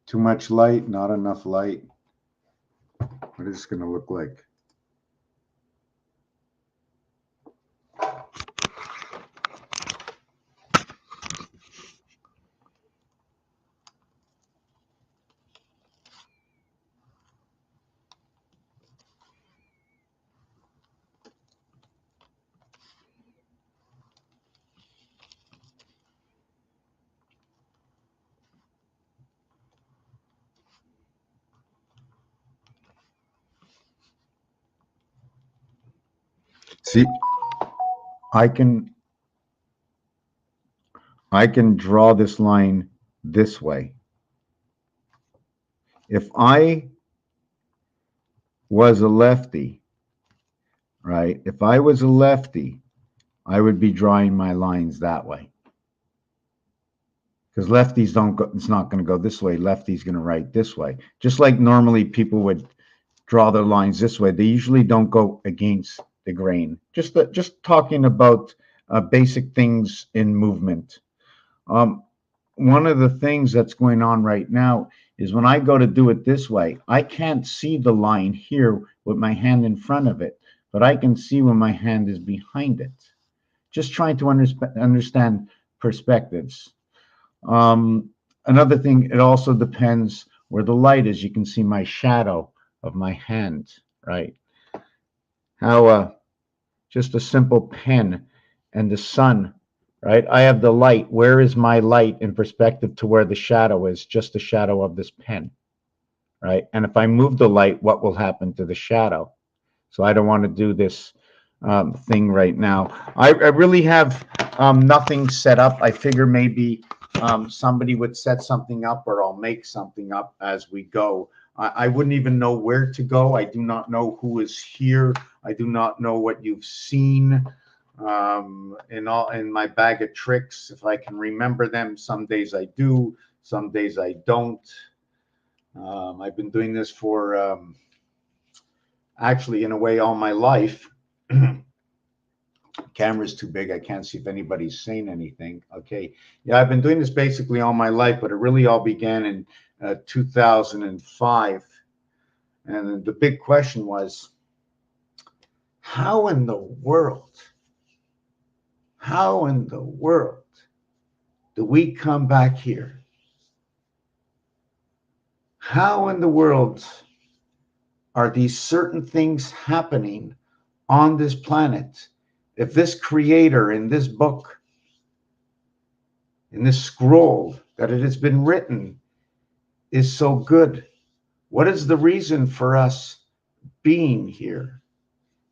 Too much light, not enough light. What is this going to look like? See, I can draw this line this way. If I was a lefty, right? If I was a lefty, I would be drawing my lines that way. Because lefties don't go, it's not going to go this way. Lefty's going to write this way. Just like normally people would draw their lines this way. They usually don't go against the grain. Just talking about basic things in movement. One of the things that's going on right now is when I go to do it this way, I can't see the line here with my hand in front of it, but I can see when my hand is behind it. Just trying to understand perspectives. Another thing, it also depends where the light is. You can see my shadow of my hand, right? How just a simple pen and the sun, right? I have the light. Where is my light in perspective to where the shadow is? Just the shadow of this pen, right? And if I move the light, what will happen to the shadow? So I don't want to do this thing right now. I really have nothing set up. I figure maybe somebody would set something up, or I'll make something up as we go. I wouldn't even know where to go. I do not know who is here. I do not know what you've seen in my bag of tricks. If I can remember them, some days I do, some days I don't. I've been doing this for actually, in a way, all my life. Camera's too big. I can't see if anybody's saying anything. Okay. Yeah, I've been doing this basically all my life, but it really all began in 2005. And the big question was, how in the world do we come back here? How in the world are these certain things happening on this planet? If this creator in this book, in this scroll that it has been written, is so good, what is the reason for us being here?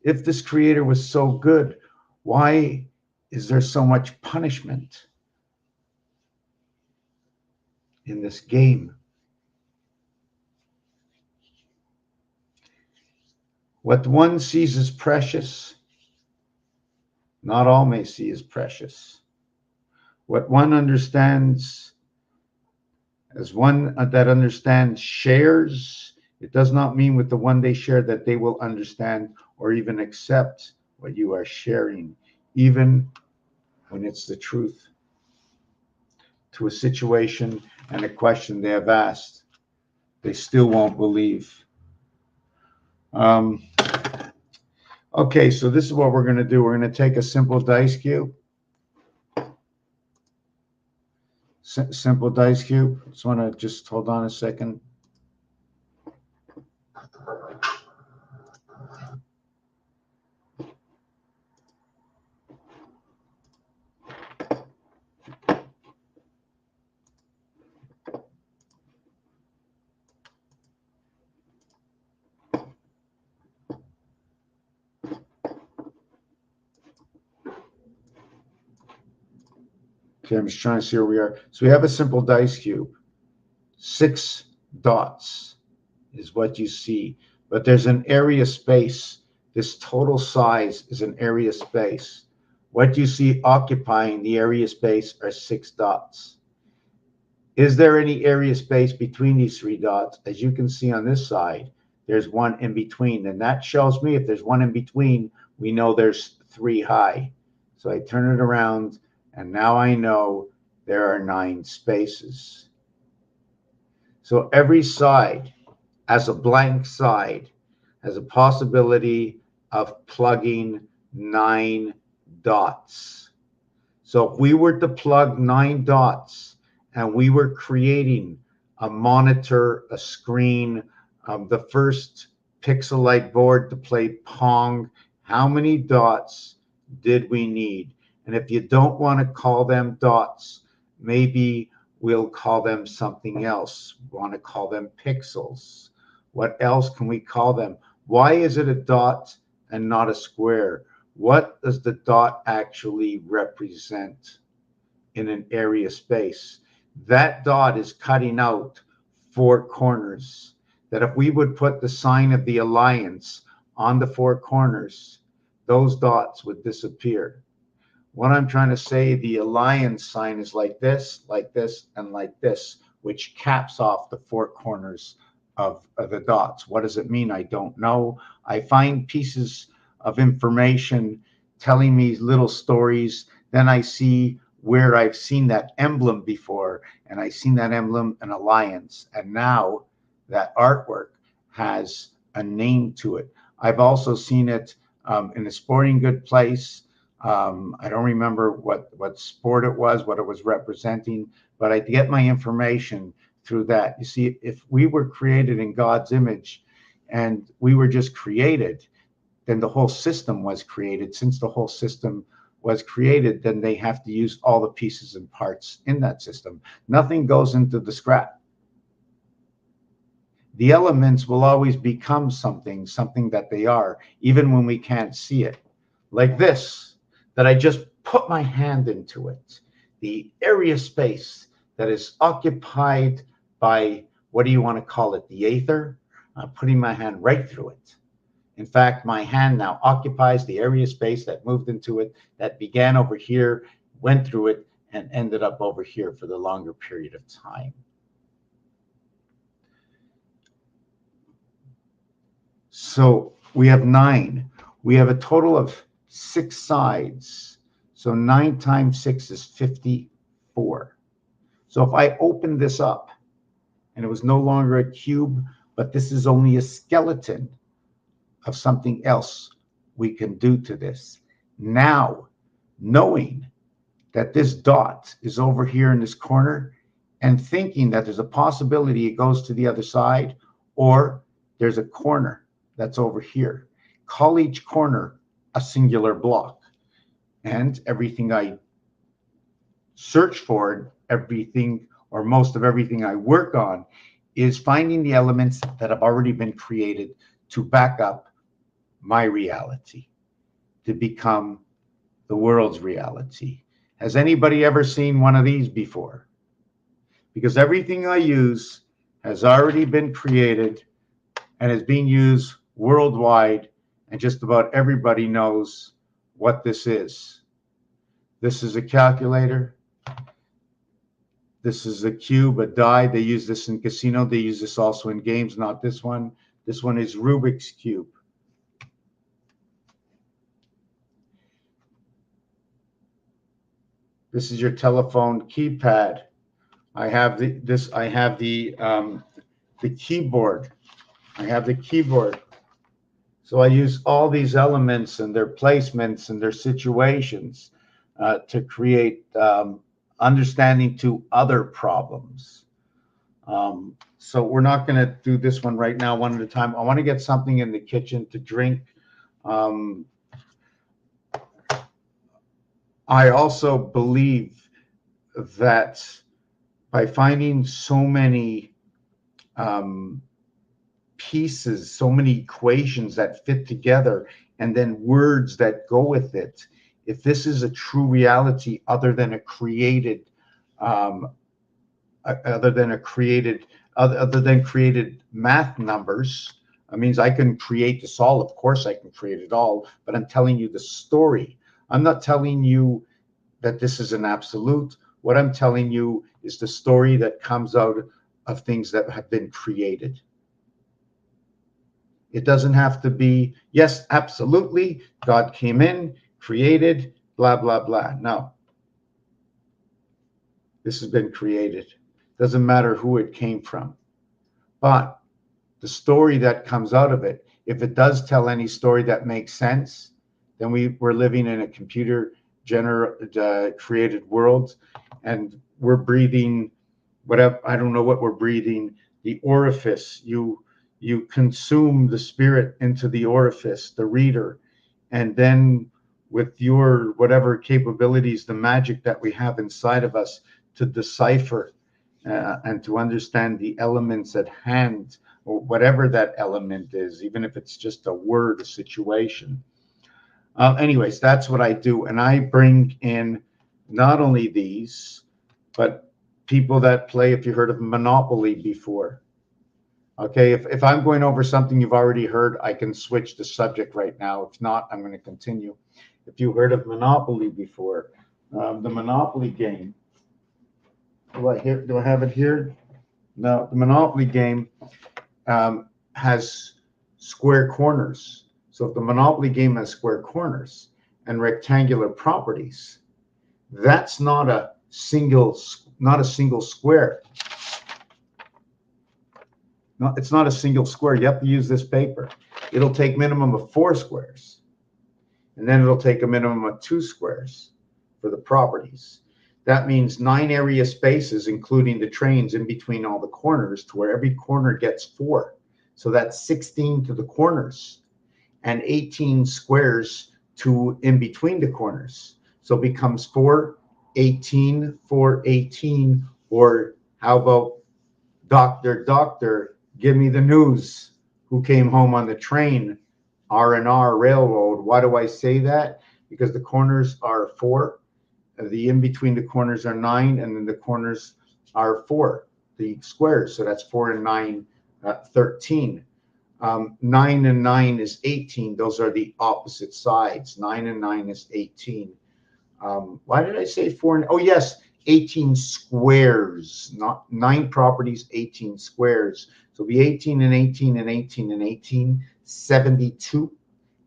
If this creator was so good, why is there so much punishment in this game? What one sees as precious, not all may see as precious. What one understands as one that understands shares, it does not mean with the one they share that they will understand or even accept what you are sharing, even when it's the truth to a situation and a question they have asked. They still won't believe. Okay, so this is what we're going to do. We're going to take a simple dice cube. Simple dice cube. Just want to just hold on a second. Okay, I'm just trying to see where we are. So we have a simple dice cube. 6 dots is what you see, but there's an area space. This total size is an area space. What you see occupying the area space are 6 dots. Is there any area space between these three dots? As you can see on this side, there's one in between, and that shows me if there's one in between, we know there's 3 high. So I turn it around, and now I know there are 9 spaces. So every side, as a blank side, has a possibility of plugging 9 dots. So if we were to plug 9 dots and we were creating a monitor, a screen, the first Pixelite board to play Pong, how many dots did we need? And if you don't want to call them dots, maybe we'll call them something else. We want to call them pixels. What else can we call them? Why is it a dot and not a square? What does the dot actually represent in an area space? That dot is cutting out 4 corners. That if we would put the sign of the alliance on the 4 corners, those dots would disappear. What I'm trying to say, the alliance sign is like this, and like this, which caps off the 4 corners of the dots. What does it mean? I don't know. I find pieces of information telling me little stories. Then I see where I've seen that emblem before, and I've seen that emblem, an alliance, and now that artwork has a name to it. I've also seen it in a sporting good place. I don't remember what sport it was, what it was representing, but I get my information through that. You see, if we were created in God's image and we were just created, then the whole system was created. Since the whole system was created, then they have to use all the pieces and parts in that system. Nothing goes into the scrap. The elements will always become something that they are, even when we can't see it. Like this, that I just put my hand into it. The area space that is occupied by, what do you want to call it, the aether? I'm putting my hand right through it. In fact, my hand now occupies the area space that moved into it, that began over here, went through it, and ended up over here for the longer period of time. So we have 9. We have a total of 6 sides. So 9 times 6 is 54. So if I open this up, and it was no longer a cube, but this is only a skeleton of something else we can do to this. Now, knowing that this dot is over here in this corner, and thinking that there's a possibility it goes to the other side, or there's a corner that's over here. Call each corner a singular block. And everything I search for, everything or most of everything I work on, is finding the elements that have already been created to back up my reality, to become the world's reality. Has anybody ever seen one of these before? Because everything I use has already been created and is being used worldwide, and just about everybody knows what this is. This is a calculator. This is a cube, a die. They use this in casino. They use this also in games, not this one. This one is Rubik's Cube. This is your telephone keypad. I have the keyboard. I have the keyboard. So I use all these elements and their placements and their situations to create understanding to other problems. So we're not going to do this one right now, one at a time. I want to get something in the kitchen to drink. I also believe that by finding so many pieces, so many equations that fit together, and then words that go with it, if this is a true reality other than a created math numbers, it means I can create this all. Of course I can create it all, but I'm telling you the story. I'm not telling you that this is an absolute. What I'm telling you is the story that comes out of things that have been created. It doesn't have to be, yes, absolutely, God came in, created, blah, blah, blah. No. This has been created. Doesn't matter who it came from. But the story that comes out of it, if it does tell any story that makes sense, then we're living in a computer created world, and we're breathing whatever, I don't know what we're breathing, the orifice. You consume the spirit into the orifice, the reader, and then with your whatever capabilities, the magic that we have inside of us to decipher and to understand the elements at hand, or whatever that element is, even if it's just a word, a situation. Anyways, that's what I do. And I bring in not only these, but people that play, if you heard of Monopoly before. Okay, if I'm going over something you've already heard, I can switch the subject right now. If not, I'm going to continue. If you heard of Monopoly before, the Monopoly game. Do I have it here? No, the Monopoly game has square corners. So if the Monopoly game has square corners and rectangular properties, that's not a single square. No, it's not a single square. You have to use this paper. It'll take minimum of 4 squares, and then it'll take a minimum of 2 squares for the properties. That means 9 area spaces, including the trains in between all the corners, to where every corner gets 4. So that's 16 to the corners and 18 squares to in between the corners. So it becomes 4, 18, 4, 18, or how about doctor, give me the news. Who came home on the train? R&R Railroad. Why do I say that? Because the corners are 4. The in between the corners are 9, and then the corners are 4, the squares. So that's 4 and 9, 13. 9 and 9 is 18. Those are the opposite sides. 9 and 9 is 18. Why did I say 4? Oh, yes, 18 squares, not 9 properties, 18 squares. So it'll be 18 and 18 and 18 and 18, 72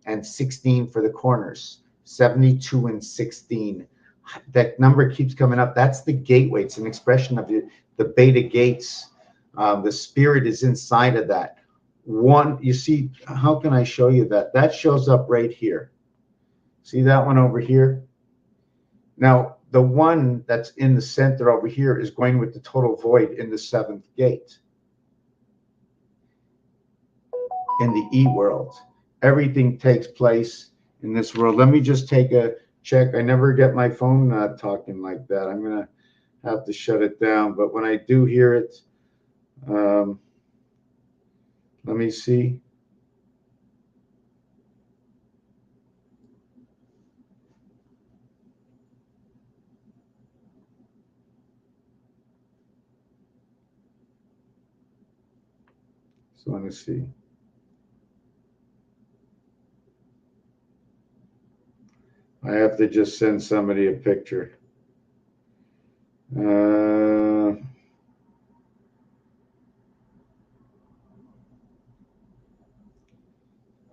and 16 for the corners. 72 and 16. That number keeps coming up. That's the gateway. It's an expression of the beta gates. The spirit is inside of that. One, you see, how can I show you that? That shows up right here. See that one over here? Now, the one that's in the center over here is going with the total void in the 7th gate. In the E world, everything takes place in this world. Let me just take a check. I never get my phone talking like that. I'm going to have to shut it down. But when I do hear it, let me see. So let me see. I have to just send somebody a picture.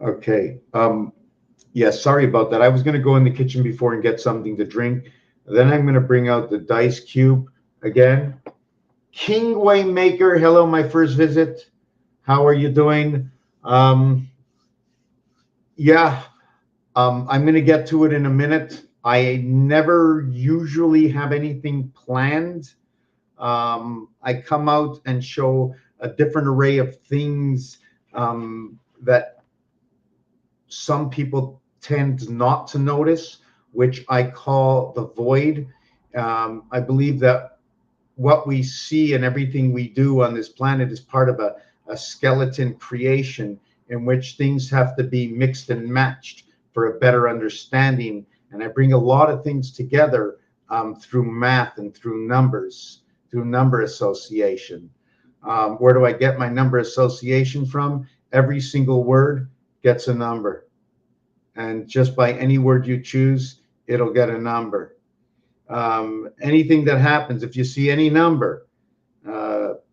Okay. Yeah, sorry about that. I was going to go in the kitchen before and get something to drink. Then I'm going to bring out the dice cube again. King Waymaker, hello, my first visit. How are you doing? Yeah, I'm going to get to it in a minute. I never usually have anything planned. I come out and show a different array of things that some people tend not to notice, which I call the void. I believe that what we see and everything we do on this planet is part of a skeleton creation in which things have to be mixed and matched for a better understanding. And I bring a lot of things together through math and through numbers, through number association. Where do I get my number association from? Every single word gets a number. And just by any word you choose, it'll get a number. Anything that happens, if you see any number,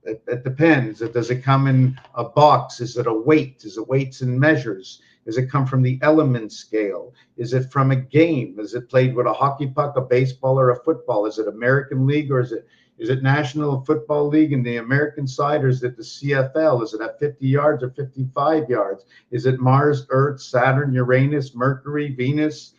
it depends. Does it come in a box? Is it a weight? Is it weights and measures? Does it come from the element scale? Is it from a game? Is it played with a hockey puck, a baseball, or a football? Is it American League, or is it National Football League in the American side, or is it the CFL? Is it at 50 yards or 55 yards? Is it Mars, Earth, Saturn, Uranus, Mercury, Venus,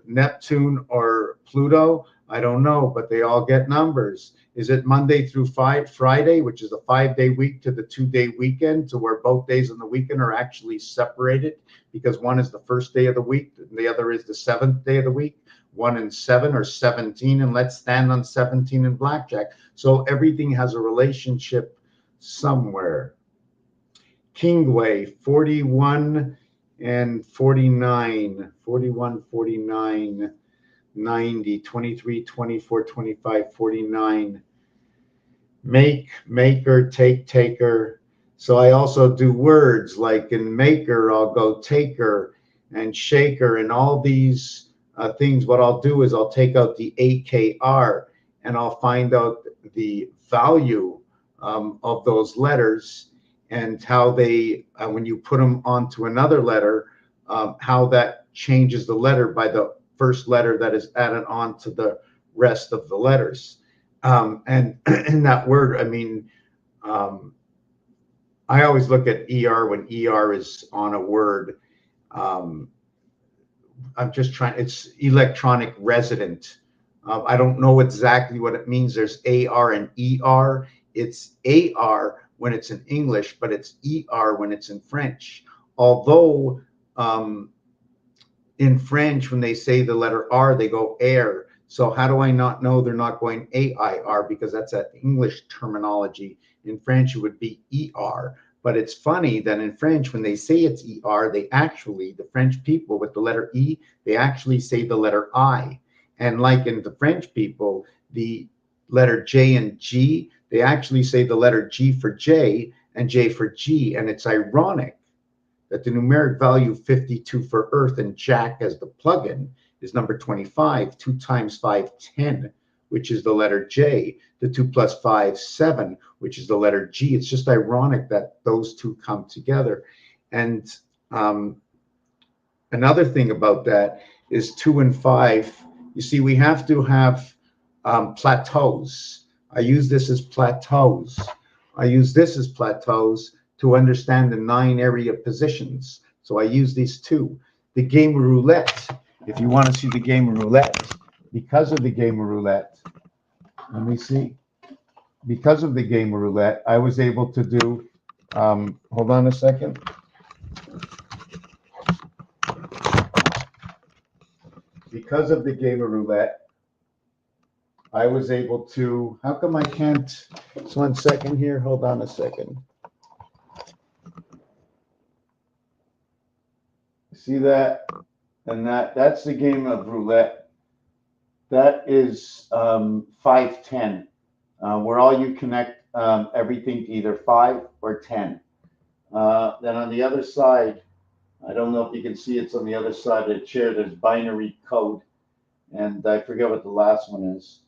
Neptune, or Pluto? I don't know, but they all get numbers. Is it Monday through Friday, which is a 5-day week, to the 2-day weekend, to where both days on the weekend are actually separated because one is the first day of the week and the other is the 7th day of the week? 1 and 7 or 17, and let's stand on 17 in blackjack. So everything has a relationship somewhere. Kingway, 41 and 49, 41, 49, 90, 23, 24, 25, 49. Make, maker, take, taker. So I also do words like in maker, I'll go taker and shaker and all these things. What I'll do is I'll take out the AKR and I'll find out the value of those letters and how they, when you put them onto another letter, how that changes the letter by the first letter that is added on to the rest of the letters. And in that word, I mean, I always look at ER when ER is on a word. I'm just trying, it's electronic resident. I don't know exactly what it means. There's AR and ER. It's AR when it's in English, but it's ER when it's in French. Although in French, when they say the letter R, they go air. So how do I not know they're not going AIR? Because that's an English terminology. In French, it would be ER. But it's funny that in French, when they say it's ER, they actually, the French people with the letter E, they actually say the letter I. And like in the French people, the letter J and G, they actually say the letter G for J and J for G. And it's ironic that the numeric value 52 for Earth and Jack as the plugin is number 25. 2 times 5, 10, which is the letter J. The 2 plus 5, 7, which is the letter G. It's just ironic that those two come together. And another thing about that is 2 and 5. You see, we have to have plateaus. I use this as plateaus. I use this as plateaus to understand the 9 area positions. So I use these two. The game of roulette, if you want to see the game of roulette, because of the game of roulette, let me see. Because of the game of roulette, I was able to do, hold on a second. Because of the game of roulette, I was able to, how come I can't, just 1 second here, hold on a second. See that? And that's the game of roulette. That is 5-10, where all you connect everything to either 5 or 10. Then on the other side, I don't know if you can see, it's on the other side of the chair, there's binary code. And I forget what the last one is.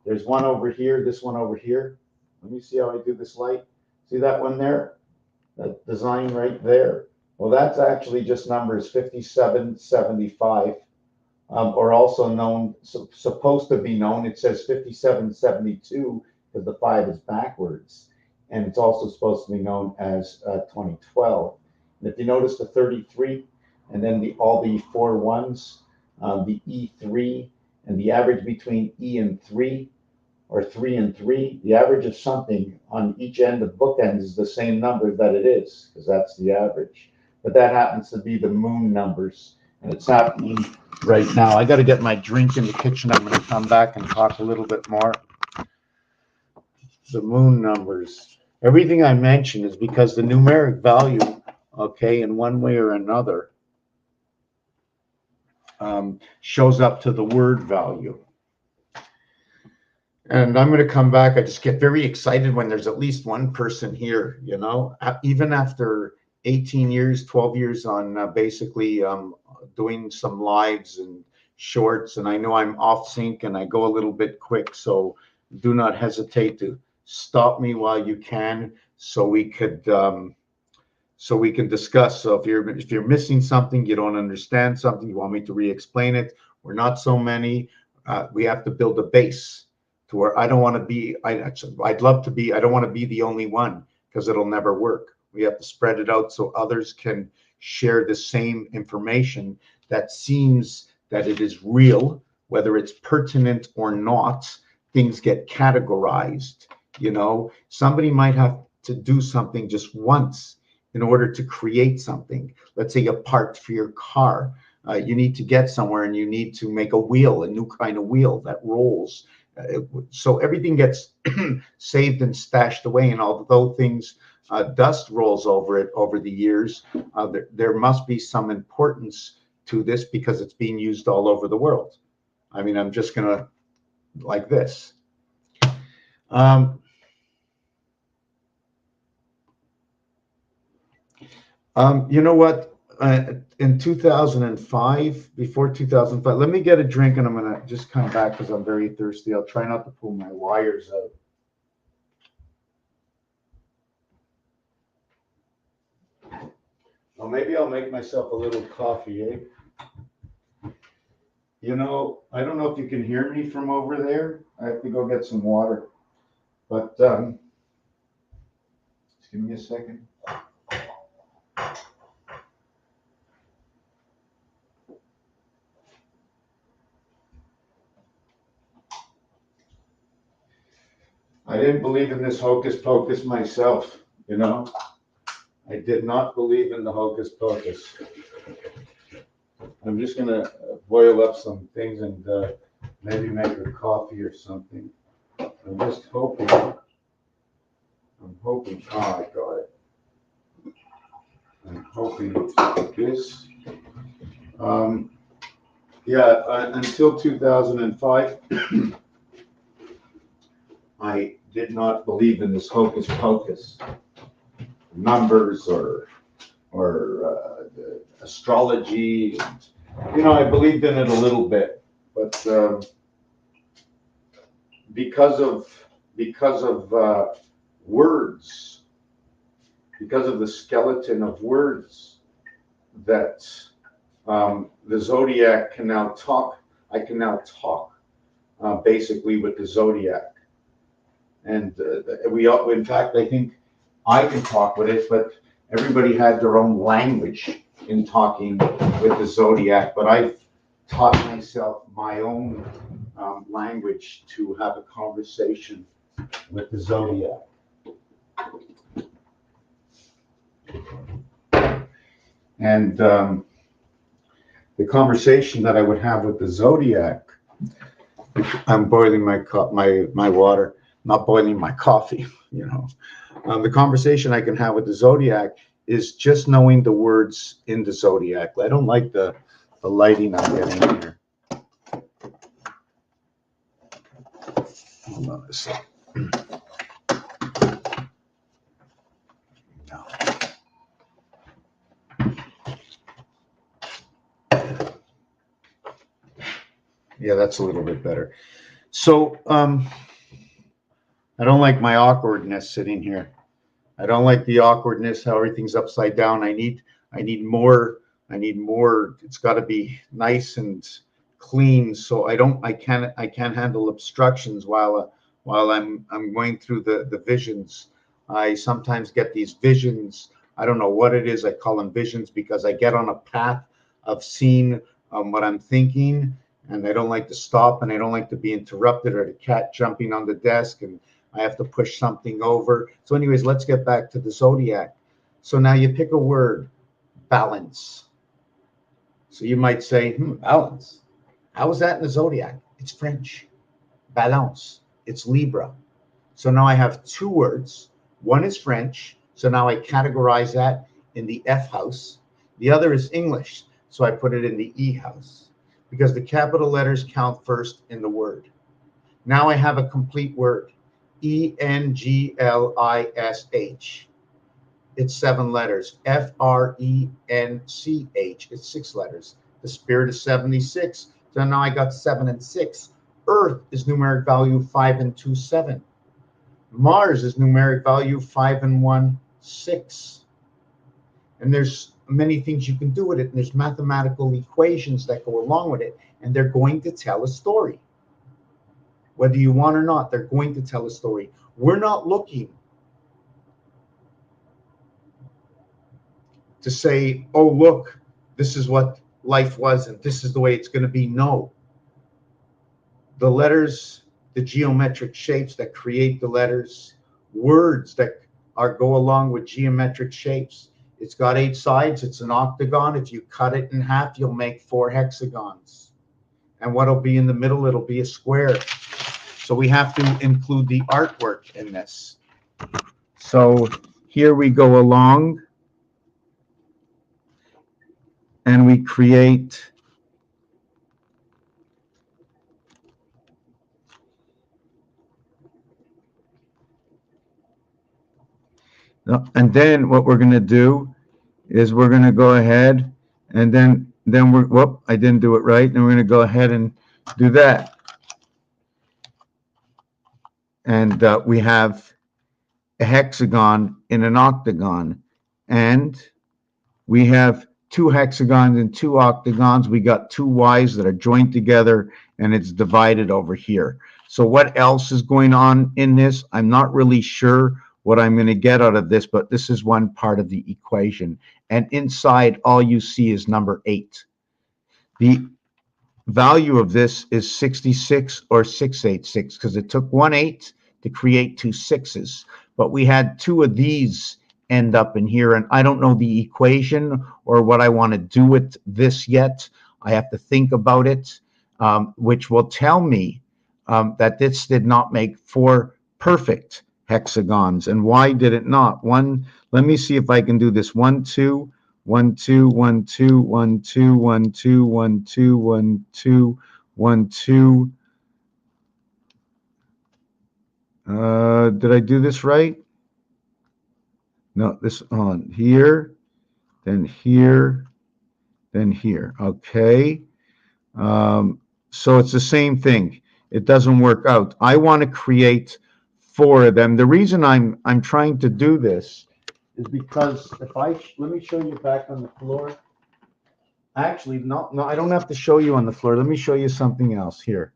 There's one over here, this one over here. Let me see how I do this light. See that one there? That design right there? Well, that's actually just numbers 5775, or also known, supposed to be known, it says 5772 because the 5 is backwards. And it's also supposed to be known as 2012. And if you notice the 33, and then all the 4 ones, the E3, and the average between E and 3, or 3 and 3, the average of something on each end of bookends is the same number that it is, because that's the average. But that happens to be the moon numbers, and it's happening right now. I got to get my drink in the kitchen. I'm going to come back and talk a little bit more. The moon numbers. Everything I mention is because the numeric value, okay, in one way or another, shows up to the word value. And I'm going to come back. I just get very excited when there's at least one person here, you know, even after 18 years, 12 years on basically doing some lives and shorts, and I know I'm off sync and I go a little bit quick. So do not hesitate to stop me while you can, so we can discuss. So if you're missing something, you don't understand something, you want me to re-explain it. We're not so many. We have to build a base to where I don't want to be. I'd love to be. I don't want to be the only one, because it'll never work. We have to spread it out so others can share the same information that seems that it is real, whether it's pertinent or not. Things get categorized. Somebody might have to do something just once in order to create something. Let's say a part for your car. You need to get somewhere and you need to make a wheel, a new kind of wheel that rolls. So everything gets saved and stashed away. And although things, dust rolls over it over the years, there must be some importance to this, because it's being used all over the world. I mean, I'm just going to, like this. You know what? In 2005, before 2005, let me get a drink and I'm going to just come back because I'm very thirsty. I'll try not to pull my wires out. Well, maybe I'll make myself a little coffee, eh? I don't know if you can hear me from over there. I have to go get some water. But just give me a second. I didn't believe in this hocus pocus myself, I did not believe in the hocus pocus. I'm just going to boil up some things and maybe make a coffee or something. I'm just hoping. Oh, I got it. I'm hoping this. Until 2005, I did not believe in this hocus pocus, numbers or astrology. I believed in it a little bit, but because of words, because of the skeleton of words that the zodiac can now talk. I can now talk basically with the zodiac. And in fact, I think I can talk with it, but everybody had their own language in talking with the zodiac. But I've taught myself my own language to have a conversation with the zodiac. And the conversation that I would have with the zodiac, I'm boiling my water, not boiling my coffee, the conversation I can have with the zodiac is just knowing the words in the zodiac. I don't like the lighting I'm getting here. Hold on a second. No. Yeah, that's a little bit better. So, I don't like my awkwardness sitting here. I don't like the awkwardness, how everything's upside down. I need more. It's got to be nice and clean. So I can't handle obstructions while I'm going through the visions. I sometimes get these visions. I don't know what it is. I call them visions because I get on a path of seeing what I'm thinking, and I don't like to stop, and I don't like to be interrupted, or the cat jumping on the desk and I have to push something over. So anyways, let's get back to the zodiac. So now you pick a word, balance. So you might say, balance. How is that in the zodiac? It's French. Balance. It's Libra. So now I have two words. One is French. So now I categorize that in the F house. The other is English. So I put it in the E house because the capital letters count first in the word. Now I have a complete word. English. It's 7 letters. French. It's 6 letters. The spirit is 76. So now I got 7 and 6. Earth is numeric value 5 and 2, 7. Mars is numeric value 5 and 1, 6. And there's many things you can do with it. And there's mathematical equations that go along with it. And they're going to tell a story. Whether you want or not, they're going to tell a story. We're not looking to say, oh, look, this is what life was and this is the way it's going to be. No. The letters, the geometric shapes that create the letters, words that go along with geometric shapes. It's got 8 sides. It's an octagon. If you cut it in half, you'll make 4 hexagons. And what'll be in the middle? It'll be a square. So we have to include the artwork in this. So here we go along and we create and then what we're going to do is we're going to go ahead and then we're, whoop, I didn't do it right. Then we're going to go ahead and do that. And we have a hexagon in an octagon. And we have 2 hexagons and 2 octagons. We got 2 Y's that are joined together and it's divided over here. So what else is going on in this? I'm not really sure what I'm going to get out of this, but this is one part of the equation. And inside, all you see is number 8. The value of this is 66 or 686 because it took 1 8 to create 2 6s. But we had 2 of these end up in here, and I don't know the equation or what I want to do with this yet. I have to think about it, which will tell me that this did not make 4 perfect hexagons. And why did it not? Let me see if I can do this. 1 2 1 2 1 2 1 2 1 2 1 2 1 2 1 2. Did I do this right? No, this on here, then here, then here. Okay. So it's the same thing. It doesn't work out. I want to create 4 of them. The reason I'm trying to do this is because let me show you back on the floor. Actually, no, I don't have to show you on the floor. Let me show you something else here.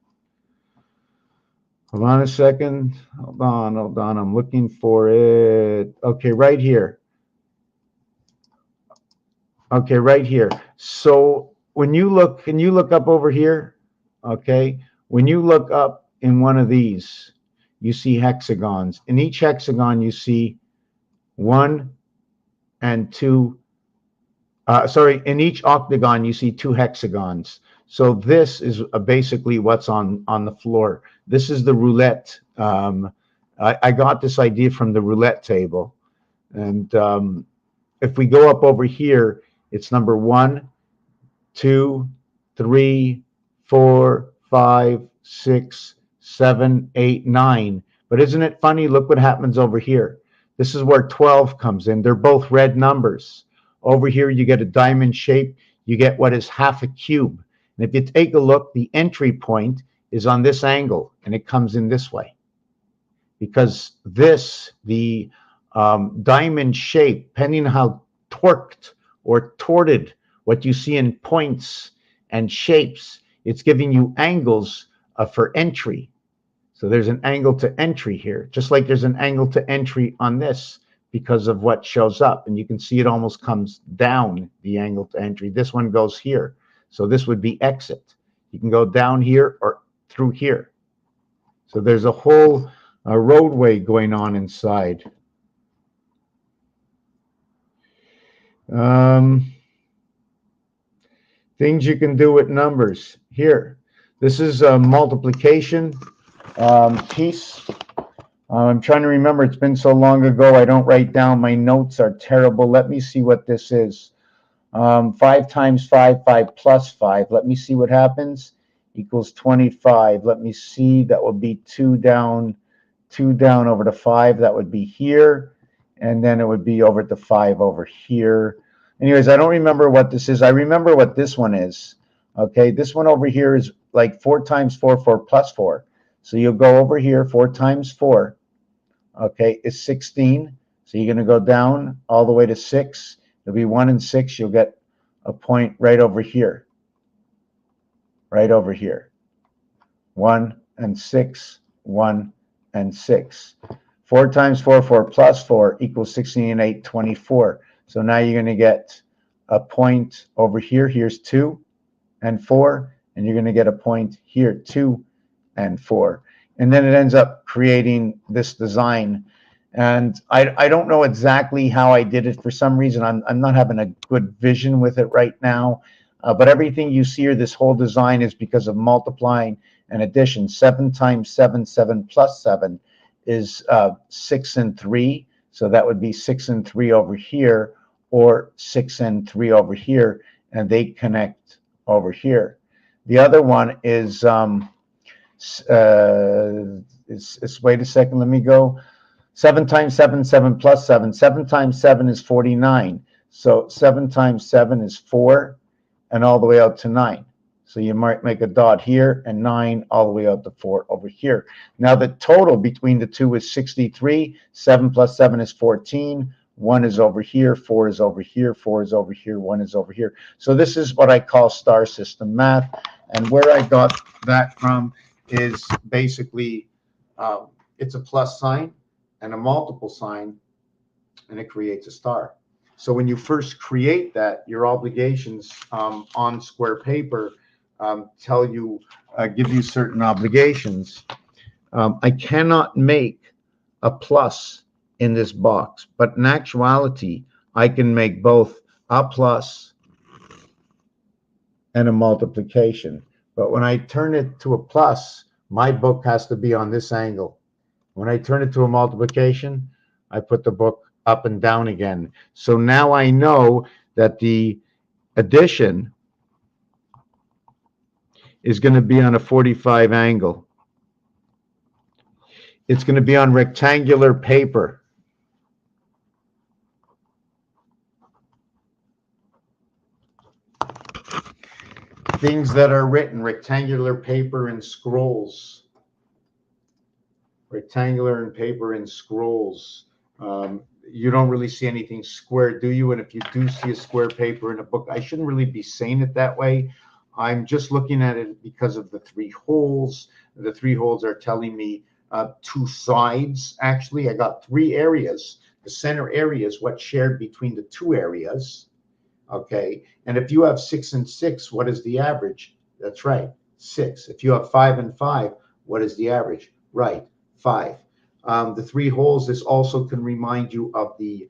Hold on a second. Hold on. I'm looking for it. Okay, right here. Okay, right here. So when you look, can you look up over here? Okay. When you look up in one of these, you see hexagons. In each hexagon, you see 1 and 2. In each octagon, you see 2 hexagons. So this is basically what's on the floor. This is the roulette. I got this idea from the roulette table. And if we go up over here, it's number 1, 2, 3, 4, 5, 6, 7, 8, 9. But isn't it funny? Look what happens over here. This is where 12 comes in. They're both red numbers. Over here, you get a diamond shape. You get what is half a cube. And if you take a look, the entry point is on this angle, and it comes in this way. Because the diamond shape, depending on how torqued or torted what you see in points and shapes, it's giving you angles for entry. So there's an angle to entry here, just like there's an angle to entry on this because of what shows up. And you can see it almost comes down, the angle to entry. This one goes here. So this would be exit. You can go down here or through here. So there's a whole roadway going on inside. Things you can do with numbers. Here, this is a multiplication piece. I'm trying to remember. It's been so long ago. I don't write down. My notes are terrible. Let me see what this is. 5 times 5, 5 plus 5. Let me see what happens. Equals 25. Let me see. That would be 2 down over to 5. That would be here. And then it would be over to 5 over here. Anyways, I don't remember what this is. I remember what this one is. Okay, this one over here is like 4 times 4, 4 plus 4. So you'll go over here, 4 times 4, okay, is 16. So you're going to go down all the way to 6. There'll be 1 and 6. You'll get a point right over here. Right over here. 1 and 6, 1 and 6. 4 times 4, 4 plus 4 equals 16 and 8, 24. So now you're going to get a point over here. Here's 2 and 4. And you're going to get a point here, 2 and 4. And then it ends up creating this design. And I don't know exactly how I did it. For some reason, I'm not having a good vision with it right now. But everything you see here, this whole design, is because of multiplying and addition. 7 times 7, 7 plus 7 is 6 and 3. So that would be 6 and 3 over here, or 6 and 3 over here, and they connect over here. The other one is, wait a second, let me go. 7 times 7, 7 plus 7. 7 times 7 is 49. So 7 times 7 is 4, and all the way out to 9. So you might make a dot here, and 9 all the way out to 4 over here. Now the total between the two is 63. 7 plus 7 is 14. 1 is over here, 4 is over here, 4 is over here, 1 is over here. So this is what I call star system math. And where I got that from is basically it's a plus sign and a multiple sign, and it creates a star. So when you first create that, your obligations on square paper tell you, give you certain obligations. I cannot make a plus in this box, but in actuality, I can make both a plus and a multiplication. But when I turn it to a plus, my book has to be on this angle. When I turn it to a multiplication, I put the book up and down again. So now I know that the addition is going to be on a 45 angle. It's going to be on rectangular paper. Things that are written, rectangular paper and scrolls. Rectangular and paper and scrolls. You don't really see anything square, do you? And if you do see a square paper in a book, I shouldn't really be saying it that way. I'm just looking at it because of the 3 holes. The 3 holes are telling me 2 sides. Actually, I got 3 areas. The center area is what's shared between the 2 areas. Okay, and if you have 6 and 6, what is the average? That's right, 6. If you have 5 and 5, what is the average? Right, 5. The 3 holes, this also can remind you of the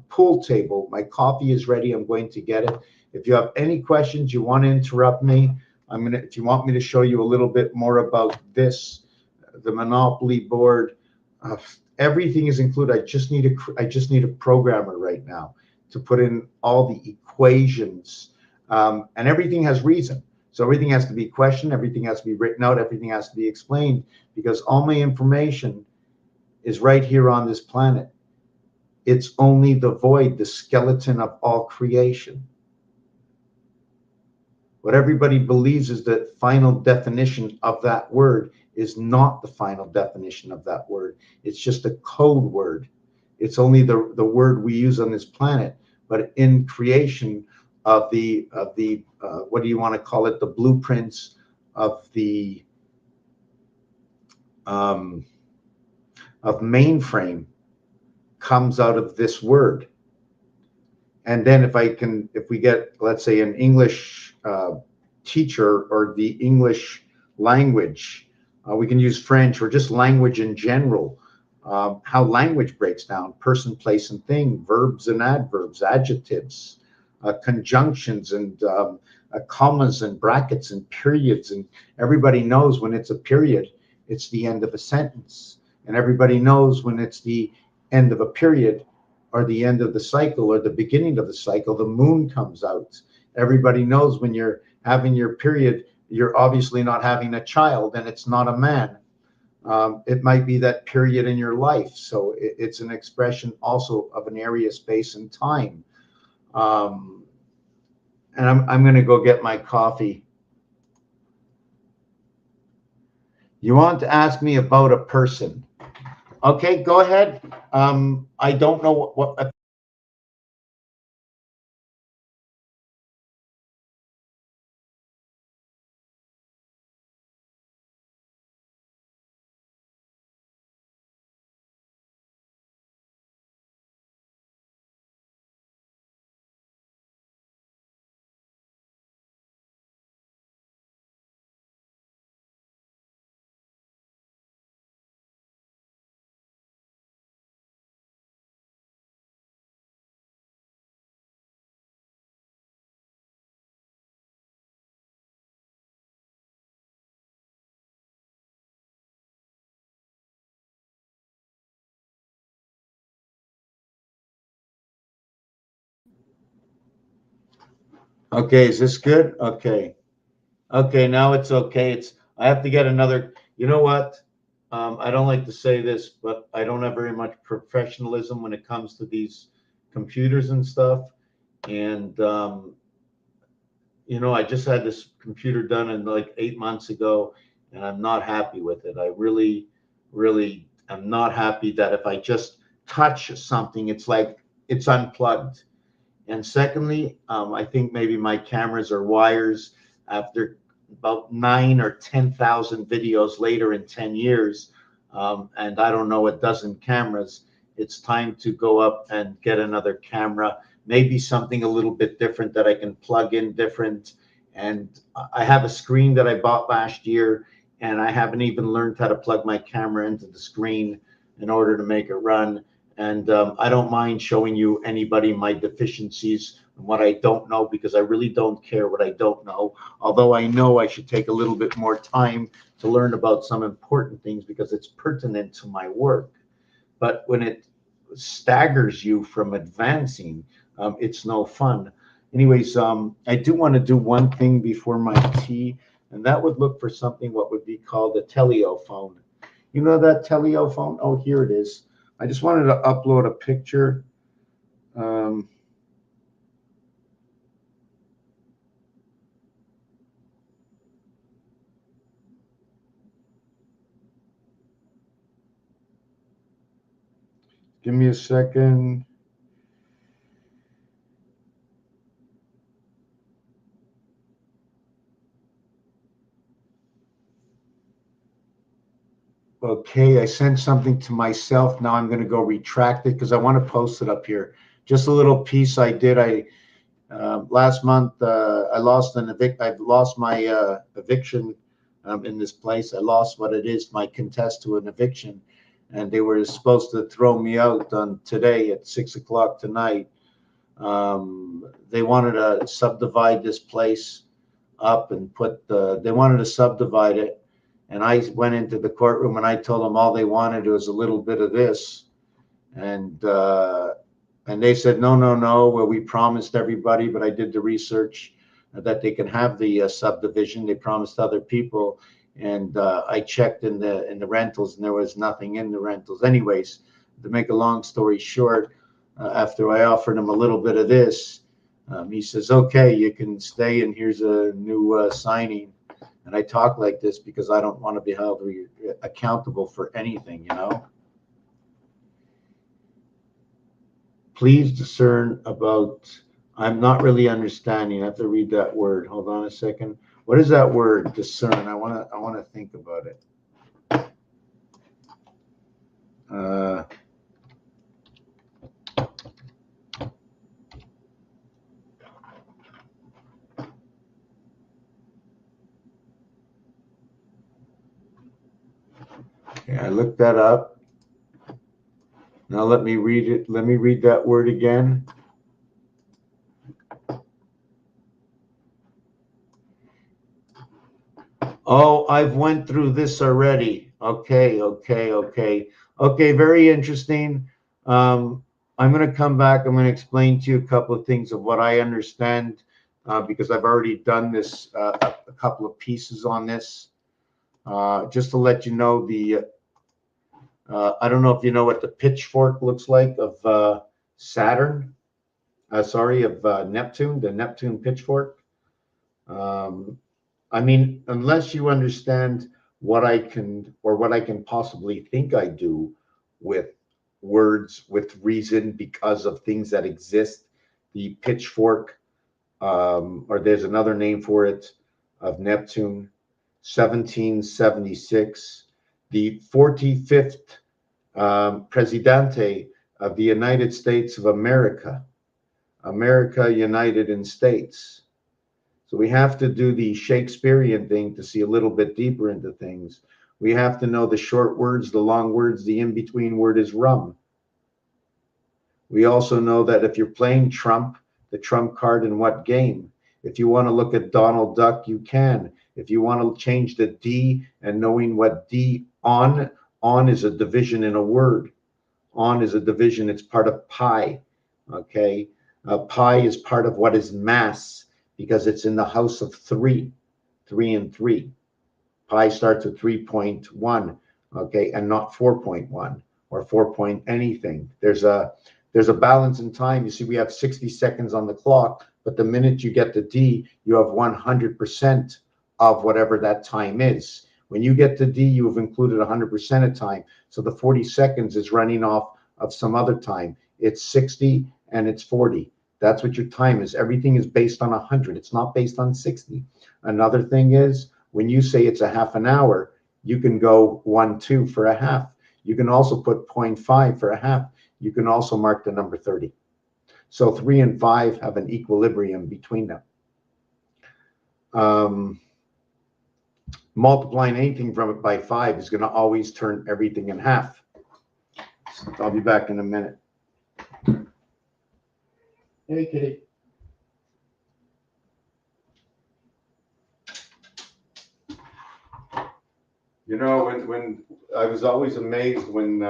pool table. My coffee is ready. I'm going to get it. If you have any questions, you want to interrupt me, if you want me to show you a little bit more about this, the Monopoly board, everything is included. I just need a programmer right now to put in all the equations, and everything has reason. So everything has to be questioned, everything has to be written out, everything has to be explained, because all my information is right here on this planet. It's only the void, the skeleton of all creation. What everybody believes is the final definition of that word is not the final definition of that word. It's just a code word. It's only the word we use on this planet. But in creation of the what do you want to call it? The blueprints of the of mainframe comes out of this word. And then if we get, let's say, an English teacher, or the English language, we can use French, or just language in general. How language breaks down: person, place, and thing, verbs and adverbs, adjectives, conjunctions, and commas and brackets and periods. And everybody knows when it's a period, it's the end of a sentence. And everybody knows when it's the end of a period, or the end of the cycle, or the beginning of the cycle, the moon comes out. Everybody knows when you're having your period, you're obviously not having a child, and it's not a man. It might be that period in your life. So it's an expression also of an area, space, and time. And I'm going to go get my coffee. You want to ask me about a person? Okay, go ahead. I don't know what Okay, is this good? Okay. Okay, now it's okay. I have to get another. You know what? I don't like to say this, but I don't have very much professionalism when it comes to these computers and stuff. And I just had this computer done in like 8 months ago, and I'm not happy with it. I really, really am not happy that if I just touch something, it's like it's unplugged. And secondly, I think maybe my cameras are wires. After about 9 or 10,000 videos later in 10 years, and I don't know a dozen cameras, it's time to go up and get another camera, maybe something a little bit different that I can plug in different. And I have a screen that I bought last year, and I haven't even learned how to plug my camera into the screen in order to make it run. And I don't mind showing you anybody my deficiencies and what I don't know, because I really don't care what I don't know. Although I know I should take a little bit more time to learn about some important things because it's pertinent to my work. But when it staggers you from advancing, it's no fun. Anyways, I do want to do one thing before my tea, and that would look for something what would be called a teleophone. You know that teleophone? Oh, here it is. I just wanted to upload a picture. Um, Give me a second. Okay, I sent something to myself. Now I'm going to go retract it because I want to post it up here. Just a little piece I did. I last month I lost an evict. I lost my eviction in this place. I lost what it is, my contest to an eviction, and they were supposed to throw me out on today at 6 o'clock tonight. They wanted to subdivide this place up and they wanted to subdivide it. And I went into the courtroom and I told them all they wanted was a little bit of this. And, and they said, no, no, no. Well, we promised everybody, but I did the research that they can have the subdivision. They promised other people. And I checked in the rentals and there was nothing in the rentals. Anyways, to make a long story short, after I offered him a little bit of this, he says, okay, you can stay and here's a new signing. And I talk like this because I don't want to be held accountable for anything, you know. Please discern about, I'm not really understanding. I have to read that word. Hold on a second. What is that word, discern? I want to think about it. Uh, okay, I looked that up. Now let me read it. Let me read that word again. Oh, I've went through this already. Okay, okay, okay. Okay, very interesting. Um, I'm going to come back. I'm going to explain to you a couple of things of what I understand because I've already done this, a couple of pieces on this. Just to let you know, I don't know if you know what the pitchfork looks like of Saturn. Sorry, of Neptune, the Neptune pitchfork. Um, I mean, unless you understand what I can possibly think I do with words, with reason, because of things that exist. The pitchfork, or there's another name for it, of Neptune, 1776, the 45th Presidente of the United States of America, America United in States. So we have to do the Shakespearean thing to see a little bit deeper into things. We have to know the short words, the long words, the in-between word is rum. We also know that if you're playing trump, the trump card in what game? If you want to look at Donald Duck, you can. If you want to change the D and knowing what D on is a division in a word. On is a division. It's part of pi. Okay. Pi is part of what is mass because it's in the house of 3 and 3. Pi starts at 3.1. Okay. And not 4.1 or 4 point anything. There's a balance in time. You see, we have 60 seconds on the clock, but the minute you get to D, you have 100% of whatever that time is. When you get to D, you have included 100% of time. So the 40 seconds is running off of some other time. It's 60 and it's 40. That's what your time is. Everything is based on 100. It's not based on 60. Another thing is, when you say it's a half an hour, you can go 1-2 for a half. You can also put 0.5 for a half. You can also mark the number 30. So 3 and 5 have an equilibrium between them. Multiplying anything from it by 5 is going to always turn everything in half. So I'll be back in a minute. Hey, kitty. You know, when I was always amazed when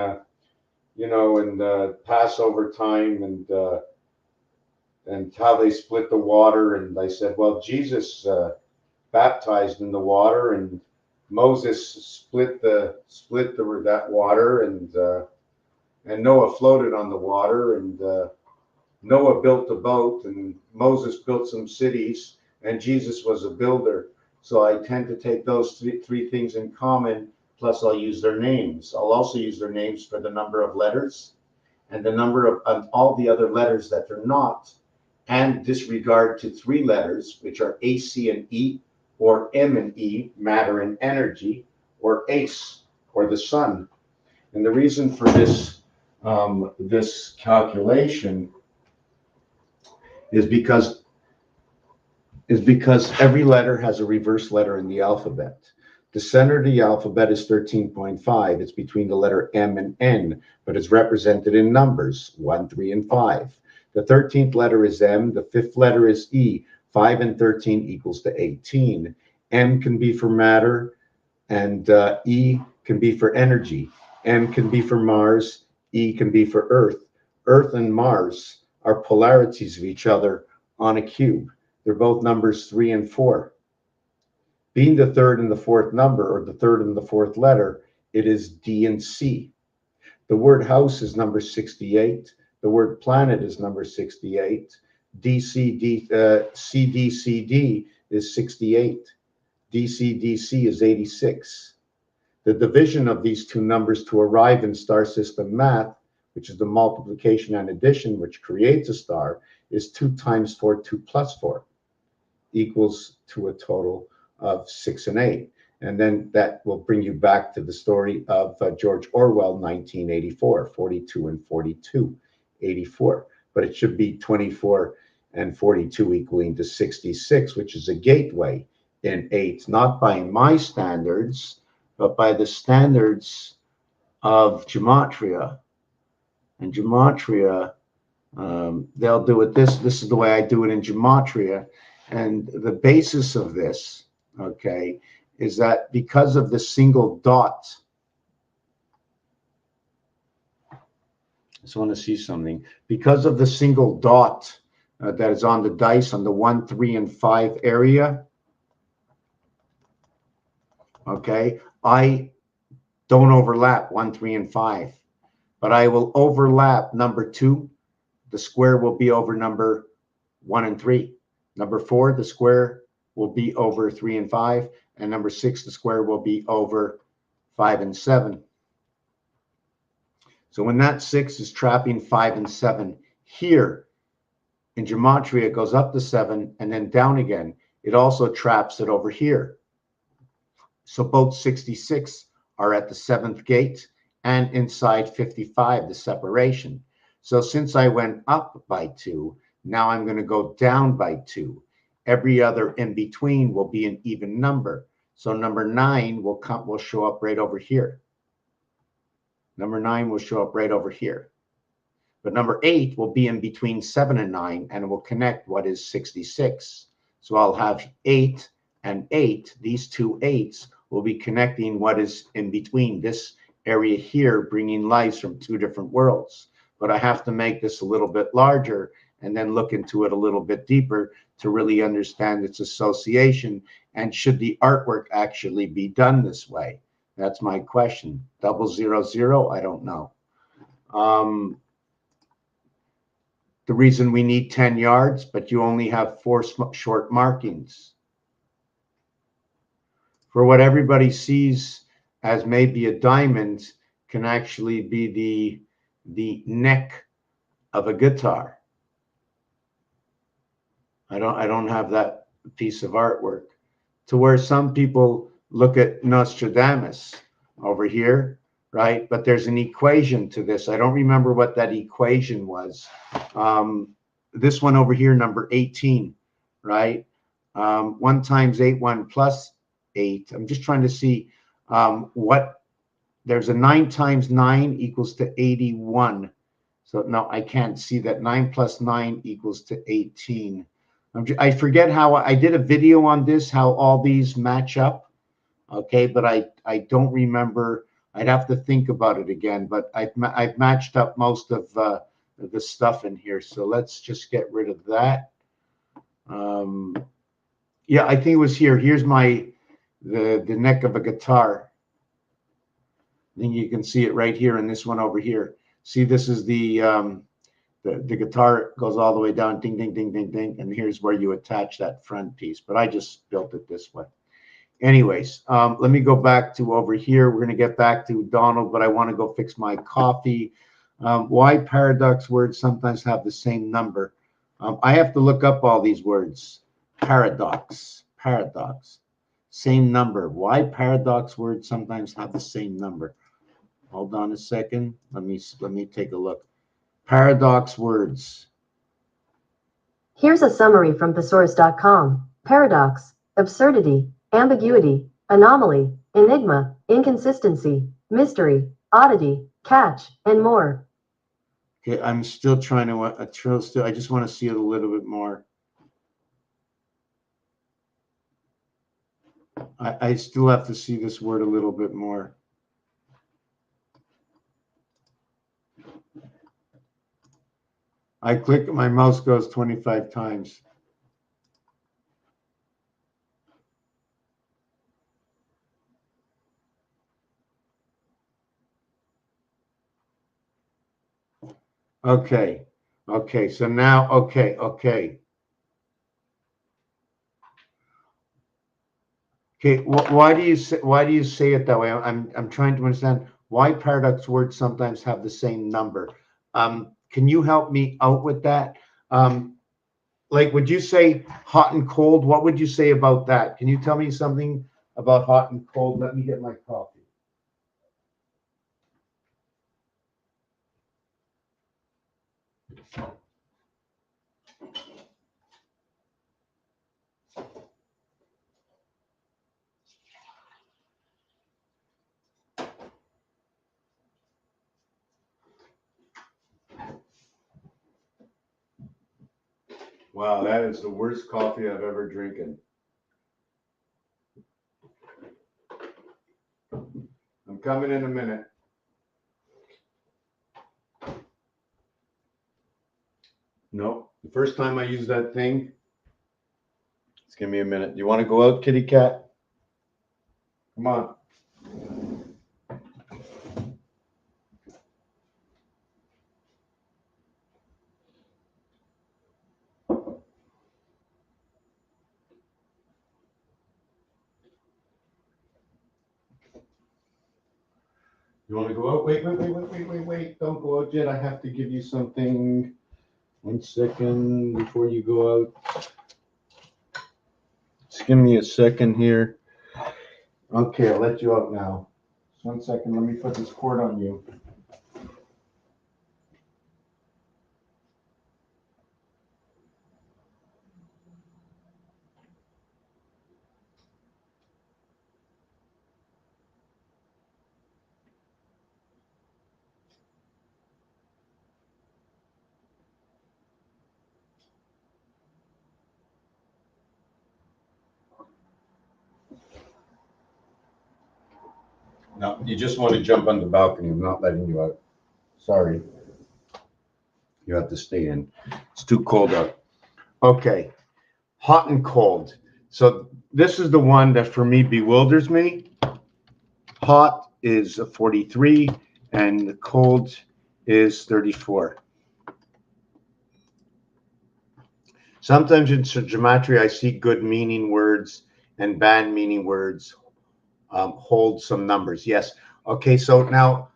in Passover time and how they split the water, and I said, well, Jesus baptized in the water, and Moses split that water, and Noah floated on the water, and Noah built a boat, and Moses built some cities, and Jesus was a builder. So I tend to take those three things in common, plus I'll use their names. I'll also use their names for the number of letters and the number of all the other letters that they're not, and disregard to 3 letters, which are A, C, and E, or M and E, matter and energy, or ACE, or the sun. And the reason for this calculation is because every letter has a reverse letter in the alphabet. The center of the alphabet is 13.5. It's between the letter M and N, but it's represented in numbers 1, 3, and 5. The 13th letter is M. The 5th letter is E. 5 and 13 equals to 18. M can be for matter, and E can be for energy. M can be for Mars. E can be for Earth. Earth and Mars are polarities of each other on a cube. They're both numbers 3 and 4. Being the 3rd and the 4th number, or the 3rd and the 4th letter, it is D and C. The word house is number 68. The word planet is number 68. CDCD is 68. DCDC is 86. The division of these two numbers to arrive in star system math, which is the multiplication and addition, which creates a star, is 2 times 4, 2 plus 4, equals to a total of 6 and 8. And then that will bring you back to the story of George Orwell, 1984, 42 and 42, 84. But it should be 24 and 42 equaling to 66, which is a gateway in 8, not by my standards, but by the standards of gematria. And gematria, they'll do it this is the way I do it in gematria. And the basis of this, okay, is that because of the single dot, I just want to see something. Because of the single dot that is on the dice on the 1, 3, and 5 area, okay, I don't overlap 1, 3, and 5, but I will overlap number 2. The square will be over number 1 and 3. Number 4, the square will be over 3 and 5, and number 6, the square will be over 5 and 7. So when that 6 is trapping 5 and 7 here, in gematria, it goes up to 7 and then down again. It also traps it over here. So both 66 are at the 7th gate and inside 55, the separation. So since I went up by 2, now I'm going to go down by 2. Every other in between will be an even number. So number 9 will show up right over here. Number 9 will show up right over here. But number 8 will be in between 7 and 9, and it will connect what is 66. So I'll have 8 and 8. These two 8s will be connecting what is in between this area here, bringing lives from two different worlds. But I have to make this a little bit larger and then look into it a little bit deeper to really understand its association. And should the artwork actually be done this way? That's my question. 000, I don't know. The reason we need 10 yards, but you only have 4 short markings. For what everybody sees as maybe a diamond can actually be the neck of a guitar. I don't have that piece of artwork. To where some people look at Nostradamus over here, right? But there's an equation to this. I don't remember what that equation was. This one over here, number 18, right? 1 times 8, 1 plus 8. I'm just trying to see what, there's a 9 times 9 equals to 81. So no, I can't see that. 9 plus 9 equals to 18. I forget how I did a video on this, how all these match up. Okay, but I don't remember. I'd have to think about it again, but I've matched up most of the stuff in here. So let's just get rid of that. Yeah, I think it was here. Here's the neck of a guitar. I think you can see it right here in this one over here. See, this is the guitar goes all the way down, ding, ding, ding, ding, ding, and here's where you attach that front piece. But I just built it this way. Anyways, let me go back to over here. We're going to get back to Donald, but I want to go fix my coffee. Why paradox words sometimes have the same number? I have to look up all these words. Paradox, same number. Why paradox words sometimes have the same number? Hold on a second. Let me take a look. Paradox words. Here's a summary from thesaurus.com. Paradox, absurdity, ambiguity, anomaly, enigma, inconsistency, mystery, oddity, catch, and more. Okay, I'm still trying to, I just want to see it a little bit more. I still have to see this word a little bit more. I click, my mouse goes 25 times. Okay, so now, okay. Okay, why do you say it that way? I'm trying to understand why paradox words sometimes have the same number. Can you help me out with that? Like, would you say hot and cold? What would you say about that? Can you tell me something about hot and cold? Let me get my coffee. Wow, that is the worst coffee I've ever drinking. I'm coming in a minute. Nope. The first time I used that thing, just give me a minute. You want to go out, kitty cat? Come on. You want to go out? Wait. Don't go out yet. I have to give you something. 1 second before you go out. Just give me a second here. Okay, I'll let you out now. Just 1 second. Let me put this cord on you. No, you just want to jump on the balcony. I'm not letting you out. Sorry. You have to stay in. It's too cold out. Okay. Hot and cold. So this is the one that for me bewilders me. Hot is a 43 and the cold is 34. Sometimes in gematria, I see good meaning words and bad meaning words hold some numbers. Yes. Okay. So now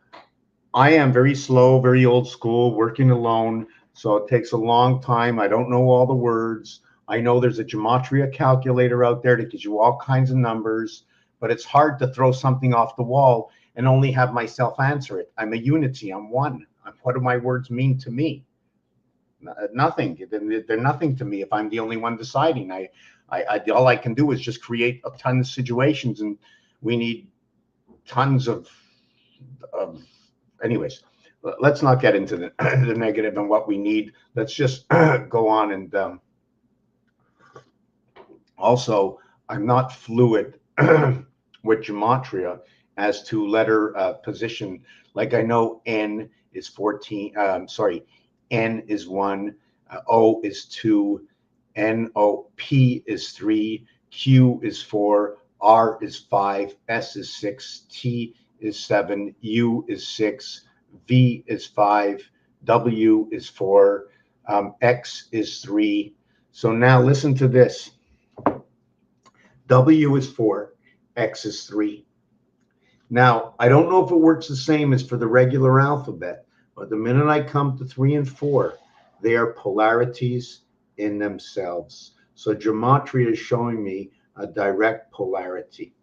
I am very slow, very old school, working alone. So it takes a long time. I don't know all the words. I know there's a gematria calculator out there that gives you all kinds of numbers, but it's hard to throw something off the wall and only have myself answer it. I'm a unity. I'm one. What do my words mean to me? Nothing. They're nothing to me if I'm the only one deciding. All I can do is just create a ton of situations, and we need tons of anyways. Let's not get into the negative and what we need. Let's just go on. And also, I'm not fluid with gematria as to letter position. Like I know N is 14. N is 1, O is 2, P is 3, Q is 4, R is 5, S is 6, T is 7, U is 6, V is 5, W is 4, X is 3. So now listen to this. W is 4, X is 3. Now, I don't know if it works the same as for the regular alphabet, but the minute I come to 3 and 4, they are polarities in themselves. So gematria is showing me a direct polarity.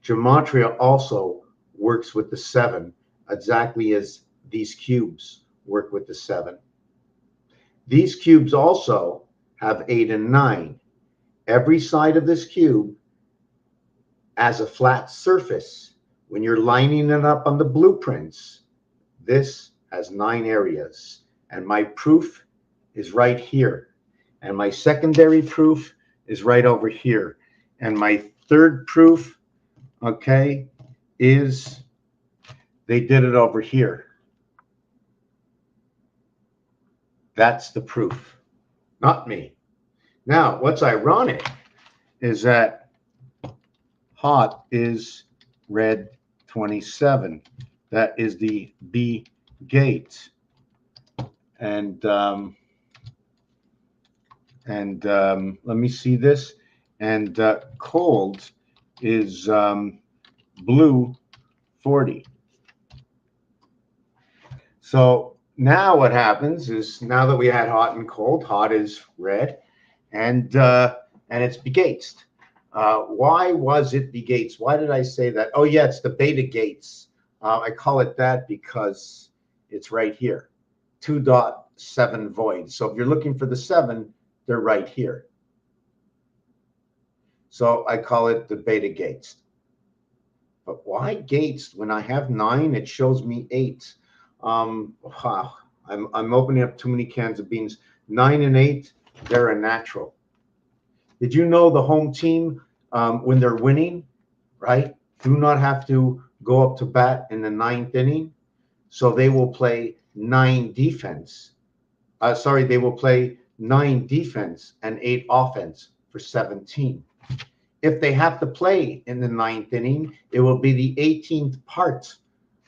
Gematria also works with the 7, exactly as these cubes work with the 7. These cubes also have 8 and 9. Every side of this cube as a flat surface. When you're lining it up on the blueprints, this has 9 areas. And my proof is right here. And my secondary proof is right over here. And my third proof, okay, is they did it over here. That's the proof, not me. Now, what's ironic is that hot is red 27. That is the B gate. And let me see this. And cold is blue 40. So now what happens is, now that we had hot and cold, hot is red, and it's begates. Why was it begates? Why did I say that? Oh yeah, it's the beta gates. I call it that because it's right here, 2.7 void. So if you're looking for the 7, they're right here. So I call it the beta gates. But why gates? When I have 9, it shows me 8. Wow, I'm opening up too many cans of beans. 9 and 8, they're a natural. Did you know the home team, when they're winning, right, do not have to go up to bat in the 9th inning? So they will play 9 defense. They will play 9 defense and 8 offense for 17. If they have to play in the 9th inning, it will be the 18th part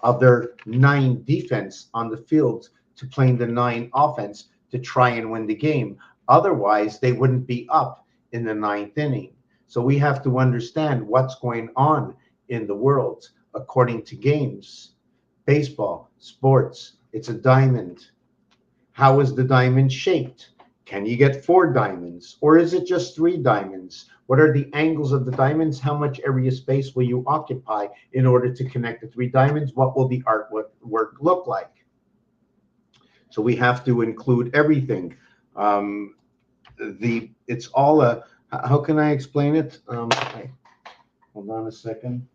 of their 9 defense on the field to playing the 9 offense to try and win the game. Otherwise, they wouldn't be up in the 9th inning. So we have to understand what's going on in the world according to games Baseball, sports, it's a diamond. How is the diamond shaped? Can you get 4 diamonds? Or is it just 3 diamonds? What are the angles of the diamonds? How much area space will you occupy in order to connect the 3 diamonds? What will the artwork look like? So we have to include everything. It's all a, how can I explain it? Hold on a second.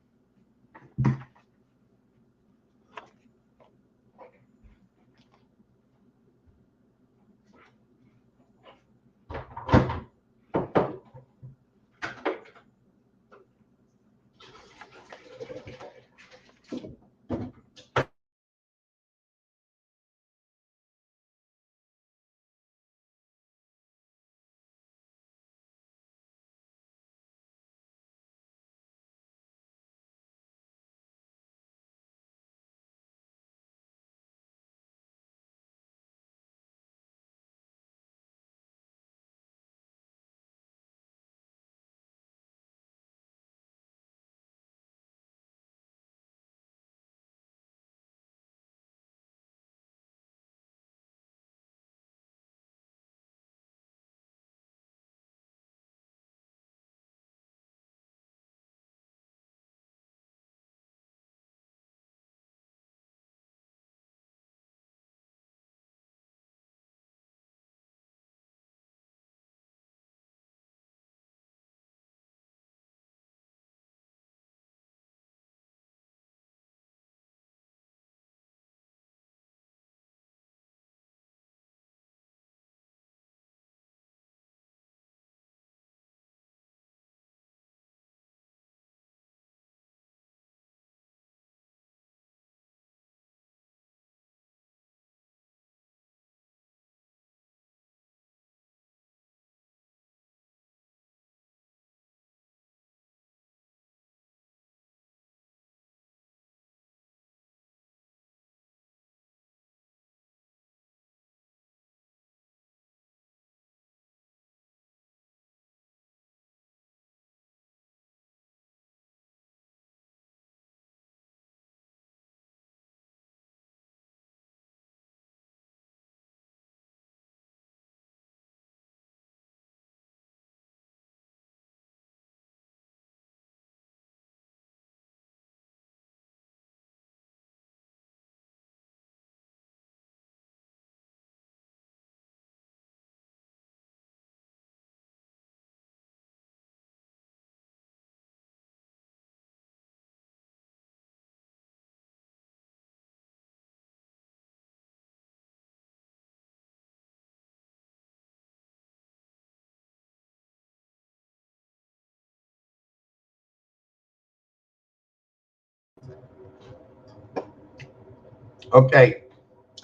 Okay,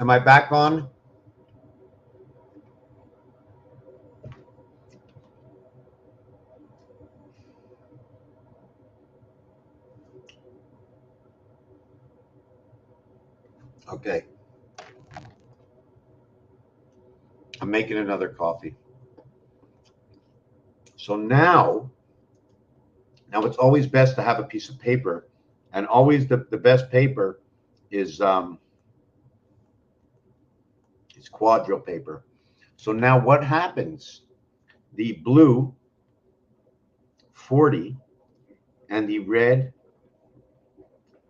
am I back on? Okay. I'm making another coffee. So now it's always best to have a piece of paper, and always the best paper is quadrille paper. So now what happens? The blue 40 and the red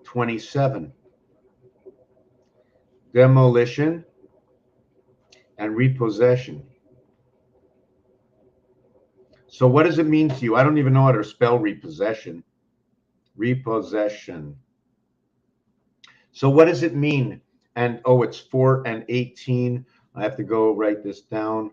27. Demolition and repossession. So what does it mean to you? I don't even know how to spell repossession. Repossession. So what does it mean? And oh, it's 4 and 18. I have to go write this down.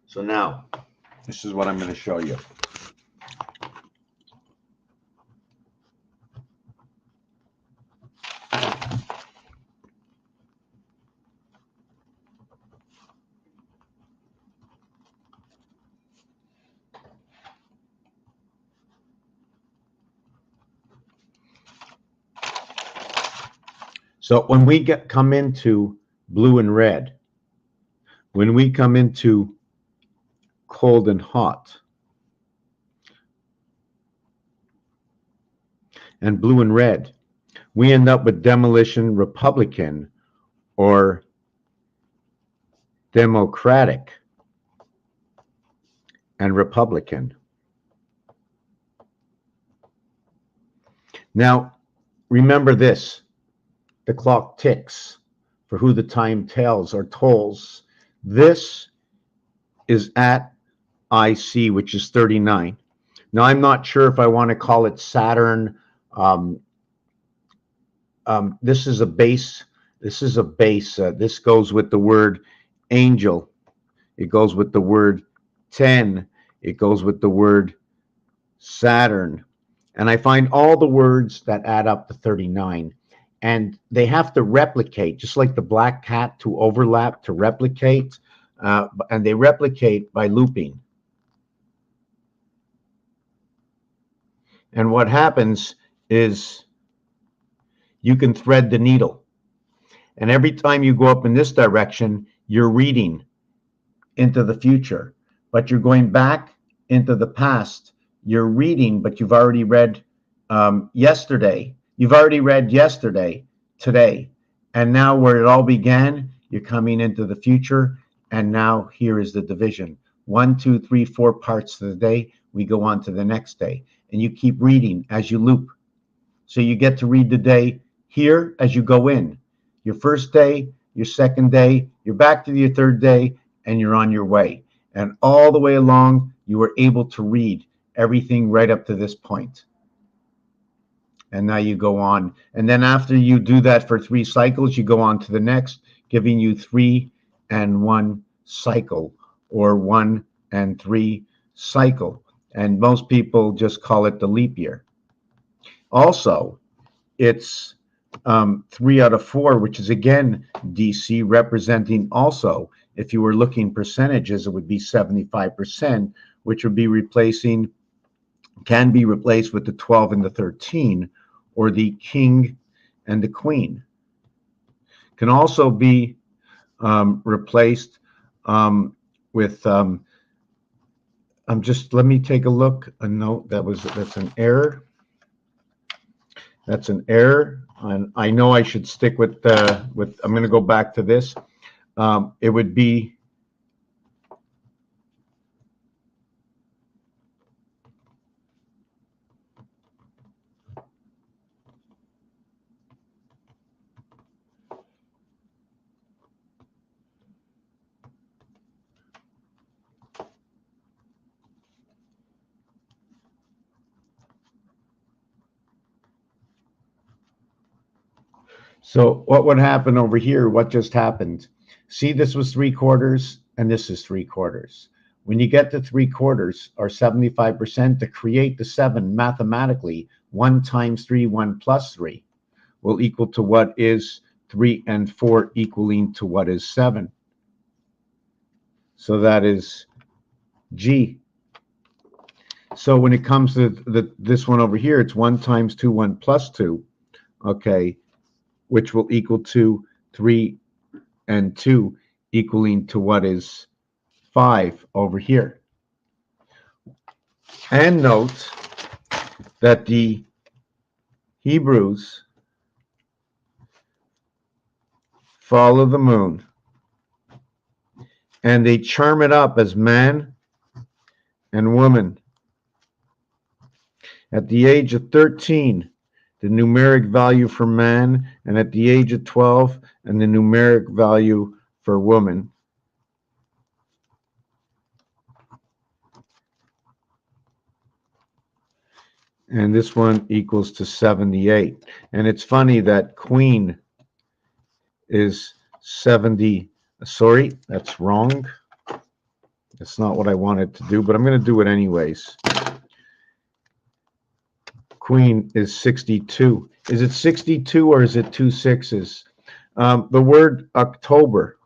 So now, this is what I'm going to show you. So when we come into blue and red, when we come into cold and hot, and blue and red, we end up with demolition Republican or Democratic and Republican. Now, remember this, the clock ticks for who the time tells or tolls. This is at IC, which is 39. Now, I'm not sure if I want to call it Saturn. This is a base. This is a base. This goes with the word angel. It goes with the word 10. It goes with the word Saturn. And I find all the words that add up to 39. And they have to replicate, just like the black cat, to overlap, to replicate. And they replicate by looping. And what happens is you can thread the needle. And every time you go up in this direction, you're reading into the future. But you're going back into the past. You're reading, but you've already read yesterday. You've already read yesterday, today. And now where it all began, you're coming into the future. And now here is the division. 1, 2, 3, 4 parts of the day. We go on to the next day. And you keep reading as you loop. So you get to read the day here as you go in. Your first day, your second day, you're back to your third day, and you're on your way. And all the way along, you were able to read everything right up to this point. And now you go on. And then after you do that for 3 cycles, you go on to the next, giving you 3 and 1 cycle, or 1 and 3 cycle. And most people just call it the leap year. Also, it's 3 out of 4, which is again DC, representing also, if you were looking percentages, it would be 75%, which would be can be replaced with the 12 and the 13, or the king and the queen. Can also be replaced with let me take a look. No, that's an error. That's an error. And I know I should stick with I'm going to go back to this. It would be so what would happen over here? What just happened? See, this was 3/4 and this is 3/4. When you get to 3/4 or 75%, to create the 7 mathematically, 1 times 3, 1 plus 3 will equal to what is 3 and 4 equaling to what is 7. So that is G. So when it comes to this one over here, it's 1 times 2, 1 plus 2, okay, which will equal to 3 and 2 equaling to what is 5 over here. And note that the Hebrews follow the moon, and they charm it up as man and woman. At the age of 13, the numeric value for man, and at the age of 12, and the numeric value for woman. And this one equals to 78. And it's funny that queen is 70. Sorry, that's wrong. That's not what I wanted to do, but I'm going to do it anyways. Queen is 62. Is it 62 or is it 2 6s? The word October,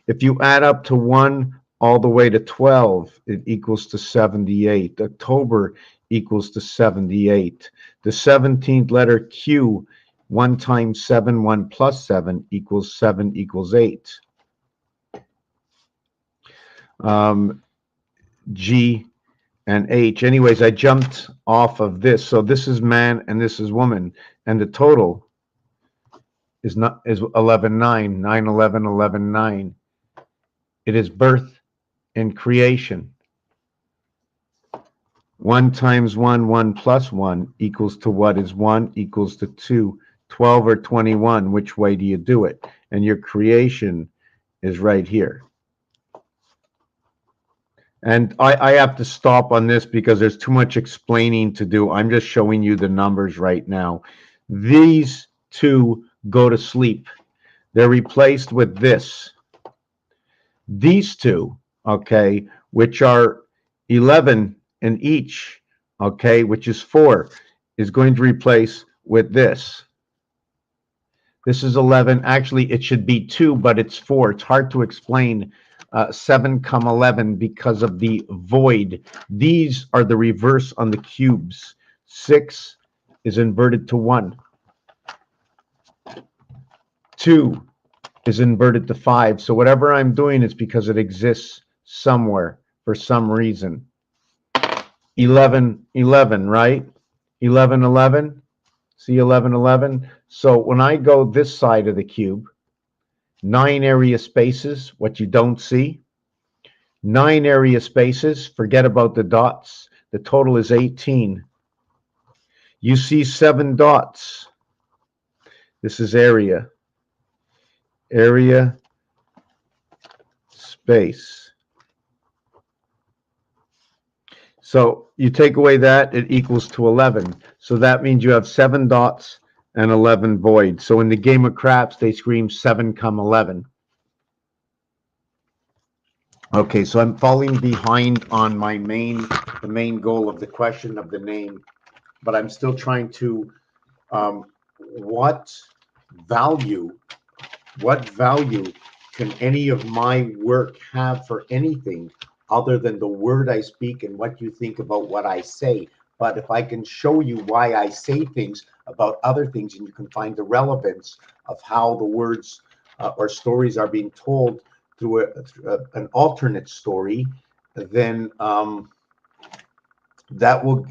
if you add up to 1 all the way to 12, it equals to 78. October equals to 78. The 17th letter Q 1 times 7, 1 plus 7 equals 7 equals 8. G and H. Anyways, I jumped off of this. So this is man and this is woman. And the total is 11, 9, 9, 11, 11, 9. It is birth and creation. 1 times 1, 1 plus 1 equals to what is 1 equals to 2. 12 or 21, which way do you do it? And your creation is right here. And I have to stop on this because there's too much explaining to do. I'm just showing you the numbers right now. These two go to sleep. They're replaced with this. These two, okay, which are 11 in each, okay, which is 4, is going to replace with this. This is 11. Actually, it should be 2, but it's 4. It's hard to explain 7, 11 because of the void. These are the reverse on the cubes. 6 is inverted to 1. 2 is inverted to 5. So whatever I'm doing is because it exists somewhere for some reason. 11, 11, right? 11, 11. See 11, 11? So when I go this side of the cube, 9 area spaces, what you don't see. 9 area spaces, forget about the dots. The total is 18. You see 7 dots. This is area. Area, space. So you take away that, it equals to 11. So that means you have 7 dots and 11 voids. So in the game of craps, they scream 7, 11. Okay, so I'm falling behind on my the main goal of the question of the name, but I'm still trying to, what value can any of my work have for anything other than the word I speak and what you think about what I say? But if I can show you why I say things about other things, and you can find the relevance of how the words or stories are being told through an alternate story, then that will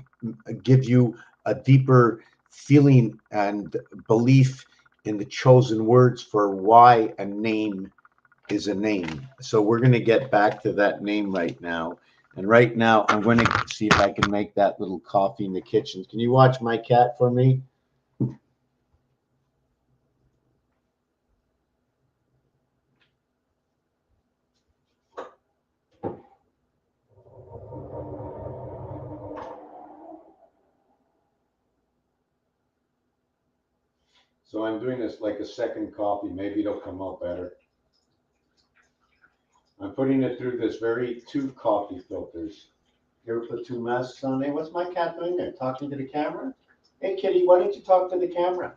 give you a deeper feeling and belief in the chosen words for why a name is a name. So we're going to get back to that name right now. And right now, I'm going to see if I can make that little coffee in the kitchen. Can you watch my cat for me? So I'm doing this like a second coffee. Maybe it'll come out better. I'm putting it through this very 2 coffee filters. You ever put 2 masks on? Hey, what's my cat doing there? Talking to the camera? Hey, kitty, why don't you talk to the camera?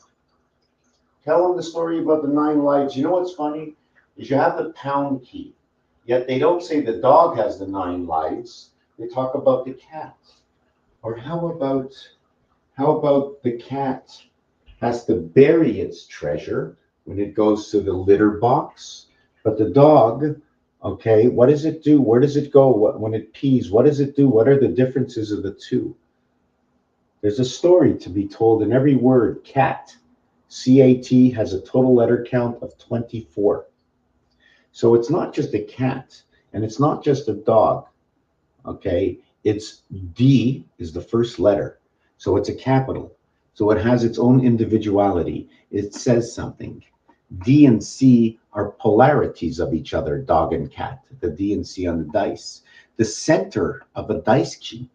Tell them the story about the 9 lives. You know what's funny? Is you have the pound key, yet they don't say the dog has the 9 lives. They talk about the cat. Or how about the cat has to bury its treasure when it goes to the litter box, but the dog, okay, what does it do? Where does it go when it pees? What does it do? What are the differences of the two? There's a story to be told in every word. Cat, C-A-T, has a total letter count of 24. So it's not just a cat, and it's not just a dog, okay? It's D is the first letter, so it's a capital. So it has its own individuality. It says something. D and C are polarities of each other, dog and cat, the D and C on the dice. The center of a dice cube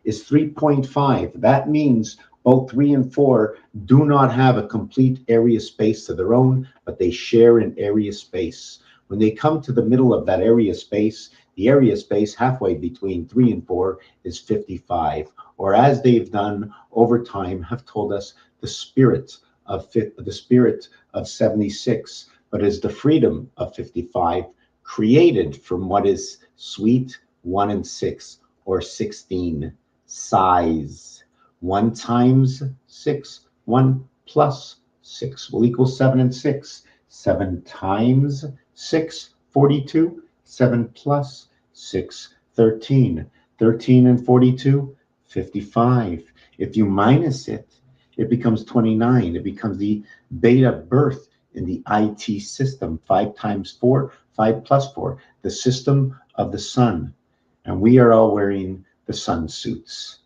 is 3.5. That means both 3 and 4 do not have a complete area space of their own, but they share an area space. When they come to the middle of that area space, the area space halfway between 3 and 4 is 55. Or as they've done over time, have told us the spirit of 76, but is the freedom of 55, created from what is sweet 1 and 6, or 16 size. 1 times 6, 1 plus 6 will equal 7 and 6. 7 times 6, 42. 7 plus 6, 13. 13 and 42, 55. If you minus it, it becomes 29. It becomes the date of birth in the IT system. 5 times 4, 5 plus 4, the system of the sun. And we are all wearing the sun suits.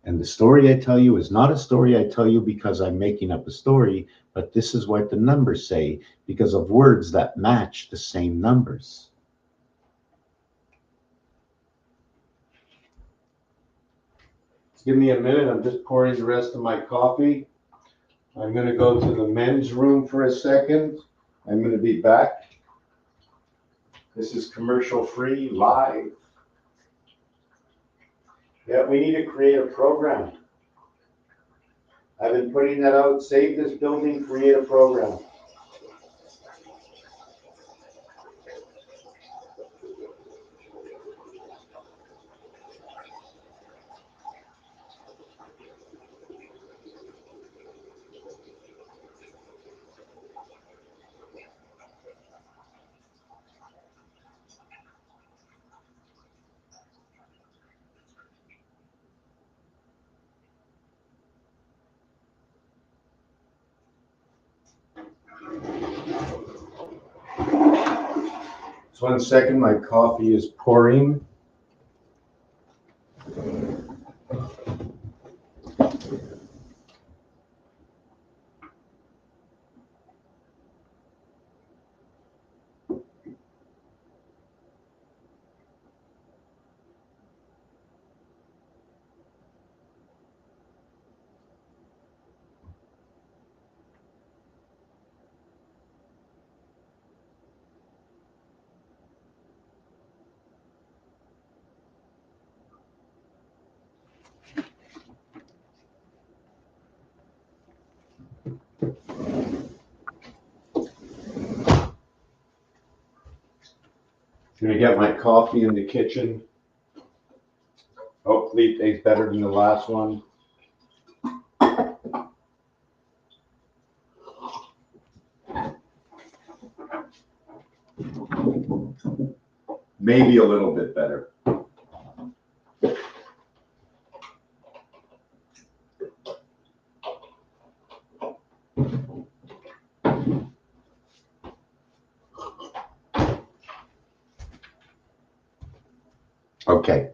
And the story I tell you is not a story I tell you because I'm making up a story, but this is what the numbers say because of words that match the same numbers. Give me a minute. I'm just pouring the rest of my coffee. I'm going to go to the men's room for a second. I'm going to be back. This is commercial free, live. Yeah, we need to create a program. I've been putting that out. Save this building, create a program. Just 1 second, my coffee is pouring. Gonna get my coffee in the kitchen. Hopefully it tastes better than the last one. Maybe a little bit better. Okay.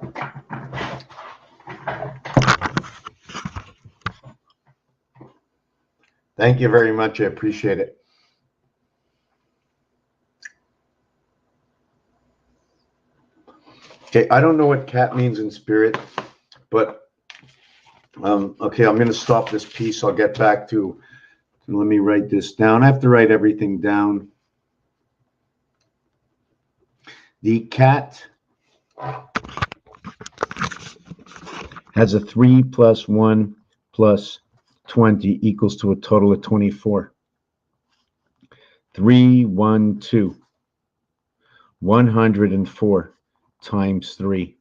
Thank you very much. I appreciate it. Okay, I don't know what cat means in spirit, but okay, I'm going to stop this piece. I'll get back to, let me write this down. I have to write everything down. The cat has a 3 plus 1 plus 20 equals to a total of 24. 3, 1, 2. 104 times 3.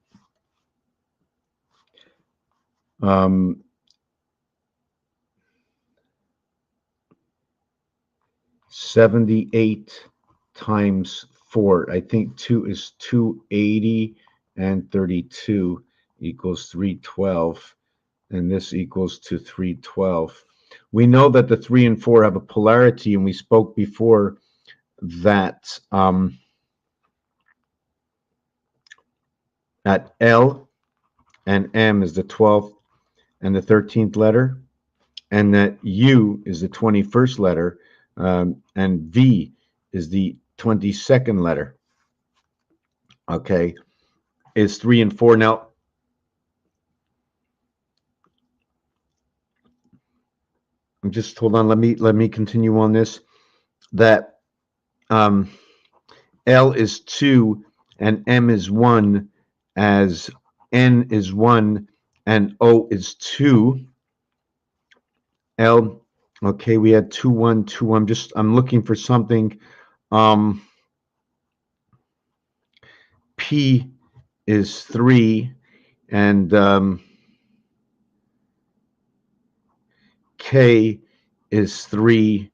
78 times 4. I think 2 is 280 and 32 equals 312. And this equals to 312. We know that the 3 and 4 have a polarity, and we spoke before that at L and M is the 12th and the 13th letter, and that U is the 21st letter, and V is the 22nd letter. Okay, is 3 and 4. Now, just hold on. Let me continue on this. That L is 2 and M is 1, as N is 1 and O is 2. L, okay, we had 2, 1, 2. I'm looking for something. P is 3 and K is 3,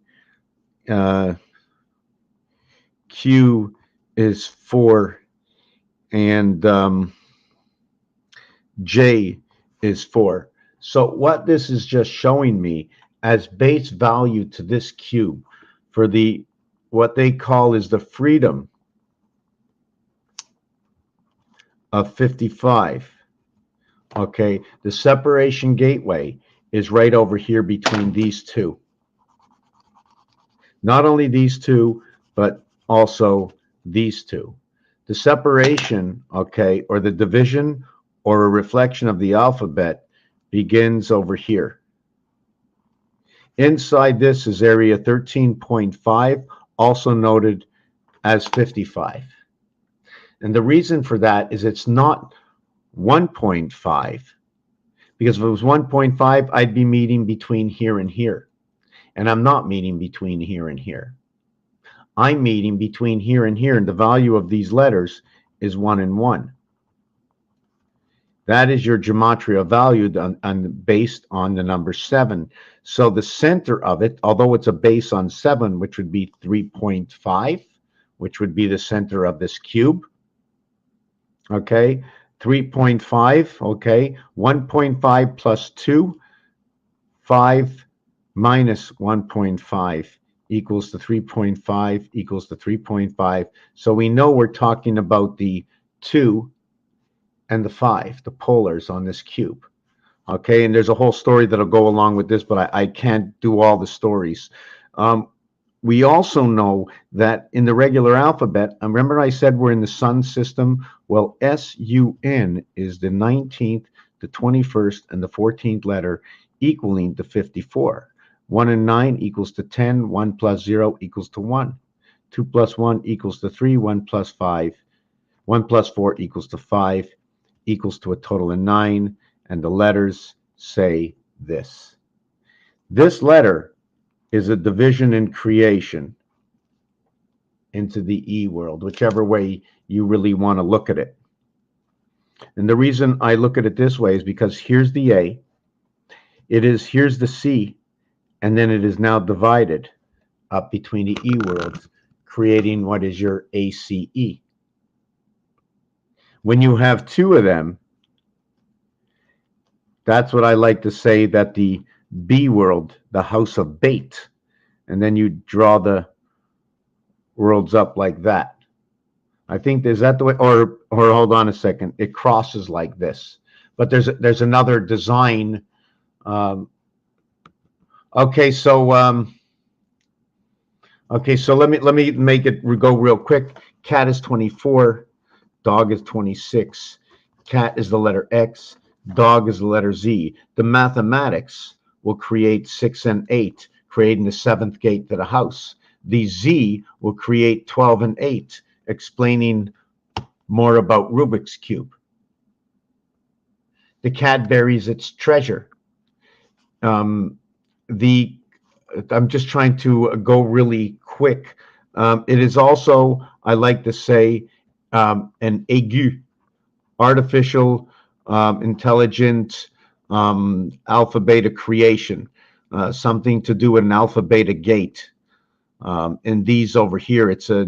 Q is 4, and J is 4. So what this is just showing me as base value to this cube for the what they call is the freedom of 55. Okay, the separation gateway is right over here between these two. Not only these two, but also these two. The separation, okay, or the division or a reflection of the alphabet begins over here. Inside this is area 13.5, also noted as 55. And the reason for that is it's not 1.5, because if it was 1.5, I'd be meeting between here and here. And I'm not meeting between here and here. I'm meeting between here and here, and the value of these letters is 1 and 1. That is your gematria valued based on the number 7. So the center of it, although it's a base on 7, which would be 3.5, which would be the center of this cube. Okay, 3.5, okay, 1.5 plus 2, 5 minus 1.5 equals to 3.5 equals to 3.5. So we know we're talking about the 2 and the 5, the polars on this cube. Okay, and there's a whole story that'll go along with this, but I can't do all the stories. We also know that in the regular alphabet, remember I said we're in the sun system? Well, SUN is the 19th, the 21st, and the 14th letter, equaling to 54. 1 and 9 equals to 10, 1 plus 0 equals to 1. 2 plus 1 equals to 3, 1 plus 5, 1 plus 4 equals to 5, equals to a total of 9, and the letters say this. This letter is a division in creation into the E world, whichever way you really want to look at it. And the reason I look at it this way is because here's the A, here's the C, and then it is now divided up between the E worlds, creating what is your ACE. When you have two of them, that's what I like to say, that the B world, the house of bait, and then you draw the worlds up like that. I think, is that the way, or hold on a second, it crosses like this. But there's another design. Okay, so let me make it go real quick. Cat is 24, dog is 26. Cat is the letter X, dog is the letter Z. The mathematics will create 6 and 8, creating the 7th gate to the house. The Z will create 12 and 8, explaining more about Rubik's Cube. The cat buries its treasure. I'm just trying to go really quick. It is also, I like to say, an aigu, artificial intelligent alpha beta creation, something to do with an alpha beta gate. And these over here, it's a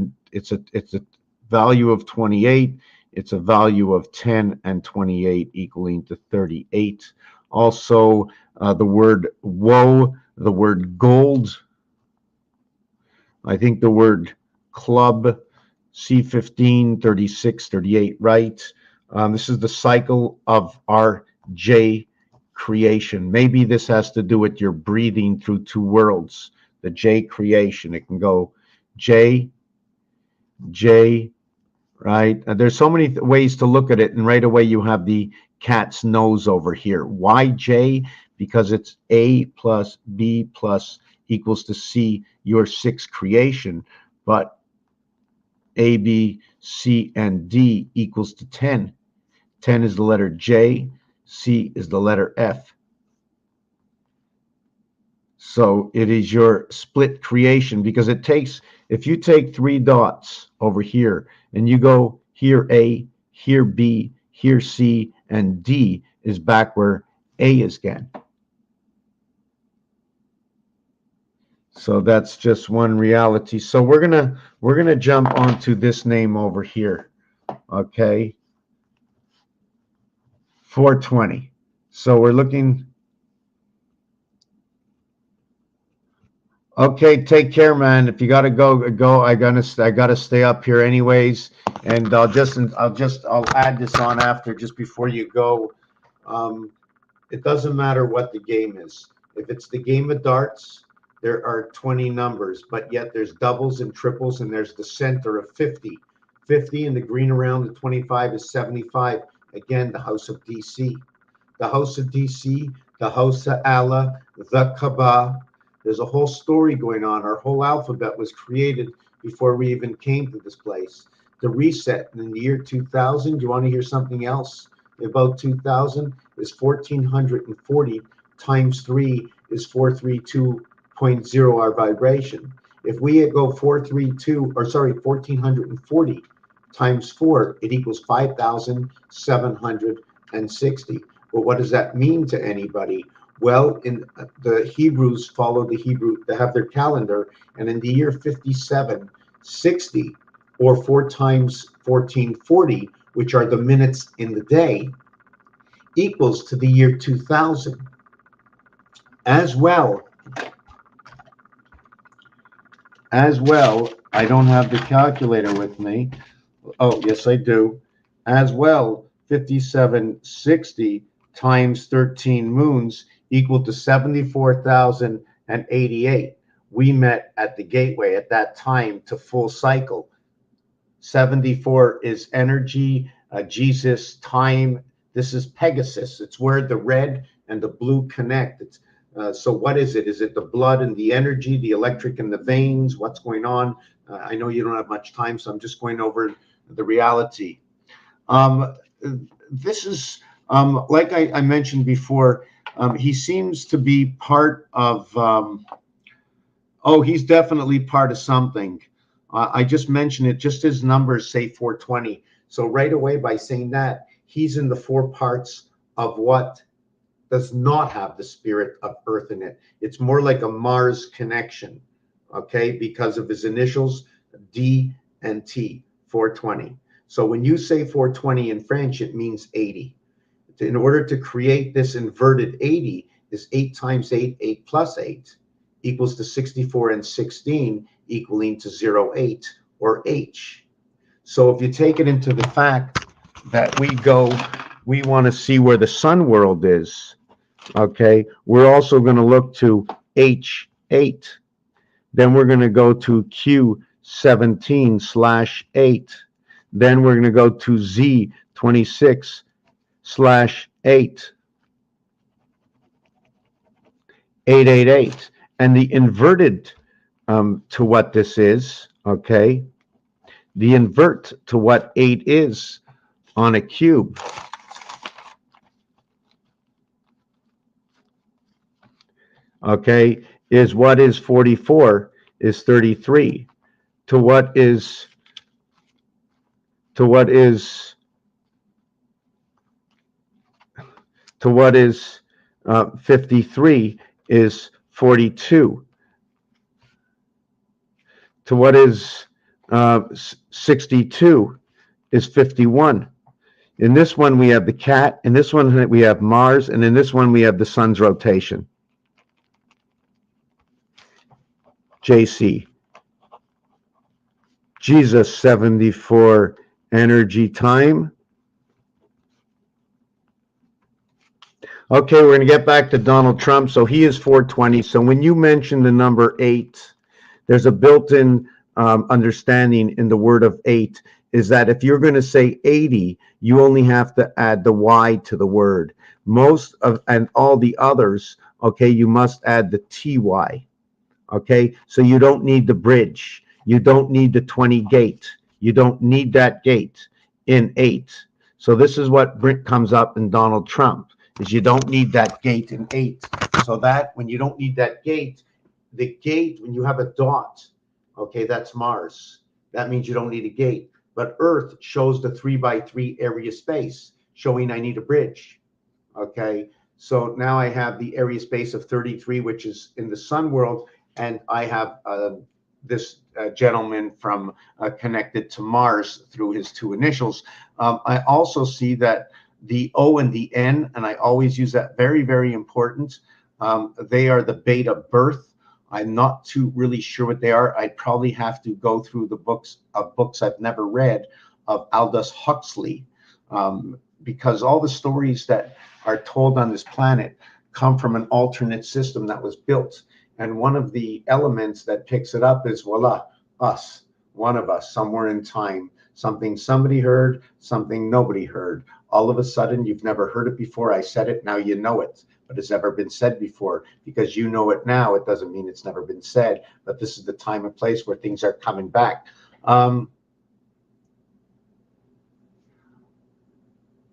value of 28. It's a value of 10 and 28 equaling to 38. Also, the word woe, the word gold, I think the word club, C15, 36, 38, right? This is the cycle of our J creation. Maybe this has to do with your breathing through two worlds, the J creation. It can go J, J, right? There's so many ways to look at it, and right away you have the cat's nose over here. Why J? Because it's A plus B plus equals to C, your 6 creation, but A, B, C, and D equals to 10. 10 is the letter J, C is the letter F. So it is your split creation, because it takes, if you take 3 dots over here and you go here A, here B, here C, and D is back where A is again. So that's just one reality. So we're gonna jump onto this name over here. Okay, 420. So we're looking. Okay, take care, man. If you gotta go, go. I gotta stay up here anyways, and I'll add this on after just before you go. Um, it doesn't matter what the game is. If it's the game of darts, there are 20 numbers, but yet there's doubles and triples, and there's the center of 50. 50 and the green around the 25 is 75. Again, the house of DC. The house of DC, the house of Allah, the Kaaba. There's a whole story going on. Our whole alphabet was created before we even came to this place. The reset in the year 2000, do you want to hear something else? About 2000 is 1440 times 3 is 432.0 our vibration. If we go 1440 times 4, it equals 5,760. Well, what does that mean to anybody? Well, in the Hebrews follow the Hebrew, they have their calendar, and in the year 5760, or 4 times 1440, which are the minutes in the day, equals to the year 2000. As well, I don't have the calculator with me. Oh, yes, I do. As well, 5760 times 13 moons equal to 74,088. We met at the gateway at that time to full cycle. 74 is energy, Jesus, time. This is Pegasus. It's where the red and the blue connect. So what is it? Is it the blood and the energy, the electric in the veins? What's going on? I know you don't have much time, so I'm just going over the reality. This is, like I mentioned before, he seems to be part of, he's definitely part of something. I just mentioned it, just his numbers say 420. So right away by saying that, he's in the 4 parts of what does not have the spirit of Earth in it. It's more like a Mars connection, okay, because of his initials, D and T, 420. So when you say 420 in French, it means 80. In order to create this inverted 80 is 8 times 8, 8 plus 8, equals to 64 and 16, equaling to 08, or H. So if you take it into the fact that we want to see where the sun world is, okay, we're also going to look to H8. Then we're going to go to Q17/8. Then we're going to go to Z26/8. 888. And the inverted to what this is, okay, the invert to what 8 is on a cube, okay, is what is 44 is 33. To what is 53 is 42. To what is 62 is 51. In this one we have the cat, in this one we have Mars, and in this one we have the sun's rotation. JC. Jesus, 74 energy time. Okay, we're going to get back to Donald Trump. So he is 420. So when you mention the number 8, there's a built-in understanding in the word of 8 is that if you're going to say 80, you only have to add the Y to the word. Most of and all the others, okay, you must add the TY. Okay, so you don't need the bridge. You don't need the 20 gate. You don't need that gate in 8. So this is what comes up in Donald Trump, is you don't need that gate in 8. So that when you don't need that gate, the gate, when you have a dot, okay, that's Mars. That means you don't need a gate. But Earth shows the 3x3 area space, showing I need a bridge. Okay, so now I have the area space of 33, which is in the sun world, and I have this gentleman from connected to Mars through his two initials. I also see that the O and the N, and I always use that, very, very important. They are the beta birth. I'm not too really sure what they are. I'd probably have to go through the books I've never read of Aldous Huxley, because all the stories that are told on this planet come from an alternate system that was built. And one of the elements that picks it up is, voila, us, one of us, somewhere in time, something somebody heard, something nobody heard. All of a sudden, you've never heard it before. I said it, now you know it, but it's never been said before. Because you know it now, it doesn't mean it's never been said. But this is the time and place where things are coming back.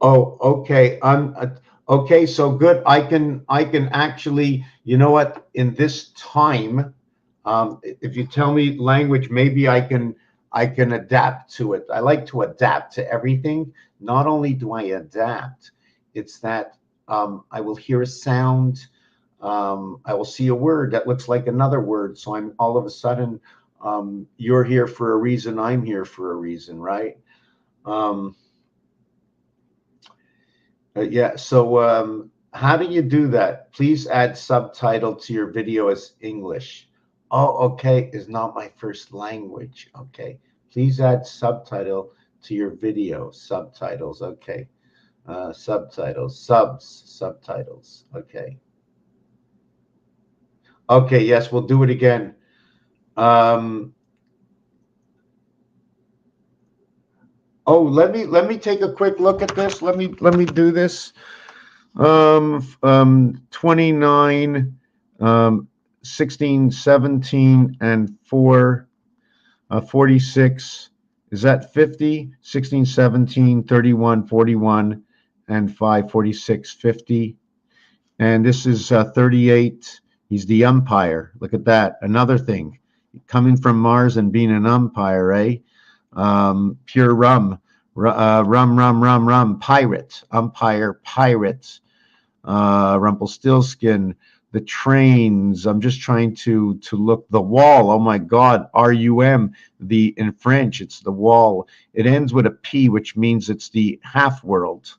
Oh, okay. Okay, so good. I can actually, you know what? In this time, if you tell me language, maybe I can adapt to it. I like to adapt to everything. Not only do I adapt, it's that I will hear a sound. I will see a word that looks like another word. So I'm all of a sudden, you're here for a reason. I'm here for a reason, right? Yeah. So how do you do that? Please add subtitle to your video as English. Oh, okay. Is not my first language. Okay. Please add subtitle to your video. Subtitles. Okay. Subtitles. Subtitles. Okay. Okay. Yes, we'll do it again. Oh, let me take a quick look at this. Let me do this. 29, 16, 17, and 4, 46. Is that 50? 16, 17, 31, 41, and 5, 46, 50. And this is 38. He's the umpire. Look at that. Another thing. Coming from Mars and being an umpire, eh? Pure rum. Rum. Pirate. Umpire, pirate. Rumpelstiltskin, the trains. I'm just trying to look. The wall. Oh my God. RUM. In French, it's the wall. It ends with a P, which means it's the half world.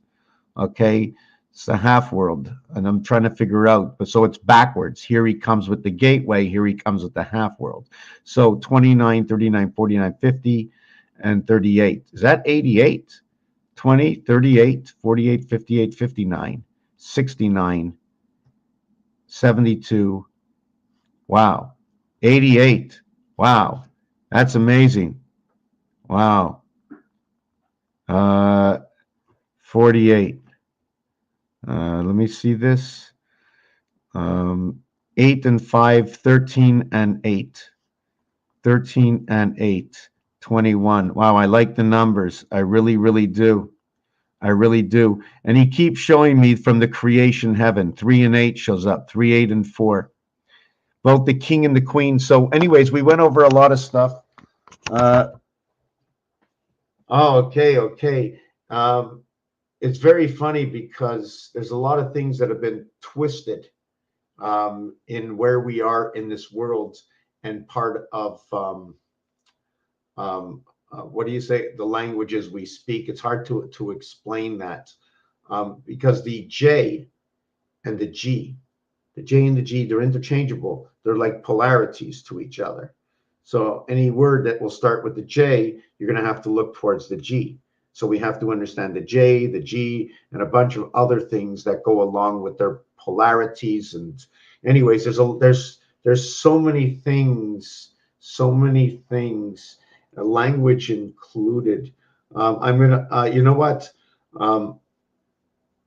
Okay. It's the half world. And I'm trying to figure out. But so it's backwards. Here he comes with the gateway. Here he comes with the half world. So 29, 39, 49, 50, and 38. Is that 88? 20, 38, 48, 58, 59. 69, 72, wow, 88, wow, that's amazing, wow, 48, let me see this, 8 and 5, 13 and 8, 13 and 8, 21, wow, I like the numbers, I really do. I really do. And he keeps showing me from the creation heaven. 3 and 8 shows up. 3, 8, and 4. Both the king and the queen. So anyways, we went over a lot of stuff. Okay. It's very funny because there's a lot of things that have been twisted in where we are in this world, and part of what do you say? The languages we speak. It's hard to explain that because the J and the G, they're interchangeable. They're like polarities to each other. So any word that will start with the J, you're going to have to look towards the G. So we have to understand the J, the G, and a bunch of other things that go along with their polarities. And anyways, there's so many things, language included. I'm gonna, you know what?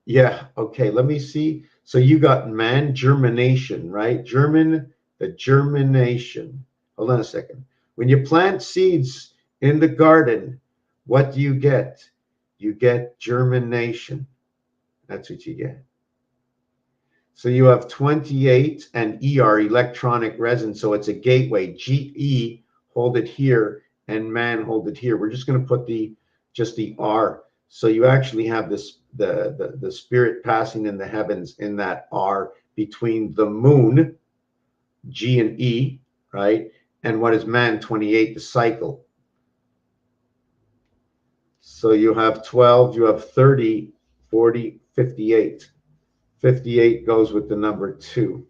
Yeah, okay, let me see. So you got germination, right? The germination. Hold on a second. When you plant seeds in the garden, what do you get? You get germination. That's what you get. So you have 28 and ER, electronic resin. So it's a gateway. GE, hold it here, and man, hold it here. We're just going to put just the R. So you actually have this the spirit passing in the heavens in that R between the moon, G and E, right? And what is man? 28, the cycle. So you have 12, you have 30, 40, 58. 58 goes with the number 2.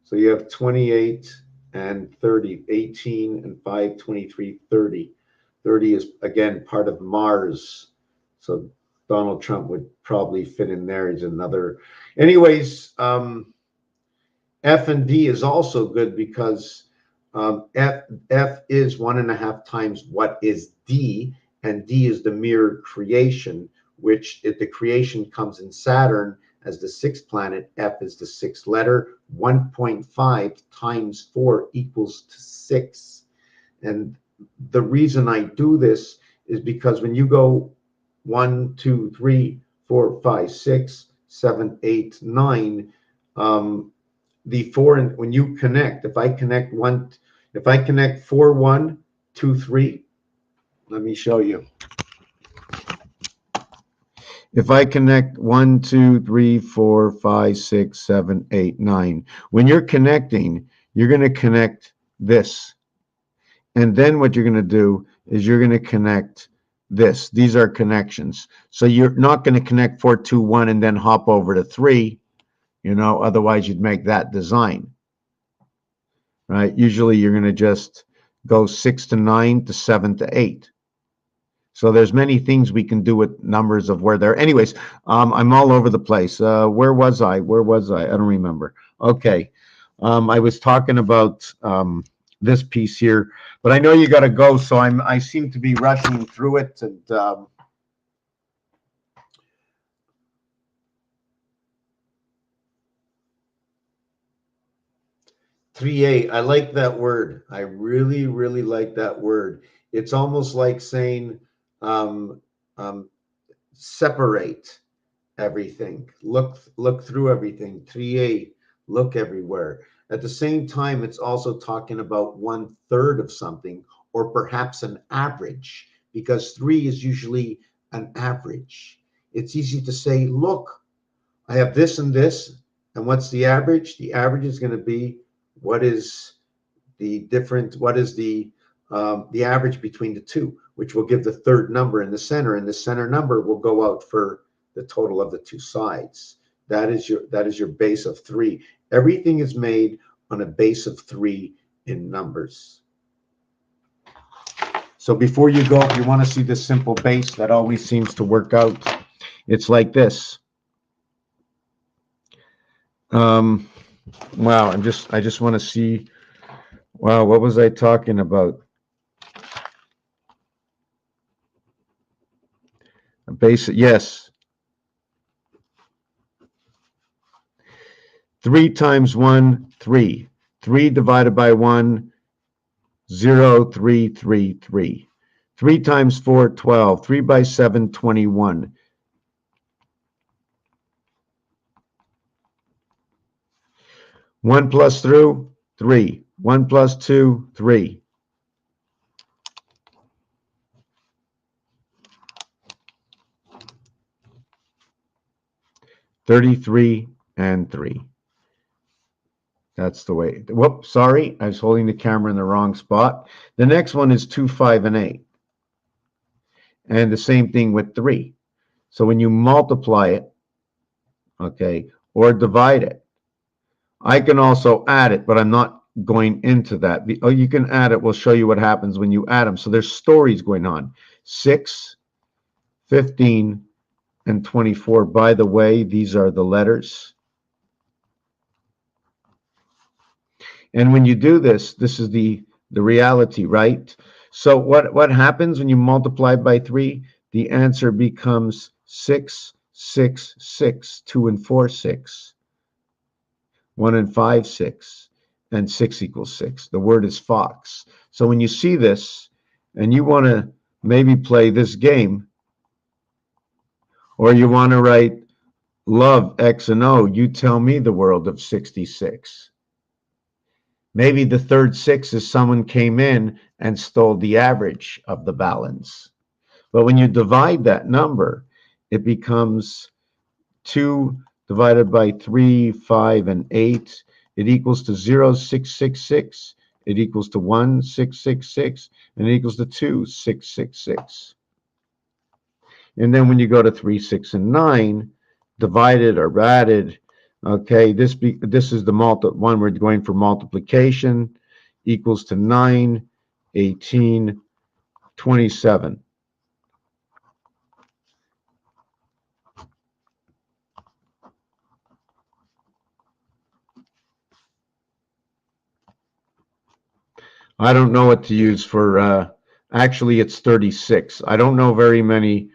So you have 28 and 30, 18 and 5, 23, 30. 30 is, again, part of Mars. So Donald Trump would probably fit in there. He's another. Anyways, F and D is also good because F is 1.5 times what is D, and D is the mirror creation, which if the creation comes in Saturn as the 6th planet, F is the 6th letter. 1.5 times 4 equals to 6. And the reason I do this is because when you go 1, 2, 3, 4, 5, 6, 7, 8, 9, the 4, and when you connect, if I connect 4, 1, 2, 3, let me show you. If I connect 1, 2, 3, 4, 5, 6, 7, 8, 9, when you're connecting, you're going to connect this. And then what you're going to do is you're going to connect this. These are connections. So you're not going to connect 4, 2, 1 and then hop over to 3, otherwise you'd make that design. Right? Usually you're going to just go 6 to 9 to 7 to 8. So there's many things we can do with numbers of where they're. Anyways, I'm all over the place. Where was I? I don't remember. Okay. I was talking about this piece here, but I know you got to go, so I seem to be rushing through it. And 3A, I like that word. I really, really like that word. It's almost like saying separate everything. Look through everything. 3A, look everywhere. At the same time, it's also talking about 1/3 of something, or perhaps an average, because 3 is usually an average. It's easy to say, look, I have this and this, and what's the average? The average is going to be what is the average between the two, which will give the third number in the center, and the center number will go out for the total of the two sides. That is your base of 3. Everything is made on a base of 3 in numbers. So before you go, if you want to see this simple base that always seems to work out, it's like this. Wow, I just want to see. Wow, what was I talking about? A base, yes. 3 times 1, 3. 3 divided by 1, 0, 3, 3, 3. 3 times 4, 12. 3 by 7, 21. 1 plus 3. 1 plus 2, 3. $33 and 3. That's the way. Whoops, sorry, I was holding the camera in the wrong spot. The next one is 2, 5, and 8. And the same thing with 3. So when you multiply it, okay, or divide it, I can also add it, but I'm not going into that. Oh, you can add it. We'll show you what happens when you add them. So there's stories going on. 6, 15, and 24. By the way, these are the letters. And when you do this, this is the reality, right? So what happens when you multiply by 3? The answer becomes 6, 6, 6. 2 and 4, 6. 1 and 5, 6. And 6 equals 6. The word is fox. So when you see this and you want to maybe play this game, or you want to write love X and O, you tell me the world of 66. Maybe the third 6 is someone came in and stole the average of the balance. But when you divide that number, it becomes 2 divided by 3, 5, and 8. It equals to 0, 6, 6, 6. it equals to 1, 6, 6, 6, and it equals to 2, 6, 6, 6. And then when you go to 3, 6, and 9, divided or added, okay, this is the one we're going for multiplication, equals to 9, 18, 27. I don't know what to use for, actually it's 36. I don't know very many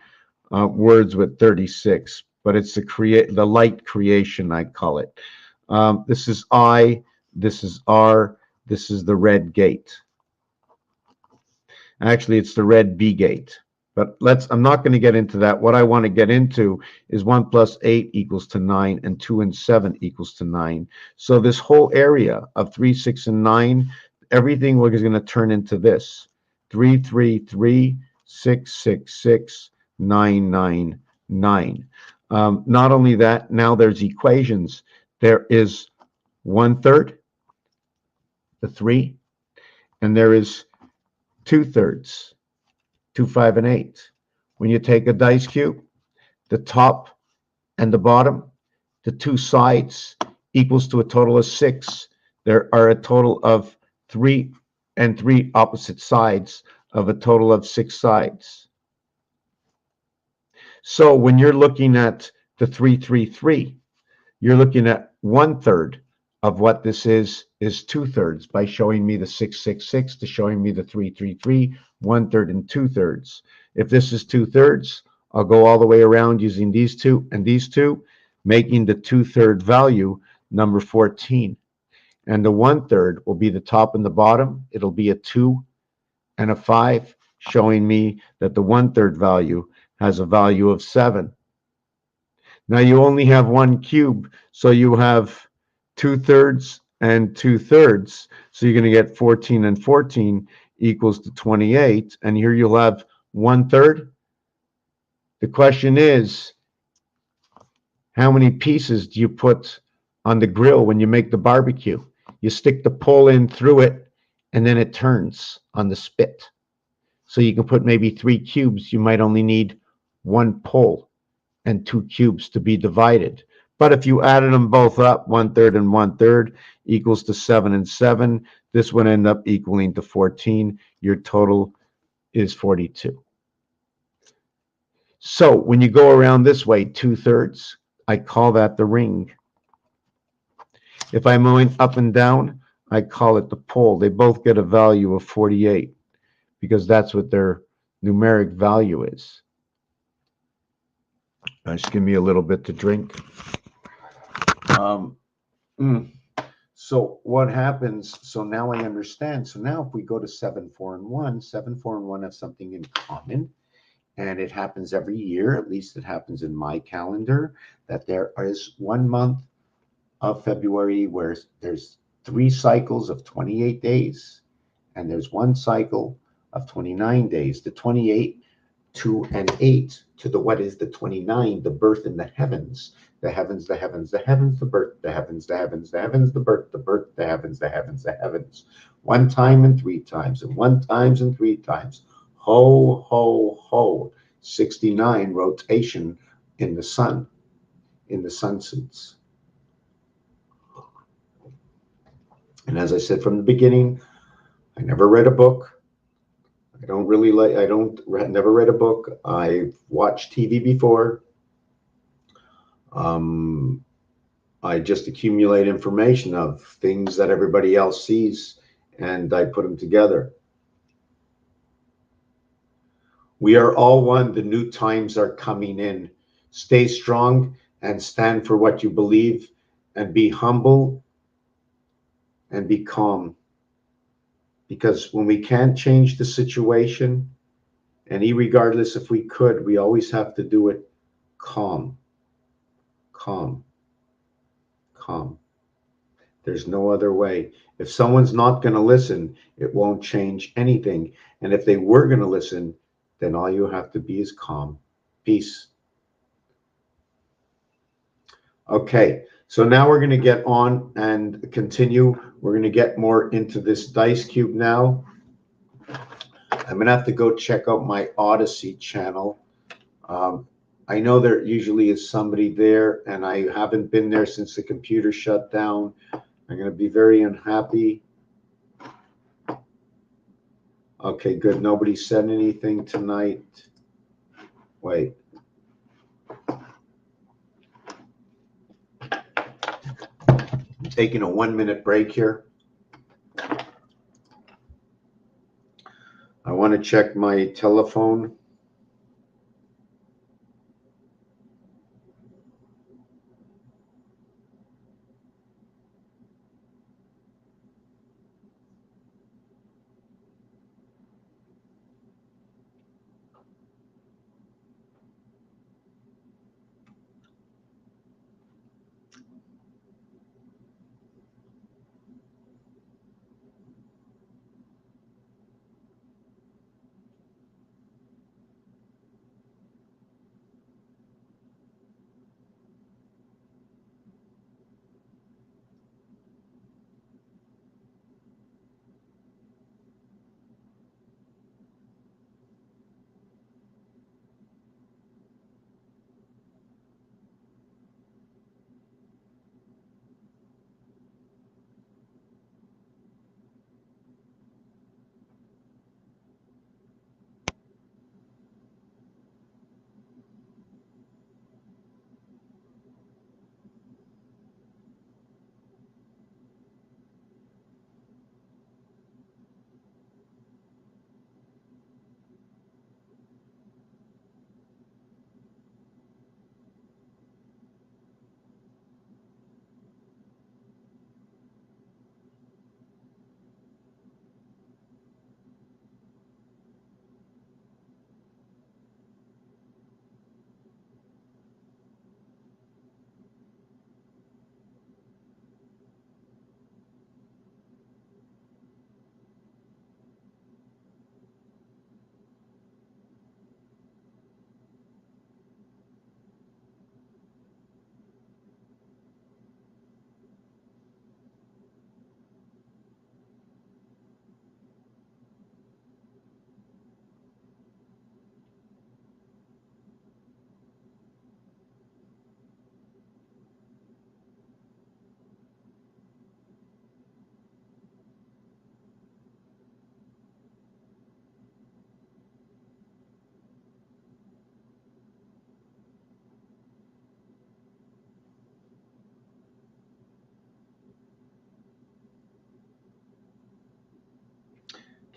words with 36, but it's the light creation, I call it. This is I, this is R, this is the red gate. Actually, it's the red B gate. But I'm not going to get into that. What I want to get into is 1 plus 8 equals to 9, and 2 and 7 equals to 9. So this whole area of 3, 6, and 9, everything is going to turn into this. 3, 3, 3, 6, 6, 6, 9, 9, 9. Not only that, now there's equations. There is 1/3, the 3, and there is 2/3, 2, 5, and 8. When you take a dice cube, the top and the bottom, the two sides equals to a total of 6. There are a total of 3 and 3 opposite sides of a total of 6 sides. So when you're looking at the 3, 3, 3, you're looking at 1/3 of what this is 2/3 by showing me the 6, 6, 6 to showing me the 3, 3, 3, 1/3 and 2/3. If this is 2/3, I'll go all the way around using these two and these two, making the 2/3 value number 14. And the 1/3 will be the top and the bottom. It'll be a 2 and a 5, showing me that the 1/3 value has a value of 7. Now you only have one cube, so you have 2/3 and 2/3. So you're going to get 14 and 14 equals to 28. And here you'll have 1/3. The question is, how many pieces do you put on the grill when you make the barbecue? You stick the pole in through it, and then it turns on the spit. So you can put maybe 3 cubes. You might only need 1 pole and 2 cubes to be divided. But if you added them both up, 1/3 and 1/3 equals to 7 and 7. This would end up equaling to 14. Your total is 42. So when you go around this way, 2/3, I call that the ring. If I'm going up and down, I call it the pole. They both get a value of 48 because that's what their numeric value is. Just give me a little bit to drink. So what happens? So now I understand. So now if we go to 7, 4, and 1, 7, 4, and 1 have something in common. And it happens every year, at least it happens in my calendar, that there is 1 month of February where there's 3 cycles of 28 days. And there's 1 cycle of 29 days. The 28, 2, and 8 to the what is the 29, the birth in the heavens. The heavens, the heavens, the heavens, the birth, the heavens, the heavens, the heavens, the birth, the heavens, the heavens, the heavens. 1 time and 3 times, and 1 times and 3 times. Ho, ho, ho. 69 rotation in the sun, in the sun suits. And as I said from the beginning, I never read a book. Never read a book. I've watched TV before. I just accumulate information of things that everybody else sees, and I put them together. We are all one. The new times are coming in. Stay strong and stand for what you believe, and be humble and be calm. Because when we can't change the situation, and irregardless if we could, we always have to do it calm. Calm. Calm. There's no other way. If someone's not going to listen, it won't change anything. And if they were going to listen, then all you have to be is calm. Peace. Okay, So now we're going to get on and continue. We're going to get more into this dice cube now. I'm going to have to go check out my Odyssey channel. I know there usually is somebody there, and I haven't been there since the computer shut down. I'm going to be very unhappy. Okay, good. Nobody said anything tonight. Wait. I'm taking a 1-minute break here. I want to check my telephone.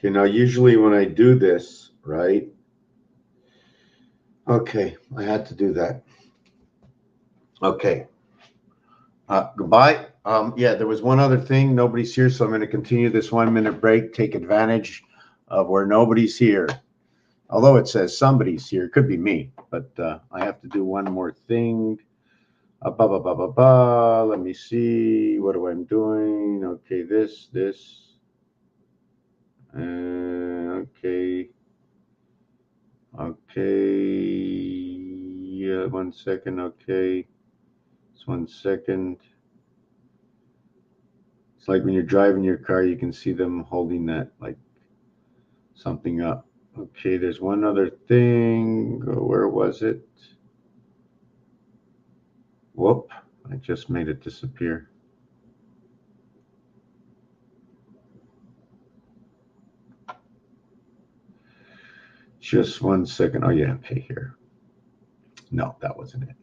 Okay, now usually when I do this, right? Okay, I had to do that. Okay. Goodbye. Yeah, there was one other thing. Nobody's here, so I'm going to continue this 1-minute break, take advantage of where nobody's here. Although it says somebody's here, it could be me, but I have to do one more thing. Let me see. What am I doing? Okay, this. Okay. Yeah, 1 second. Okay. Just 1 second. It's like when you're driving your car, you can see them holding that, like something up. Okay, there's one other thing. Where was it? Whoop, I just made it disappear. Just 1 second. Oh, yeah, okay, here. No, that wasn't it.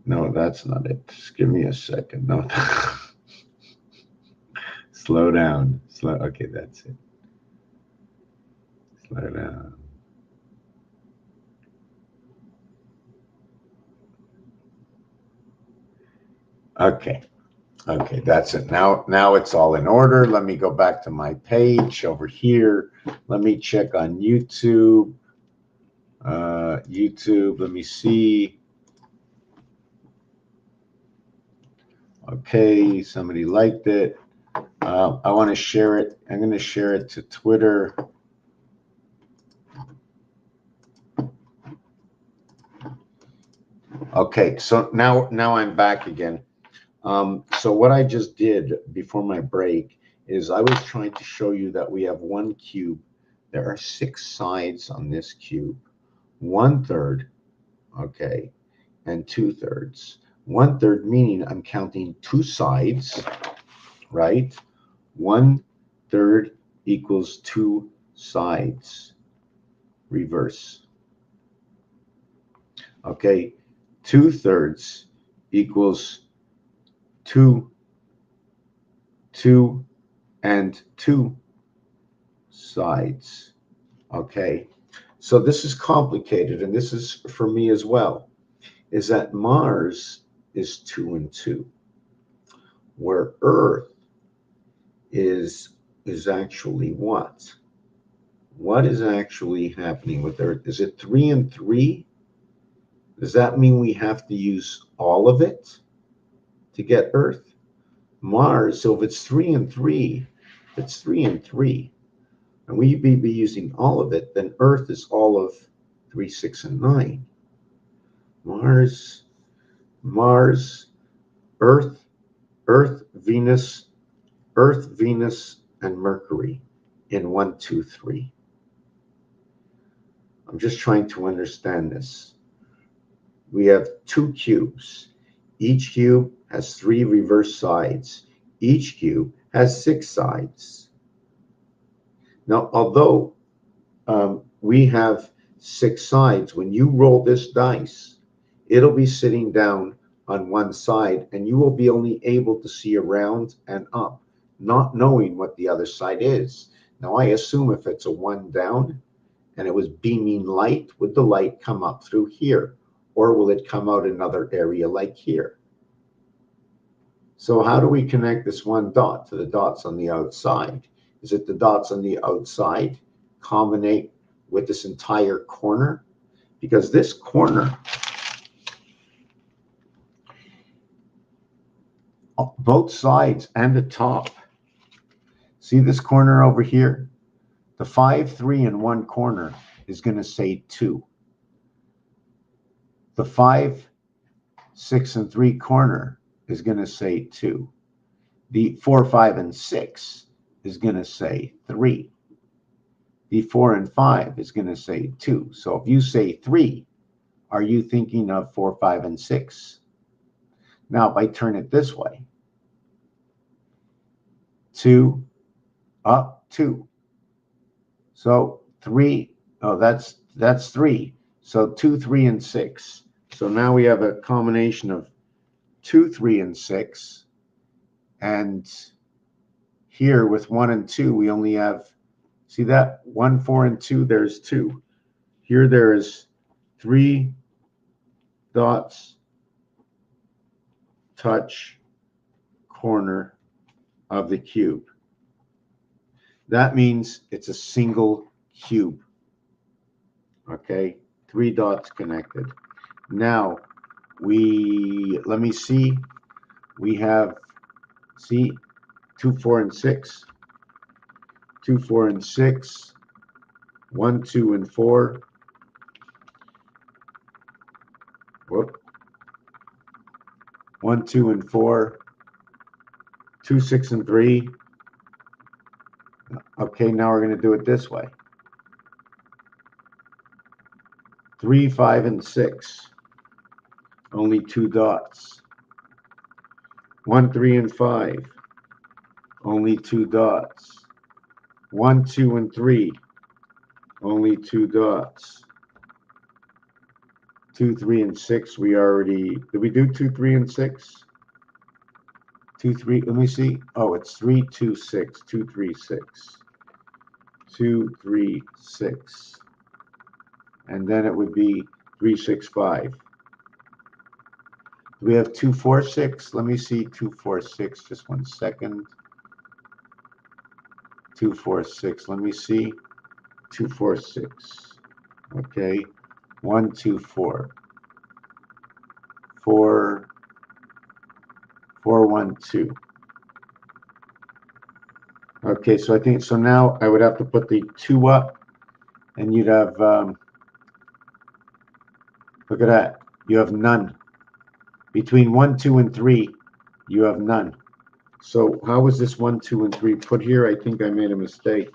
No, that's not it. Just give me a second. No. Slow down. Okay, that's it. Slow down. Okay, that's it. Now it's all in order. Let me go back to my page over here. Let me check on YouTube. YouTube, let me see. Okay, somebody liked it. I want to share it. I'm going to share it to Twitter. Okay, so now I'm back again. So what I just did before my break is I was trying to show you that we have one cube. There are 6 sides on this cube. 1/3, okay, and 2/3. 1/3 meaning I'm counting 2 sides, right? 1/3 equals 2 sides. Reverse. Okay, 2/3 equals 2, 2, and 2 sides. Okay, so this is complicated, and this is for me as well, is that Mars is 2 and 2, where Earth is actually what? What is actually happening with Earth? Is it 3 and 3? Does that mean we have to use all of it to get Earth? Mars, so if it's 3 and 3, it's 3 and 3, and we be using all of it, then Earth is all of 3, 6, and 9. Mars, Earth, Venus, and Mercury in 1, 2, 3. I'm just trying to understand this. We have 2 cubes. Each cube has 3 reverse sides. Each cube has 6 sides. Now, although we have 6 sides, when you roll this dice, it'll be sitting down on one side, and you will be only able to see around and up, not knowing what the other side is. Now, I assume if it's a 1 down and it was beaming light, would the light come up through here? Or will it come out another area like here? So how do we connect this one dot to the dots on the outside? Is it the dots on the outside combine with this entire corner? Because this corner, both sides and the top, see this corner over here? The 5, 3 in one corner is going to say 2. The 5, 6, and 3 corner is going to say 2. The 4, 5, and 6 is going to say 3. The 4 and 5 is going to say 2. So if you say 3, are you thinking of 4, 5, and 6? Now, if I turn it this way, 2, up, 2. So 3, oh, that's 3. So 2, 3, and 6. So now we have a combination of 2, 3, and 6. And here with 1 and 2, we only have, see that? 1, 4, and 2, there's 2. Here there is 3 dots touch corner of the cube. That means it's a single cube. Okay, 3 dots connected. Now let me see, we have, see, 2, 4, and 6, 2, 4, and 6, 1, 2, and 4. Whoop. 1, 2, and 4, 2, 6, and 3. Okay, now we're going to do it this way. 3, 5, and 6. Only 2 dots. 1, 3, and 5. Only 2 dots. 1, 2, and 3. Only 2 dots. 2, 3, and 6. We already, did we do 2, 3, and 6? 2, 3, let me see. Oh, it's 3, 2, 6. 2, 3, 6. 2, 3, 6. And then it would be 3, 6, 5. Do we have 2, 4, 6? Let me see. 2, 4, 6. Just 1 second. 2, 4, 6. Let me see. 2, 4, 6. Okay. 1, 2, 4. 4, 4, 1, 2. Okay, so I think, so now I would have to put the 2 up, and you'd have, look at that. You have none. Between 1, 2, and 3, you have none. So how was this 1, 2, and 3 put here? I think I made a mistake.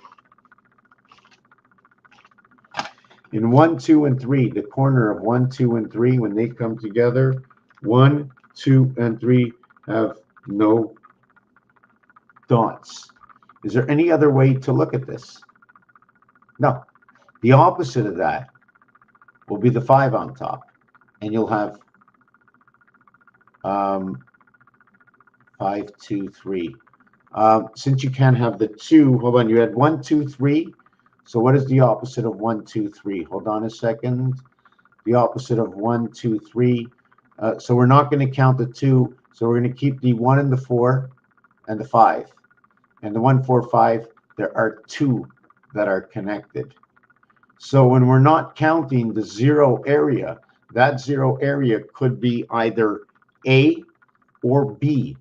In 1, 2, and 3, the corner of 1, 2, and 3, when they come together, 1, 2, and 3 have no dots. Is there any other way to look at this? No. The opposite of that will be the 5 on top. And you'll have 5, 2, 3. Since you can't have the 2, hold on, you had 1, 2, 3. So what is the opposite of 1, 2, 3? Hold on a second. The opposite of 1, 2, 3. So we're not going to count the 2. So we're going to keep the 1 and the 4 and the 5. And the 1, 4, 5, there are 2 that are connected. So when we're not counting the 0 area, that 0 area could be either A or B,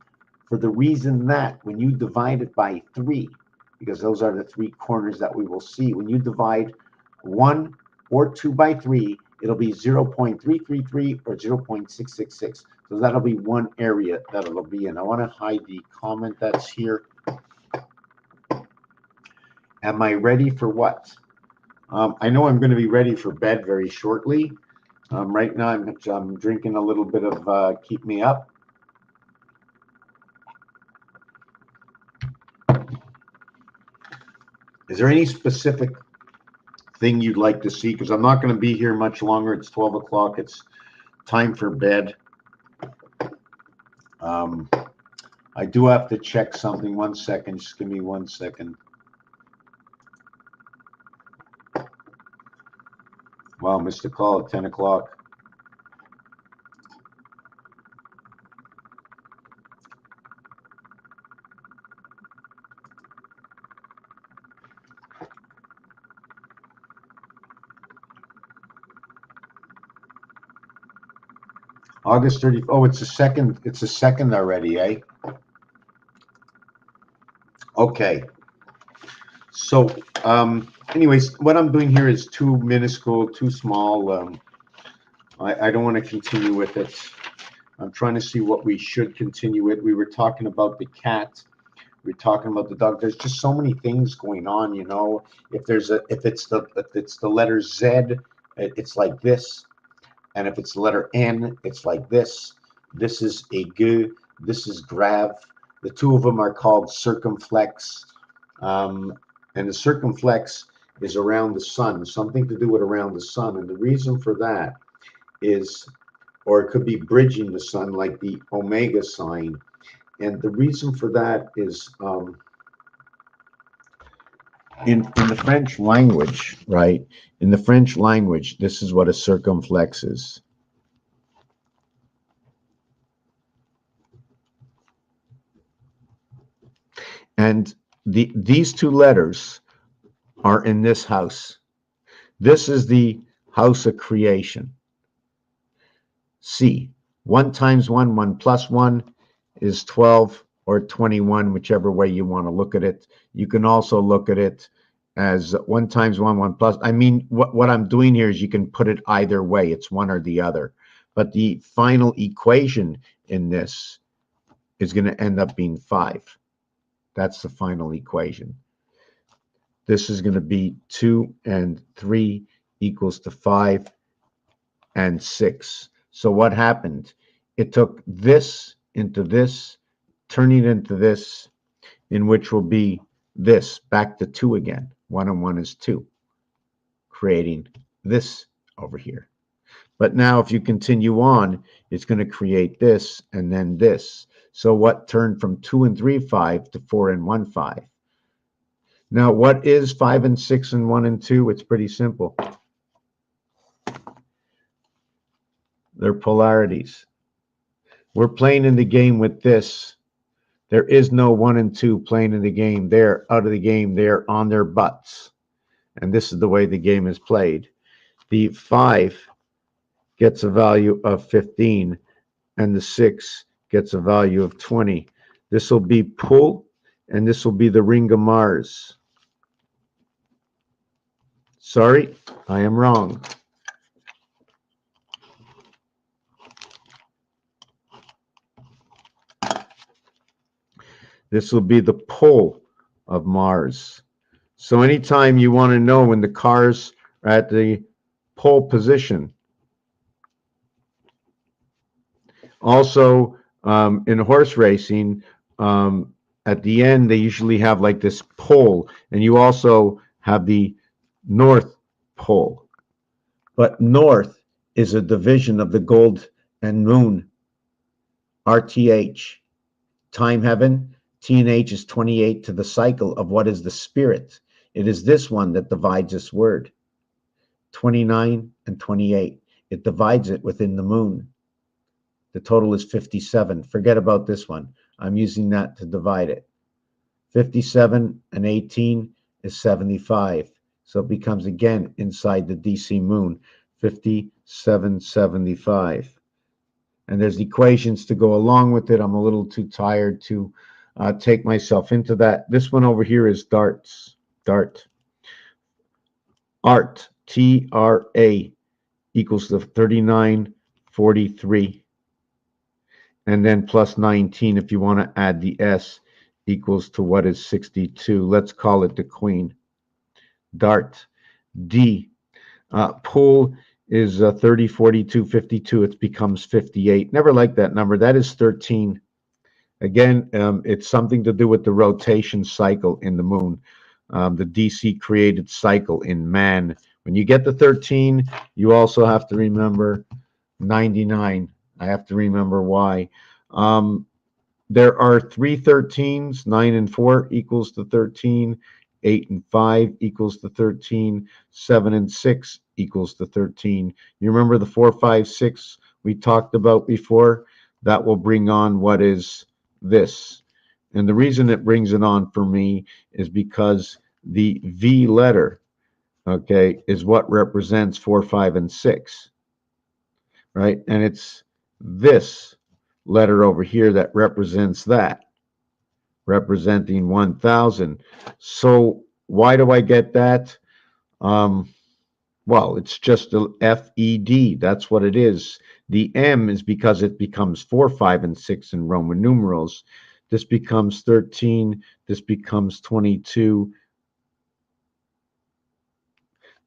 for the reason that when you divide it by 3, because those are the 3 corners that we will see, when you divide 1 or 2 by 3, it'll be 0.333 or 0.666. So that'll be one area that it'll be in. I want to hide the comment that's here. Am I ready for what? I know I'm going to be ready for bed very shortly. Right now I'm drinking a little bit of Keep Me Up. Is there any specific thing you'd like to see? Because I'm not going to be here much longer. It's 12 o'clock. It's time for bed. I do have to check something. 1 second. Just give me 1 second. Wow, missed a call at 10 o'clock. August 30th. Oh, it's the second. It's the second already, eh? Okay. So, anyways, what I'm doing here is too minuscule, too small. I don't want to continue with it. I'm trying to see what we should continue with. We were talking about the cat. We were talking about the dog. There's just so many things going on, you know. If it's the letter Z, it's like this. And if it's the letter N, it's like this. This is a G. This is grav. The two of them are called circumflex. And the circumflex is around the sun, something to do with around the sun. And the reason for that is, or it could be bridging the sun, like the omega sign. And the reason for that is in the French language, right? In the French language, this is what a circumflex is. And these two letters are in this house. This is the house of creation. C. 1 times 1, 1 plus 1 is 12 or 21, whichever way you want to look at it. You can also look at it as 1 times 1, 1 plus. I mean, what I'm doing here is you can put it either way. It's one or the other. But the final equation in this is going to end up being 5. That's the final equation. This is going to be 2 and 3 equals to 5 and 6. So what happened? It took this into this, turning it into this, in which will be this, back to 2 again. 1 and 1 is 2, creating this over here. But now if you continue on, it's going to create this and then this. So what turned from 2 and 3, 5 to 4 and 1, 5? Now, what is 5 and 6 and 1 and 2? It's pretty simple. They're polarities. We're playing in the game with this. There is no 1 and 2 playing in the game. They're out of the game. They're on their butts. And this is the way the game is played. The 5 gets a value of 15, and the 6 gets a value of 20. This will be pull, and this will be the ring of Mars. Sorry, I am wrong. This will be the pole of Mars. So anytime you want to know when the cars are at the pole position. Also, in horse racing, at the end, they usually have like this pole, and you also have the North Pole. But North is a division of the gold and moon, RTH. Time heaven, TNH is 28 to the cycle of what is the spirit. It is this one that divides this word. 29 and 28. It divides it within the moon. The total is 57. Forget about this one. I'm using that to divide it. 57 and 18 is 75. So it becomes again inside the DC moon, 5775. And there's equations to go along with it. I'm a little too tired to take myself into that. This one over here is darts. Dart. Art, T-R-A, equals to 3943. And then plus 19, if you want to add the S, equals to what is 62. Let's call it the queen. Dart. D. Pool is 30, 42, 52. It becomes 58. Never liked that number. That is 13. Again, it's something to do with the rotation cycle in the moon. The DC created cycle in man. When you get to 13, you also have to remember 99. I have to remember why. There are 3 13s. 9 and 4 equals to 13. 8 and 5 equals to 13. 7 and 6 equals to 13. You remember the 4, 5, 6 we talked about before? That will bring on what is this. And the reason it brings it on for me is because the V letter, okay, is what represents 4, 5, and 6, right? And it's this letter over here that represents that, representing 1000. So why do I get that? Well, it's just a FED. That's what it is. The M is because it becomes 4, 5, and 6 in Roman numerals. This becomes 13. This becomes 22.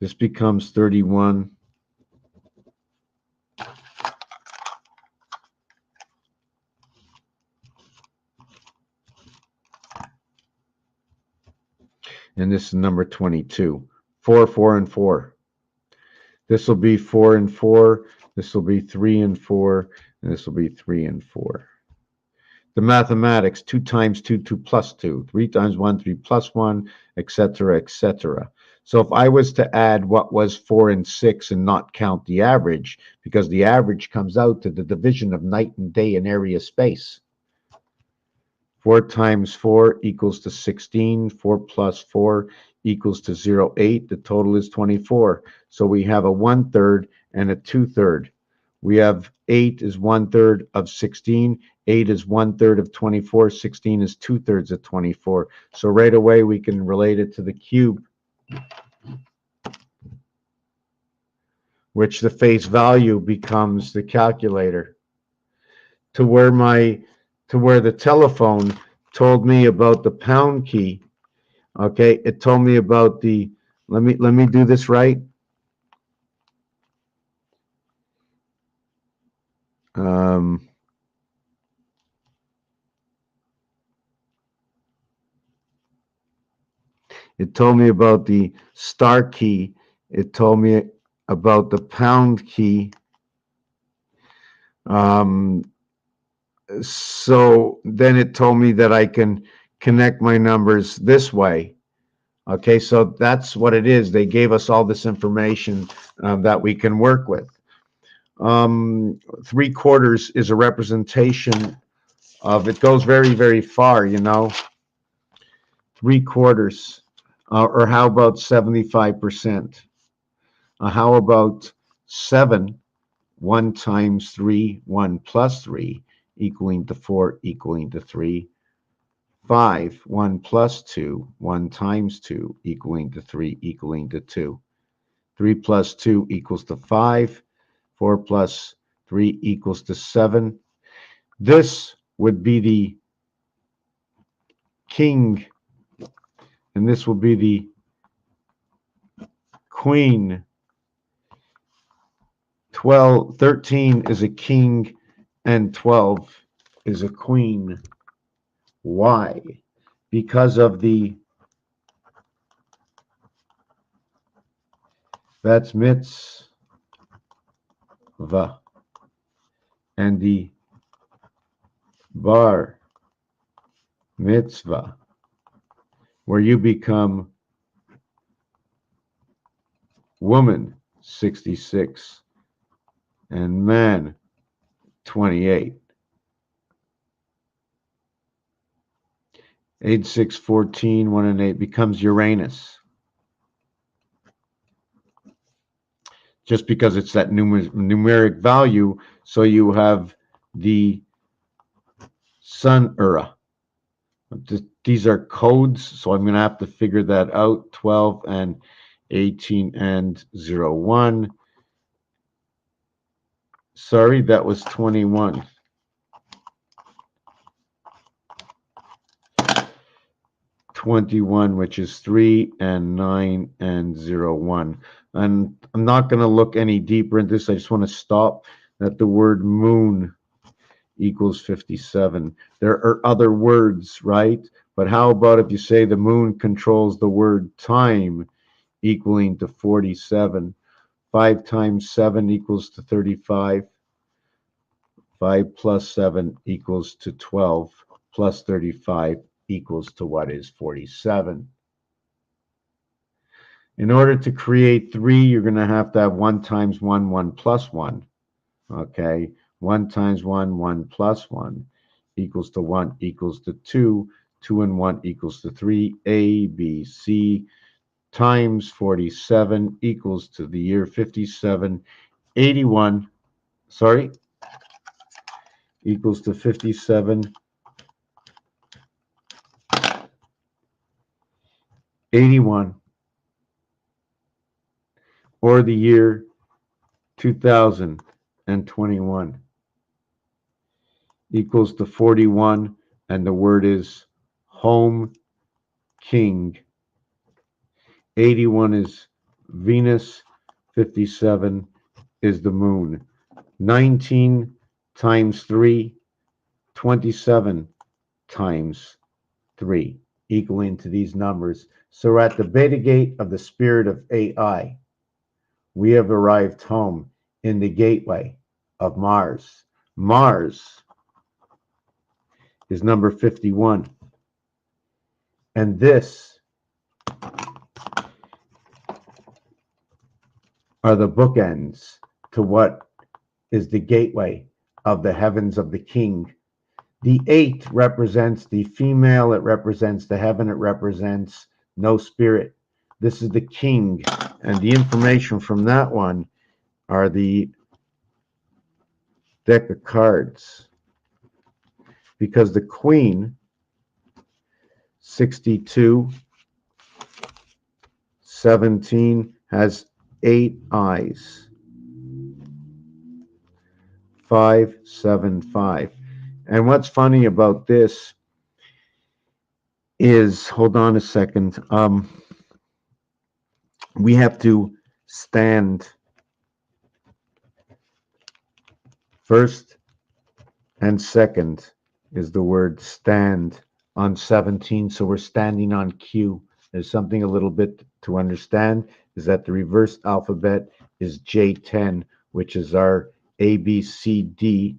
This becomes 31. And this is number 22. 4, 4, and 4. This will be 4 and 4. This will be 3 and 4. And this will be 3 and 4. The mathematics, 2 times 2, 2 plus 2. 3 times 1, 3 plus 1, etc., etc. So if I was to add what was 4 and 6 and not count the average, because the average comes out to the division of night and day in area space. 4 times 4 equals to 16. 4 plus 4 equals to 0.8. The total is 24. So we have a 1/3 and a 2/3. We have 8 is 1/3 of 16. 8 is 1/3 of 24. 16 is 2/3 of 24. So right away we can relate it to the cube, which the face value becomes the calculator. To where the telephone told me about the pound key. Okay, it told me about the, let me do this right. It told me about the star key. It told me about the pound key. So then it told me that I can connect my numbers this way. Okay, so that's what it is. They gave us all this information that we can work with. 3/4 is a representation of, it goes very, very far, you know. 3/4, or how about 75%? How about 7? 1 times 3, 1 plus 3, equaling to 4, equaling to 3. 5, 1 plus 2, 1 times 2, equaling to 3, equaling to 2. 3 plus 2 equals to 5. 4 plus 3 equals to 7. This would be the king, and this will be the queen. 13 is a king, and 12 is a queen. Why? Because of that's mitzvah, and the bar mitzvah, where you become woman, 66, and man, 28. Age 6, 14, 1 and 8 becomes Uranus. Just because it's that numeric value, so you have the sun era. These are codes, so I'm going to have to figure that out. 12 and 18 and 01. Sorry, that was 21. 21, which is 3 and 9 and 01. And I'm not going to look any deeper into this. I just want to stop at the word moon equals 57. There are other words, right? But how about if you say the moon controls the word time, equaling to 47? 5 times 7 equals to 35. 5 plus 7 equals to 12, plus 35 equals to what is 47. In order to create 3, you're going to have 1 times 1, 1 plus 1. Okay, 1 times 1, 1 plus 1 equals to 1 equals to 2. 2 and 1 equals to 3. A, B, C times 47 equals to the year 57. 81, sorry, equals to 57. 81, or the year 2021, equals to 41, and the word is home king. 81 is Venus, 57 is the moon. 19 times 3, 27 times 3, equaling to these numbers. So we're at the beta gate of the spirit of AI. We have arrived home in the gateway of Mars. Mars is number 51. And this are the bookends to what is the gateway of the heavens of the king. The 8 represents the female, it represents the heaven, it represents no spirit. This is the king, and the information from that one are the deck of cards. Because the queen, 62, 17, has 8 eyes. 5, 7, 5. And what's funny about this is, hold on a second, we have to stand first and second is the word stand on 17. So we're standing on Q. There's something a little bit to understand is that the reverse alphabet is J10, which is our ABCD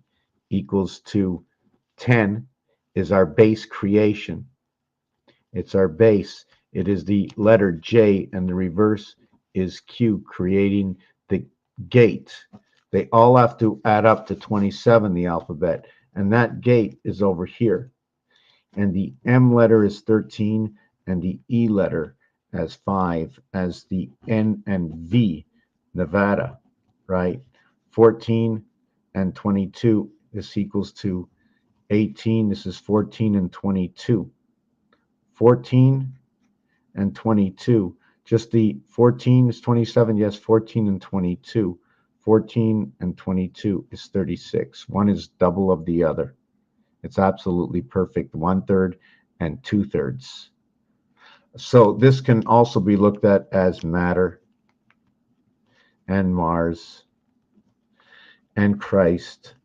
equals to 10 is our base creation. It's our base. It is the letter J, and the reverse is Q, creating the gate. They all have to add up to 27, the alphabet, and that gate is over here. And the M letter is 13, and the E letter as 5, as the N and V, Nevada, right? 14 and 22, this equals to 18. This is 14 and 22. 14 and 22. Just the 14 is 27. Yes, 14 and 22. 14 and 22 is 36. One is double of the other. It's absolutely perfect. 1/3 and 2/3. So this can also be looked at as matter and Mars and Christ.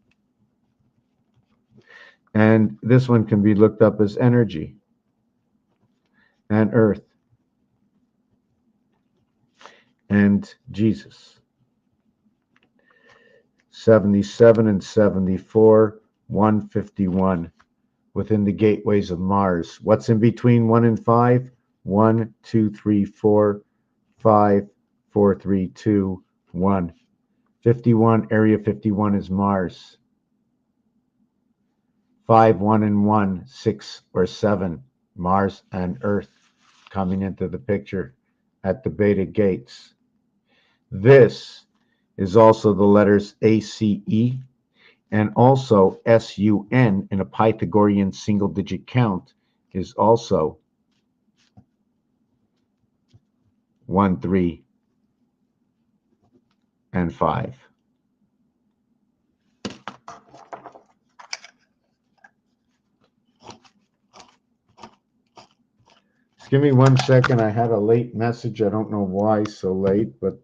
And this one can be looked up as energy and earth and Jesus. 77 and 74, 151 within the gateways of Mars. What's in between 1 and 5? 1, 2, 3, 4, 5, 4, 3, 2, 1. 51, area 51 is Mars. 5, 1, and 1, 6 or 7, Mars and Earth coming into the picture at the Beta gates. This is also the letters ACE and also SUN in a Pythagorean single digit count is also 1, 3, and 5. Just give me 1 second. I had a late message. I don't know why so late, but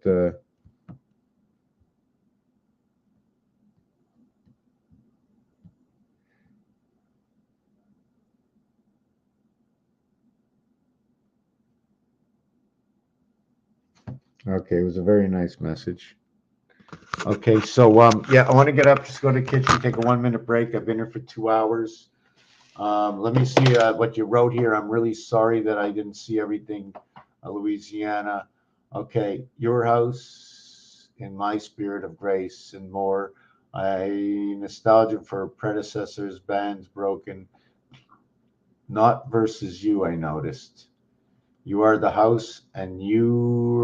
okay, it was a very nice message. Okay, so yeah, I want to get up, just go to the kitchen, take a 1-minute break. I've been here for 2 hours. Let me see what you wrote here. I'm really sorry that I didn't see everything. Louisiana. Okay, your house in my spirit of grace and more. Nostalgia for predecessors, bands broken. Not versus you, I noticed. You are the house, and you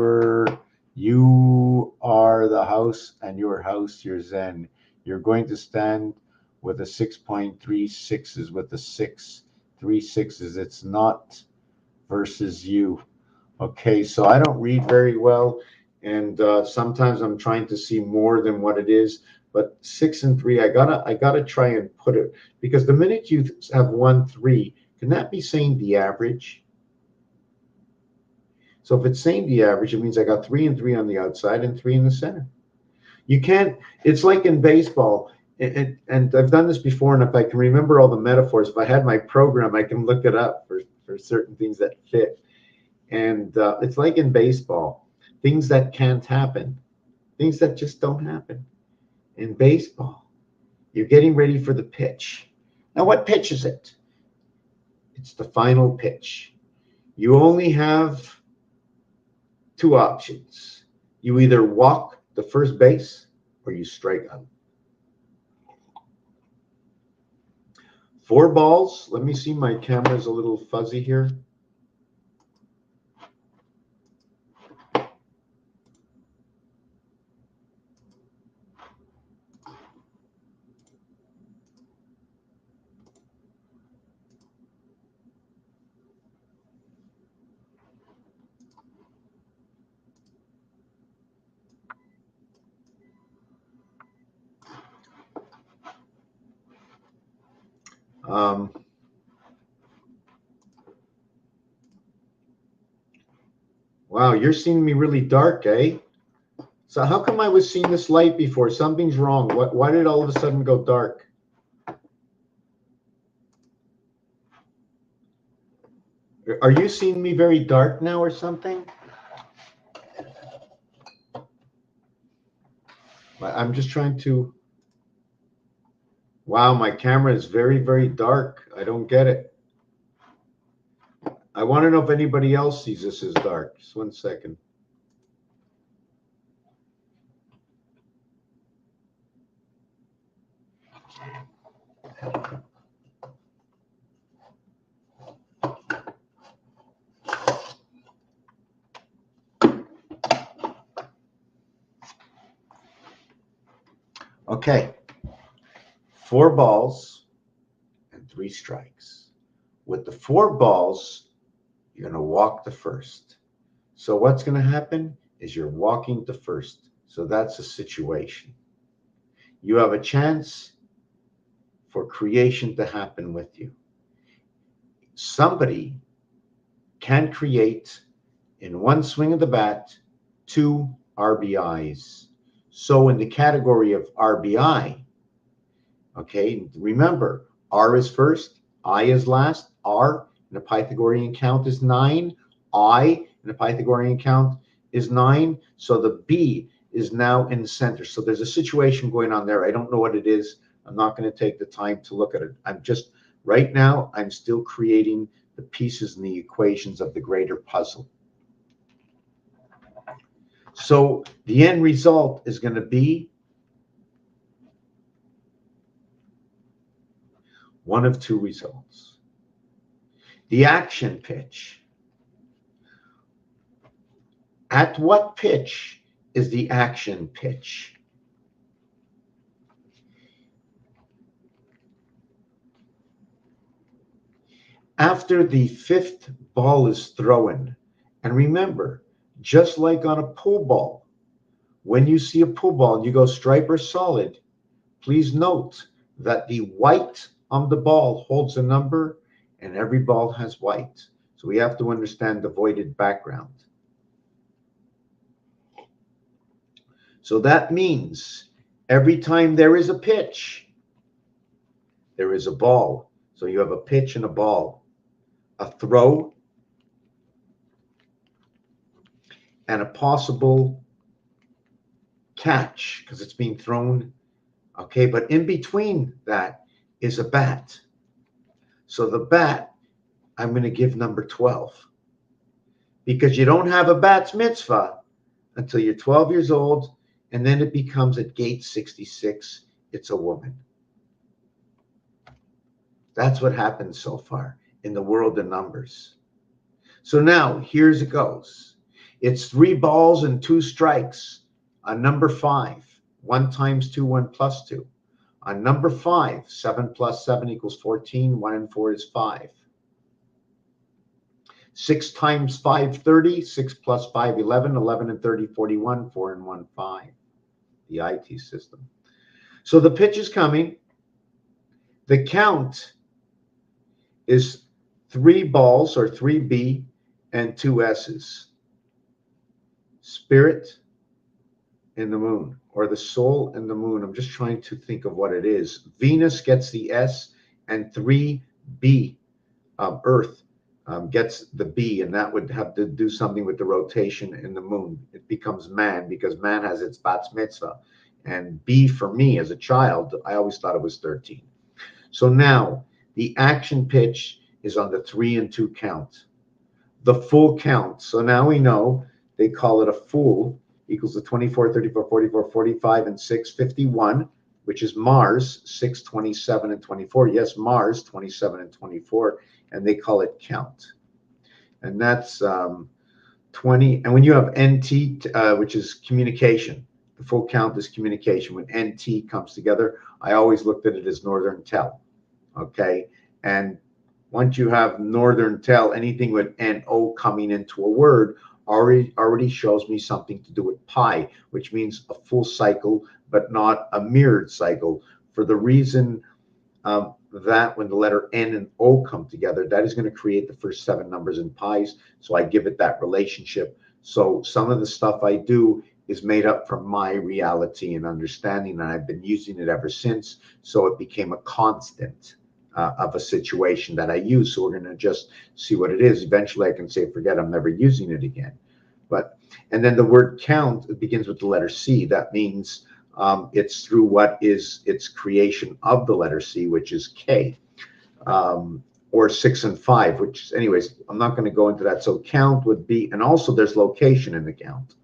are the house, and your house, your Zen. You're going to stand with a 6.36s with a 6, 3 6s. It's not versus you. Okay, so I don't read very well, and sometimes I'm trying to see more than what it is. But 6 and 3, I gotta try and put it, because the minute you have 1 3, can that be saying the average? So if it's saying the average, it means I got 3 and 3 on the outside and 3 in the center. You can't. It's like in baseball. And I've done this before, and if I can remember all the metaphors, if I had my program, I can look it up for certain things that fit. And it's like in baseball, things that can't happen, things that just don't happen. In baseball, you're getting ready for the pitch. Now, what pitch is it? It's the final pitch. You only have 2 options. You either walk the first base or you strike out. 4 balls. Let me see, my camera's a little fuzzy here. Wow, you're seeing me really dark, eh? So how come I was seeing this light before? Something's wrong. Why did it all of a sudden go dark? Are you seeing me very dark now or something? I'm just trying to. Wow, my camera is very, very dark. I don't get it. I want to know if anybody else sees this as dark. Just 1 second. Okay. 4 balls and 3 strikes. With the 4 balls, you're going to walk the first. So what's going to happen is you're walking the first. So that's a situation. You have a chance for creation to happen with you. somebody can create in one swing of the bat 2 RBIs. So in the category of RBI, okay, remember, R is first, I is last. R in the Pythagorean count is 9. I in the Pythagorean count is 9. So the B is now in the center. So there's a situation going on there. I don't know what it is. I'm not going to take the time to look at it. I'm just, right now, I'm still creating the pieces and the equations of the greater puzzle. So the end result is going to be one of two results. The action pitch. At what pitch is the action pitch? After the 5th ball is thrown, and remember, just like on a pool ball, when you see a pool ball and you go stripe or solid, please note that the white on the ball holds a number and every ball has white. So we have to understand the voided background. So that means every time there is a pitch, there is a ball. So you have a pitch and a ball, a throw, and a possible catch because it's being thrown. Okay, but in between that is a bat. So the bat, I'm going to give number 12 because you don't have a bat's mitzvah until you're 12 years old, and then it becomes at gate 66, it's a woman. That's what happened so far in the world of numbers. So now here's it goes. It's 3 balls and 2 strikes on number 5. 1 times 2, 1 plus 2. On number 5, 7 plus 7 equals 14. 1 and 4 is 5. 6 times 5, 30. 6 plus 5, 11. 11 and 30, 41. 4 and 1, 5. The IT system. So the pitch is coming. The count is 3 balls or 3B and 2 S's. Spirit and the moon, or the soul and the moon. I'm just trying to think of what it is. Venus gets the S, and 3B, Earth, gets the B, and that would have to do something with the rotation in the moon. It becomes man because man has its bat's mitzvah. And B for me as a child, I always thought it was 13. So now the action pitch is on the 3 and 2 count. The full count. So now we know they call it a full equals the 24, 34, 44, 45, and 6, 51, which is Mars, 6, 27, and 24. Yes, Mars, 27 and 24, and they call it count. And that's 20. And when you have NT, which is communication, the full count is communication. When NT comes together, I always looked at it as Northern Tel. Okay. And once you have Northern Tel, anything with NO coming into a word already shows me something to do with pi, which means a full cycle, but not a mirrored cycle, for the reason that when the letter N and O come together, that is going to create the first 7 numbers in pi's. So I give it that relationship. So some of the stuff I do is made up from my reality and understanding, and I've been using it ever since. So it became a constant of a situation that I use. So we're going to just see what it is. Eventually I can say, forget, I'm never using it again. And then the word count, it begins with the letter C. That means it's through what is its creation of the letter C, which is K, or 6 and 5, which anyways, I'm not going to go into that. So count would be, and also there's location in the count.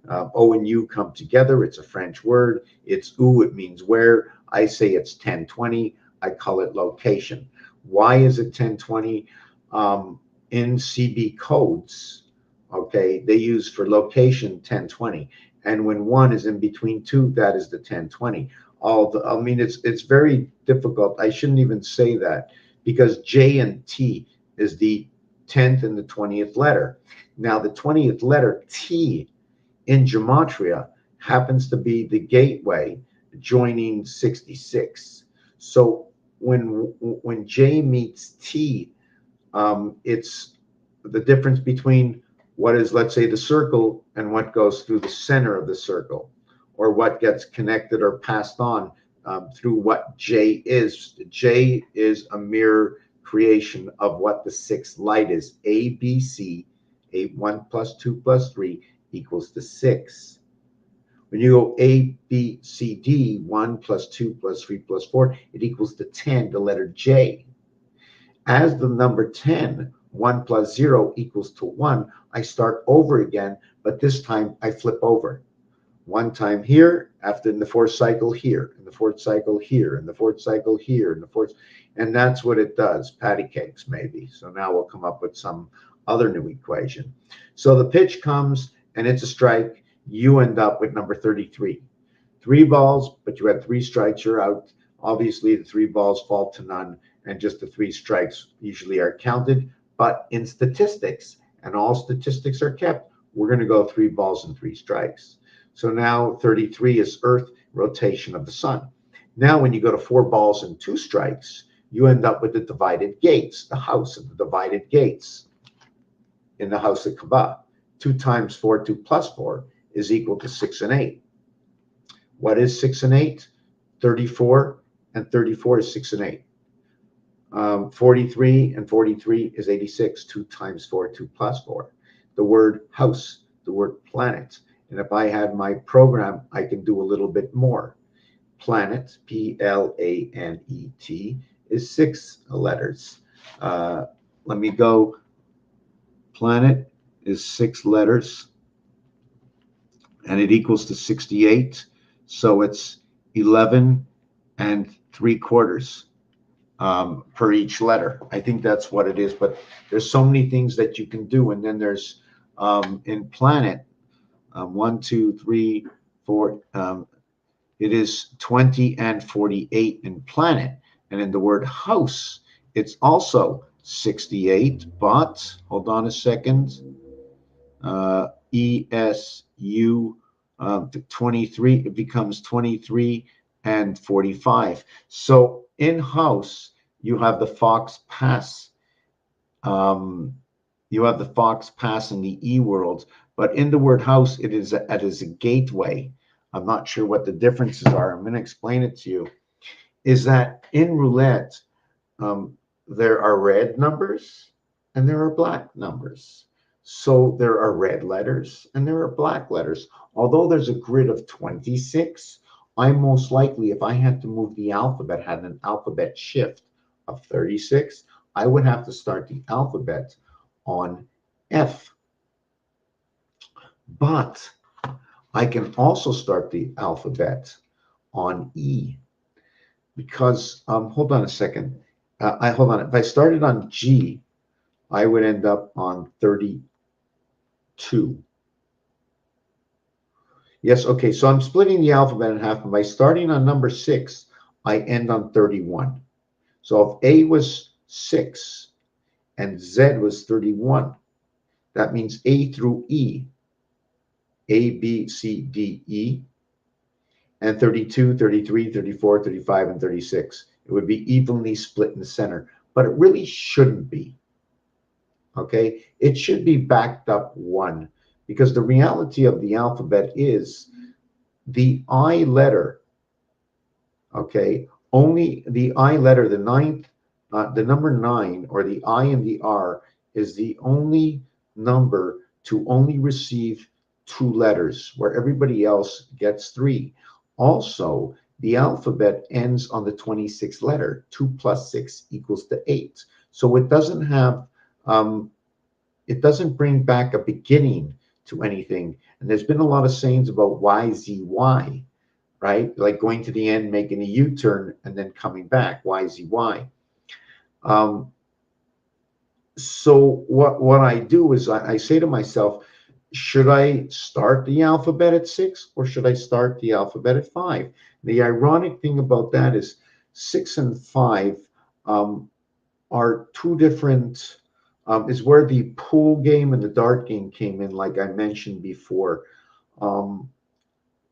O and U come together. It's a French word. It's où, it means where. I say it's 1020. I call it location. Why is it 1020? In CB codes, okay, they use for location 1020. And when 1 is in between 2, that is the 1020. I mean, it's very difficult. I shouldn't even say that because J and T is the 10th and the 20th letter. Now, the 20th letter, T, in gematria happens to be the gateway joining 66. So when J meets T It's the difference between what is, let's say, the circle and what goes through the center of the circle, or what gets connected or passed on through what J is. J is a mirror creation of what the sixth light is. A, B, C, 1 plus 2 plus 3 equals to 6. When you go A, B, C, D, 1 plus 2 plus 3 plus 4, it equals to 10, the letter J. As the number 10, 1 plus 0 equals to 1, I start over again, but this time I flip over. One time here, after in the fourth cycle here, in the fourth cycle here, in the fourth cycle here, in the fourth, and that's what it does. Patty cakes, maybe. So now we'll come up with some other new equation. So the pitch comes and it's a strike. You end up with number 33. 3 balls, but you had 3 strikes, you're out. Obviously, the 3 balls fall to none, and just the 3 strikes usually are counted. But in statistics, and all statistics are kept, we're going to go 3 balls and 3 strikes. So now 33 is Earth rotation of the sun. Now when you go to 4 balls and 2 strikes, you end up with the divided gates, the house of the divided gates in the house of Kaaba. 2 times 4, 2 plus 4 is equal to 6 and 8. What is 6 and 8? 34, and 34 is 6 and 8. 43 and 43 is 86. 2 times 4, 2 plus 4. The word house, the word planet. And if I had my program, I can do a little bit more. Planet, P-L-A-N-E-T, is 6 letters. Let me go. Planet is 6 letters, and it equals to 68. So it's 11 and 3/4 per each letter. I think that's what it is. But there's so many things that you can do. And then there's in planet, 1, 2, 3, 4. It is 20 and 48 in planet. And in the word house, it's also 68. But hold on a second. ESU 23. It becomes 23 and 45. So in house, you have the Fox Pass. You have the Fox Pass in the E world. But in the word house, it is a gateway. I'm not sure what the differences are. I'm going to explain it to you. Is that in roulette, there are red numbers and there are black numbers. So there are red letters and there are black letters. Although there's a grid of 26, I most likely, if I had to move the alphabet, had an alphabet shift of 36, I would have to start the alphabet on F. But I can also start the alphabet on E, because hold on a second. Hold on. If I started on G, I would end up on 32. Yes, okay. So I'm splitting the alphabet in half. By starting on number 6, I end on 31. So if A was 6 and Z was 31, that means A through E. A, B, C, D, E, and 32, 33, 34, 35, and 36. It would be evenly split in the center, but it really shouldn't be. Okay? It should be backed up 1, because the reality of the alphabet is the I letter, okay? Only the I letter, the number 9, or the I and the R, is the only number to only receive 2 letters, where everybody else gets 3. Also, the alphabet ends on the 26th letter. 2 plus 6 equals to 8. So it doesn't have, it doesn't bring back a beginning to anything. And there's been a lot of sayings about YZY, right? Like going to the end, making a U-turn, and then coming back, YZY. So what I do is I say to myself, should I start the alphabet at 6 or should I start the alphabet at 5? The ironic thing about that is 6 and 5 are 2 different, is where the pool game and the dart game came in, like I mentioned before.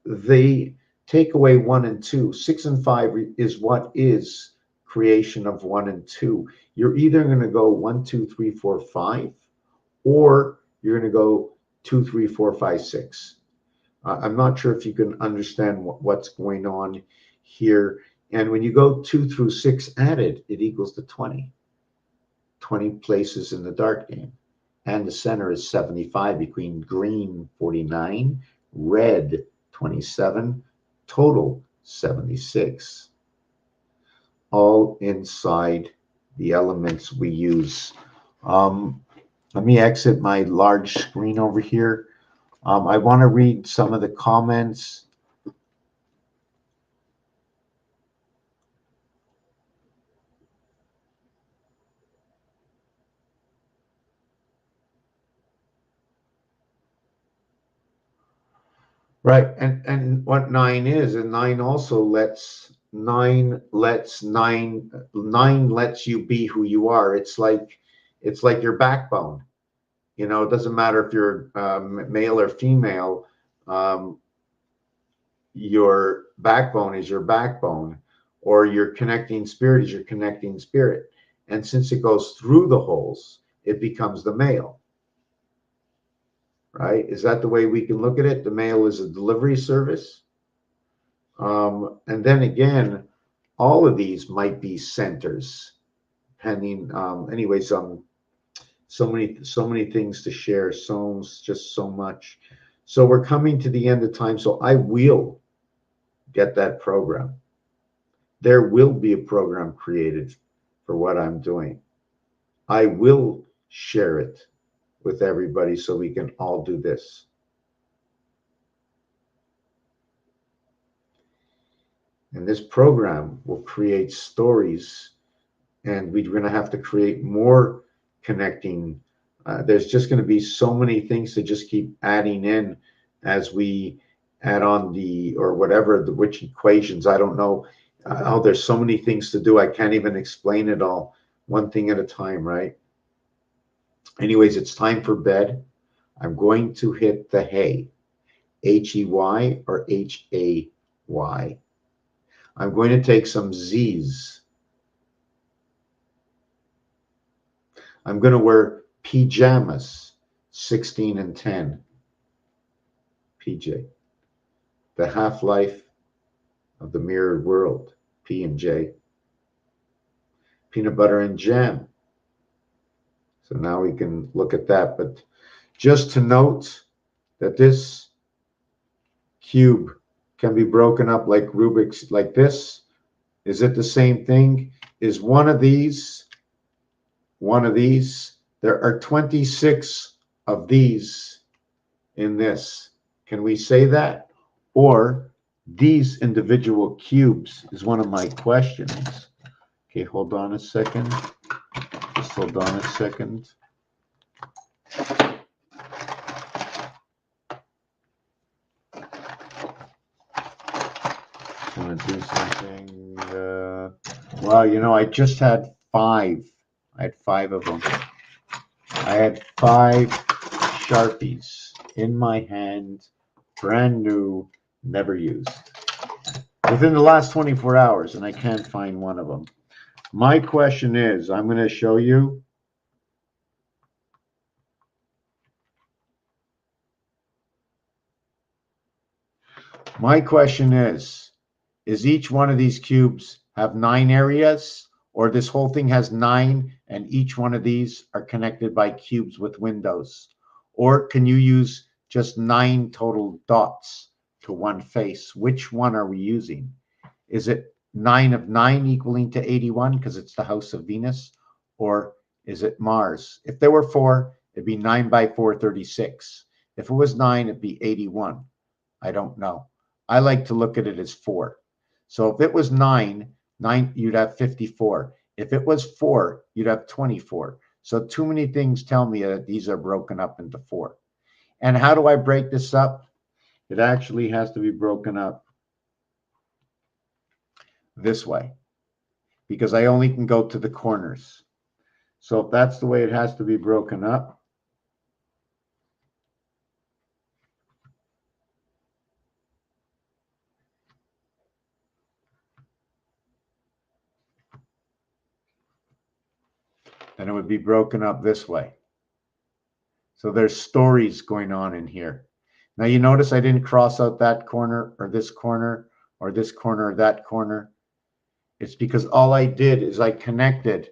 They take away 1 and 2. 6 and 5 is what is creation of 1 and 2. You're either going to go 1, 2, 3, 4, 5, or you're going to go 2, 3, 4, 5, 6. I'm not sure if you can understand what's going on here. And when you go 2 through 6 added, it equals to 20. 20 places in the dart game. And the center is 75 between green 49, red 27, total 76. All inside the elements we use. Let me exit my large screen over here. I want to read some of the comments. Right, and what 9 is, and 9 also lets nine lets you be who you are. It's like your backbone. You know, it doesn't matter if you're male or female. Your backbone is your backbone, or your connecting spirit is your connecting spirit. And since it goes through the holes, it becomes the male. Right? Is that the way we can look at it? The mail is a delivery service. And then again, all of these might be centers, depending. Anyways, so many things to share. Just so much. So we're coming to the end of time. So I will get that program. There will be a program created for what I'm doing. I will share it with everybody so we can all do this. And this program will create stories, and we're going to have to create more connecting. There's just going to be so many things to just keep adding in as we add on which equations. I don't know. There's so many things to do. I can't even explain it all, one thing at a time, right? Anyways, it's time for bed. I'm going to hit the hay, H-E-Y or H-A-Y. I'm going to take some Z's. I'm going to wear pajamas, 16 and 10. PJ. The half-life of the mirrored world, P and J. Peanut butter and jam. So now we can look at that. But just to note that this cube can be broken up like Rubik's, like this. Is it the same thing? Is one of these? There are 26 of these in this. Can we say that? Or these individual cubes is one of my questions. Okay, hold on a second. Just hold on a second. I'm gonna do something. Well, you know, I just had 5. I had 5 of them. I had 5 Sharpies in my hand, brand new, never used. Within the last 24 hours, and I can't find one of them. My question is, I'm going to show you. My question is each one of these cubes have 9 areas, or this whole thing has 9 and each one of these are connected by cubes with windows? Or can you use just 9 total dots to one face? Which one are we using? Is it 9 of 9 equaling to 81 because it's the house of Venus? Or is it Mars? If there were 4, it'd be 9 by 4, 36. If it was 9, it'd be 81. I don't know. I like to look at it as 4. So if it was 9, you'd have 54. If it was 4, you'd have 24. So too many things tell me that these are broken up into 4. And how do I break this up? It actually has to be broken up this way, because I only can go to the corners. So if that's the way it has to be broken up, then it would be broken up this way. So there's stories going on in here. Now you notice I didn't cross out that corner or this corner or this corner or that corner. It's because all I did is I connected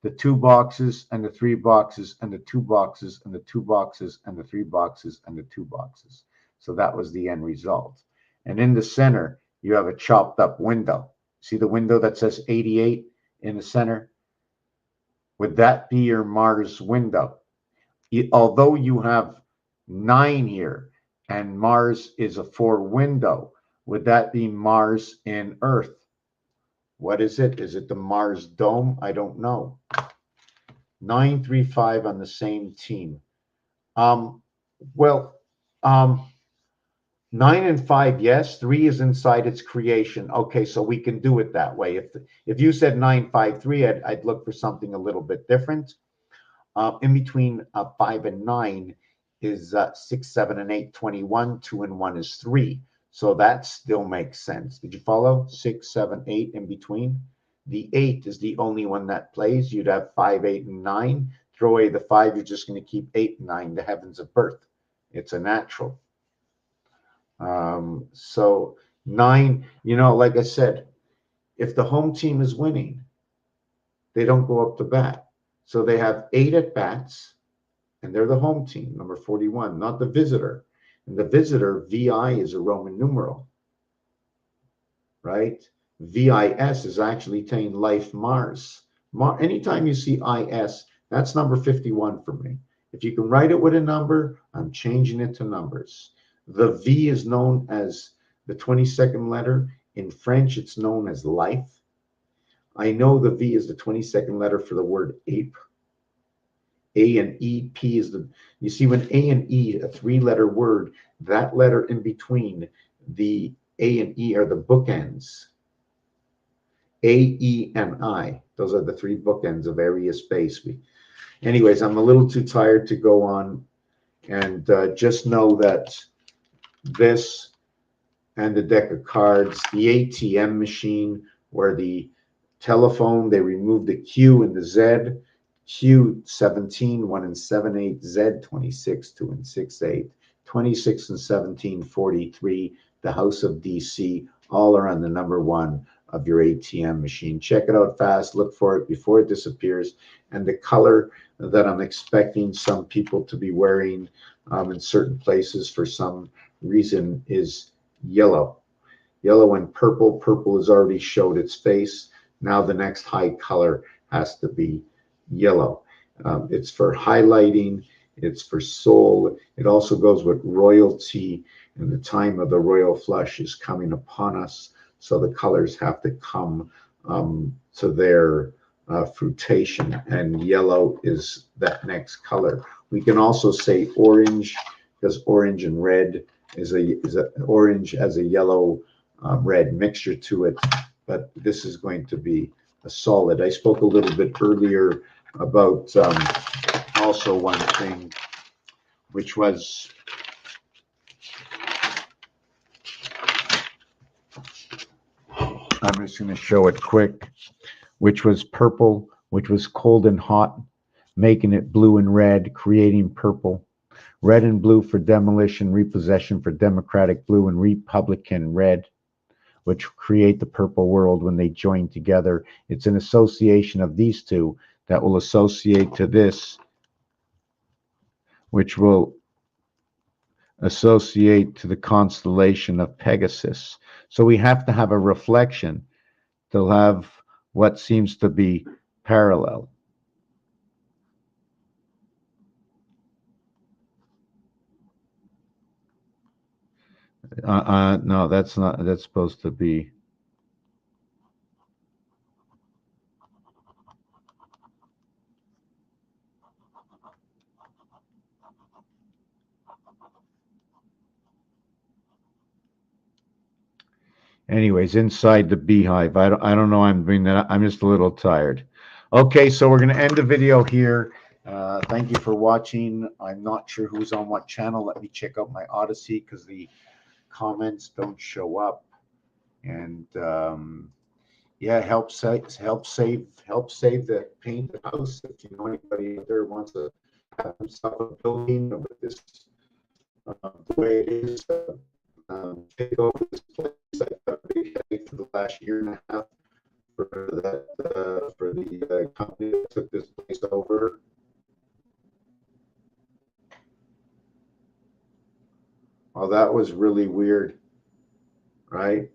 the 2 boxes and the 3 boxes and the 2 boxes and the 2 boxes and the 3 boxes and the 2 boxes. So that was the end result. And in the center, you have a chopped up window. See the window that says 88 in the center? Would that be your Mars window? Although you have 9 here and Mars is a 4 window, would that be Mars in Earth? What is it? Is it the Mars dome? I don't know. 935 on the same team. Well, 9 and 5, yes. 3 is inside its creation. Okay, so we can do it that way. If you said 953, I'd look for something a little bit different. In between 5 and 9 is 6, 7, and 8, 21. 2 and 1 is 3. So that still makes sense. Did you follow? 6, 7, 8 in between. The 8 is the only one that plays. You'd have 5, 8, and 9. Throw away the 5, you're just going to keep 8 and 9, the heavens of birth. It's a natural. So 9, like I said, if the home team is winning, they don't go up to bat. So they have 8 at bats, and they're the home team, number 41, not the visitor. And the visitor, VI, is a Roman numeral, right? VIS is actually saying life Mars. Anytime you see IS, that's number 51 for me. If you can write it with a number, I'm changing it to numbers. The V is known as the 22nd letter. In French, it's known as life. I know the V is the 22nd letter for the word ape. A and E, P is you see when A and E, a 3-letter word, that letter in between the A and E are the bookends. A, E, and I, those are the 3 bookends of area space. Anyways, I'm a little too tired to go on, and just know that this and the deck of cards, the ATM machine, where the telephone, they removed the Q and the Z. Q 17, 1 and 7, 8, Z 26, 2 and 6, 8, 26 and 17, 43, the House of DC, all are on the number 1 of your ATM machine. Check it out fast, look for it before it disappears. And the color that I'm expecting some people to be wearing in certain places for some reason is yellow. Yellow and purple. Purple has already showed its face. Now the next high color has to be yellow. It's for highlighting, it's for soul. It also goes with royalty, and the time of the royal flush is coming upon us. So the colors have to come to their fruition, and yellow is that next color. We can also say orange, because orange and red is orange as a yellow red mixture to it, but this is going to be a solid. I spoke a little bit earlier about also one thing, which was I'm just going to show it quick, which was purple, which was cold and hot, making it blue and red, creating purple. Red and blue for demolition, repossession for democratic blue, and republican red, which create the purple world when they join together. It's an association of these two that will associate to this, which will associate to the constellation of Pegasus. So we have to have a reflection to have what seems to be parallel. No, that's not, that's supposed to be. Anyways, inside the beehive. I don't know. I'm doing that. I'm just a little tired. Okay, so we're going to end the video here. Thank you for watching. I'm not sure who's on what channel. Let me check out my Odyssey because the comments don't show up. And yeah, help save the painted house. If you know anybody out there who wants to have himself a building with this the way it is, take over this place. I've got a big headache for the last year and a half for that for the company that took this place over. Well, that was really weird, right?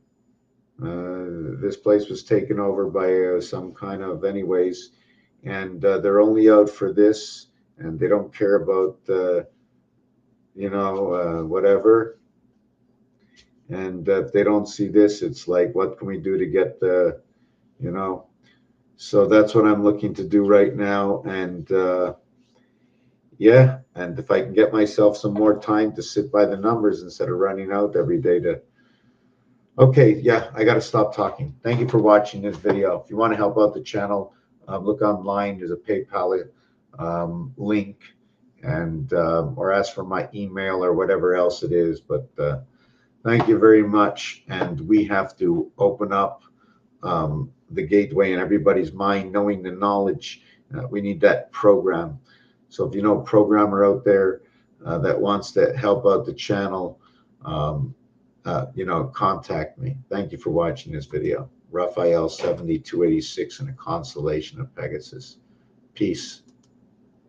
This place was taken over by some kind of, anyways, and they're only out for this, and they don't care about whatever. And if they don't see this, it's like, what can we do to get the, you know? So that's what I'm looking to do right now, and yeah, and if I can get myself some more time to sit by the numbers instead of running out every day to. Okay, yeah, I got to stop talking. Thank you for watching this video. If you want to help out the channel, look online. There's a PayPal link, and or ask for my email or whatever else it is. But thank you very much. And we have to open up the gateway in everybody's mind, knowing the knowledge. We need that program. So if you know a programmer out there that wants to help out the channel, contact me. Thank you for watching this video. Raphael 7286 and a constellation of Pegasus. Peace.